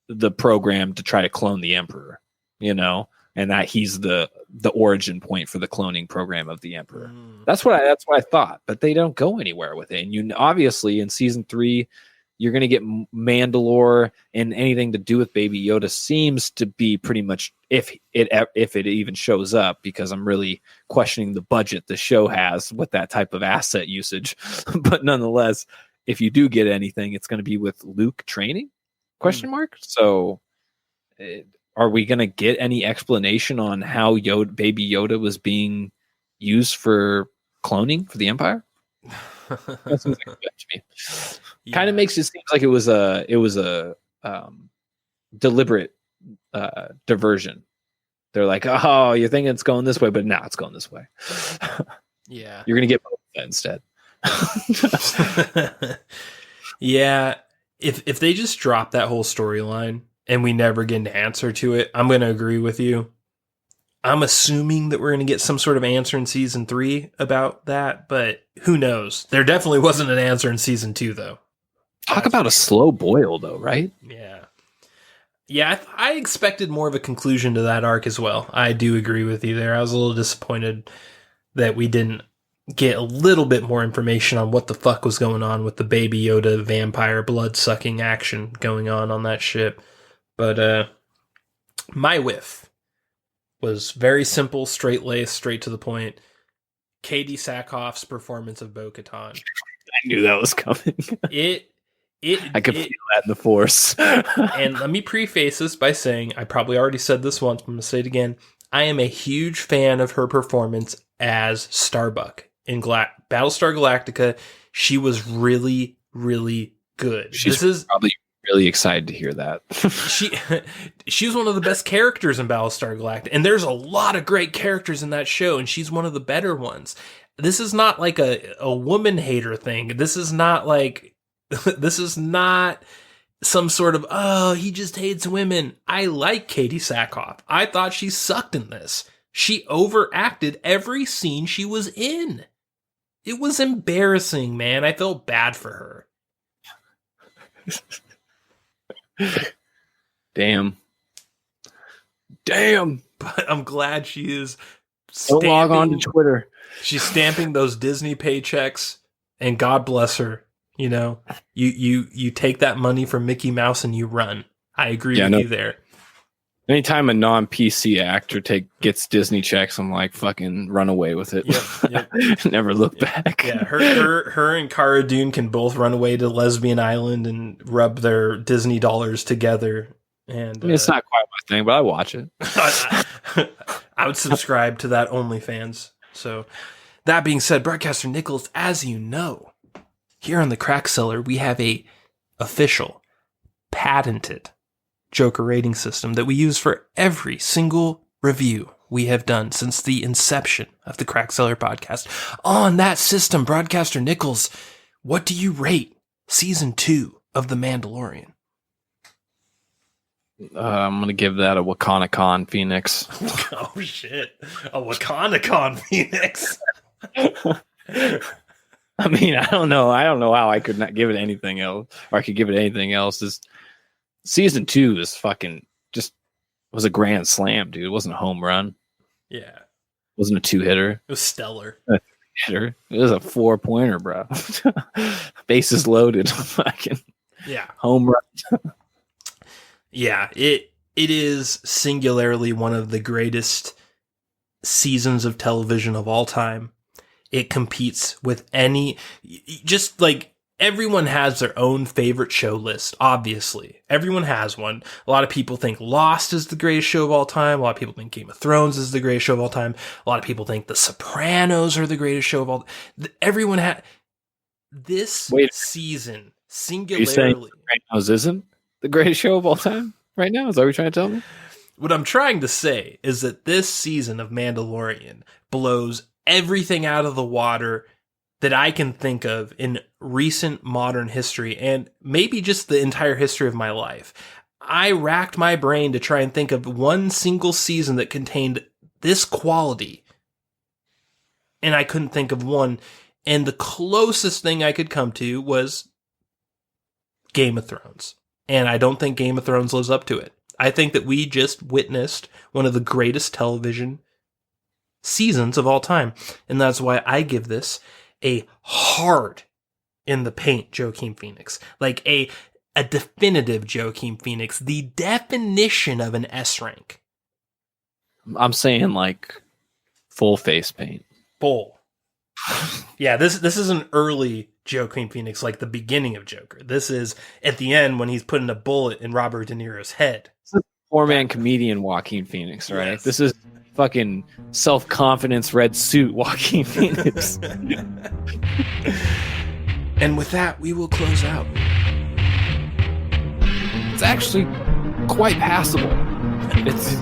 the program to try to clone the Emperor, you know, and that he's the origin point for the cloning program of the Emperor. That's what I thought, but they don't go anywhere with it. And you obviously in season 3, you're going to get Mandalore, and anything to do with Baby Yoda seems to be pretty much if it even shows up, because I'm really questioning the budget the show has with that type of asset usage. But nonetheless, if you do get anything, it's going to be with Luke training? ? So, are we going to get any explanation on how Baby Yoda was being used for cloning for the Empire? That seems like that to me. Yeah. Kind of makes it seem like it was a deliberate diversion. They're like, oh, you're thinking it's going this way, but now it's going this way. Yeah, you're gonna get that instead. Yeah, if they just drop that whole storyline and we never get an answer to it, I'm gonna agree with you. I'm assuming that we're going to get some sort of answer in season 3 about that, but who knows? There definitely wasn't an answer in season 2, though. Talk about a slow boil, though, right? Yeah. Yeah, I expected more of a conclusion to that arc as well. I do agree with you there. I was a little disappointed that we didn't get a little bit more information on what the fuck was going on with the Baby Yoda vampire blood-sucking action going on that ship. But my whiff was very simple, straight-laced, straight to the point. Katie Sackhoff's performance of Bo-Katan. I knew that was coming. I could feel that in the Force. And let me preface this by saying, I probably already said this once, but I'm going to say it again. I am a huge fan of her performance as Starbuck in Battlestar Galactica. She was really, really good. She's probably really excited to hear that. She's one of the best characters in Battlestar Galactica, and there's a lot of great characters in that show, and she's one of the better ones. This is not like a woman hater thing. This is not some sort of, oh, he just hates women. I like Katie Sackhoff. I thought she sucked in this. She overacted every scene she was in. It was embarrassing, man. I felt bad for her. Damn. But I'm glad she is Don't log on to Twitter. She's stamping those Disney paychecks, and God bless her. You know, you take that money from Mickey Mouse and you run. I agree with you there. Anytime a non-PC actor gets Disney checks, I'm like, fucking run away with it. Yep. Never look back. Yeah, her and Cara Dune can both run away to Lesbian Island and rub their Disney dollars together. And I mean, it's not quite my thing, but I watch it. I would subscribe to that OnlyFans. So, that being said, Broadcaster Nickels, as you know, here on the Crack Cellar, we have a official, patented Joker rating system that we use for every single review we have done since the inception of the Crack Cellar podcast. On that system, Broadcaster Nickels, what do you rate season 2 of The Mandalorian? I'm going to give that a WakandaCon Phoenix. Oh, shit. A WakandaCon Phoenix. I mean, I don't know how I could not give it anything else, or I could give it anything else. Season 2 is fucking was a grand slam, dude. It wasn't a home run. Yeah. It wasn't a 2-hitter. It was stellar. Hitter. It was a 4-pointer, bro. Bases loaded. Fucking home run. Yeah, it is singularly one of the greatest seasons of television of all time. It competes with any everyone has their own favorite show list, obviously. Everyone has one. A lot of people think Lost is the greatest show of all time. A lot of people think Game of Thrones is the greatest show of all time. A lot of people think The Sopranos are the greatest show of all time. Everyone had this season, singularly. You're saying Sopranos isn't the greatest show of all time right now? Is that what you're trying to tell me? What I'm trying to say is that this season of Mandalorian blows everything out of the water that I can think of in recent modern history, and maybe just the entire history of my life. I racked my brain to try and think of one single season that contained this quality, and I couldn't think of one. And the closest thing I could come to was Game of Thrones. And I don't think Game of Thrones lives up to it. I think that we just witnessed one of the greatest television seasons of all time. And that's why I give this a hard in the paint Joaquin Phoenix. Like a definitive Joaquin Phoenix. The definition of an S rank. I'm saying like full face paint. Full. Yeah, this is an early Joaquin Phoenix, like the beginning of Joker. This is at the end when he's putting a bullet in Robert De Niro's head. This is four-man comedian Joaquin Phoenix, right? Yes. This is fucking self-confidence red suit Joaquin Phoenix. And with that, we will close out. It's actually quite passable. It's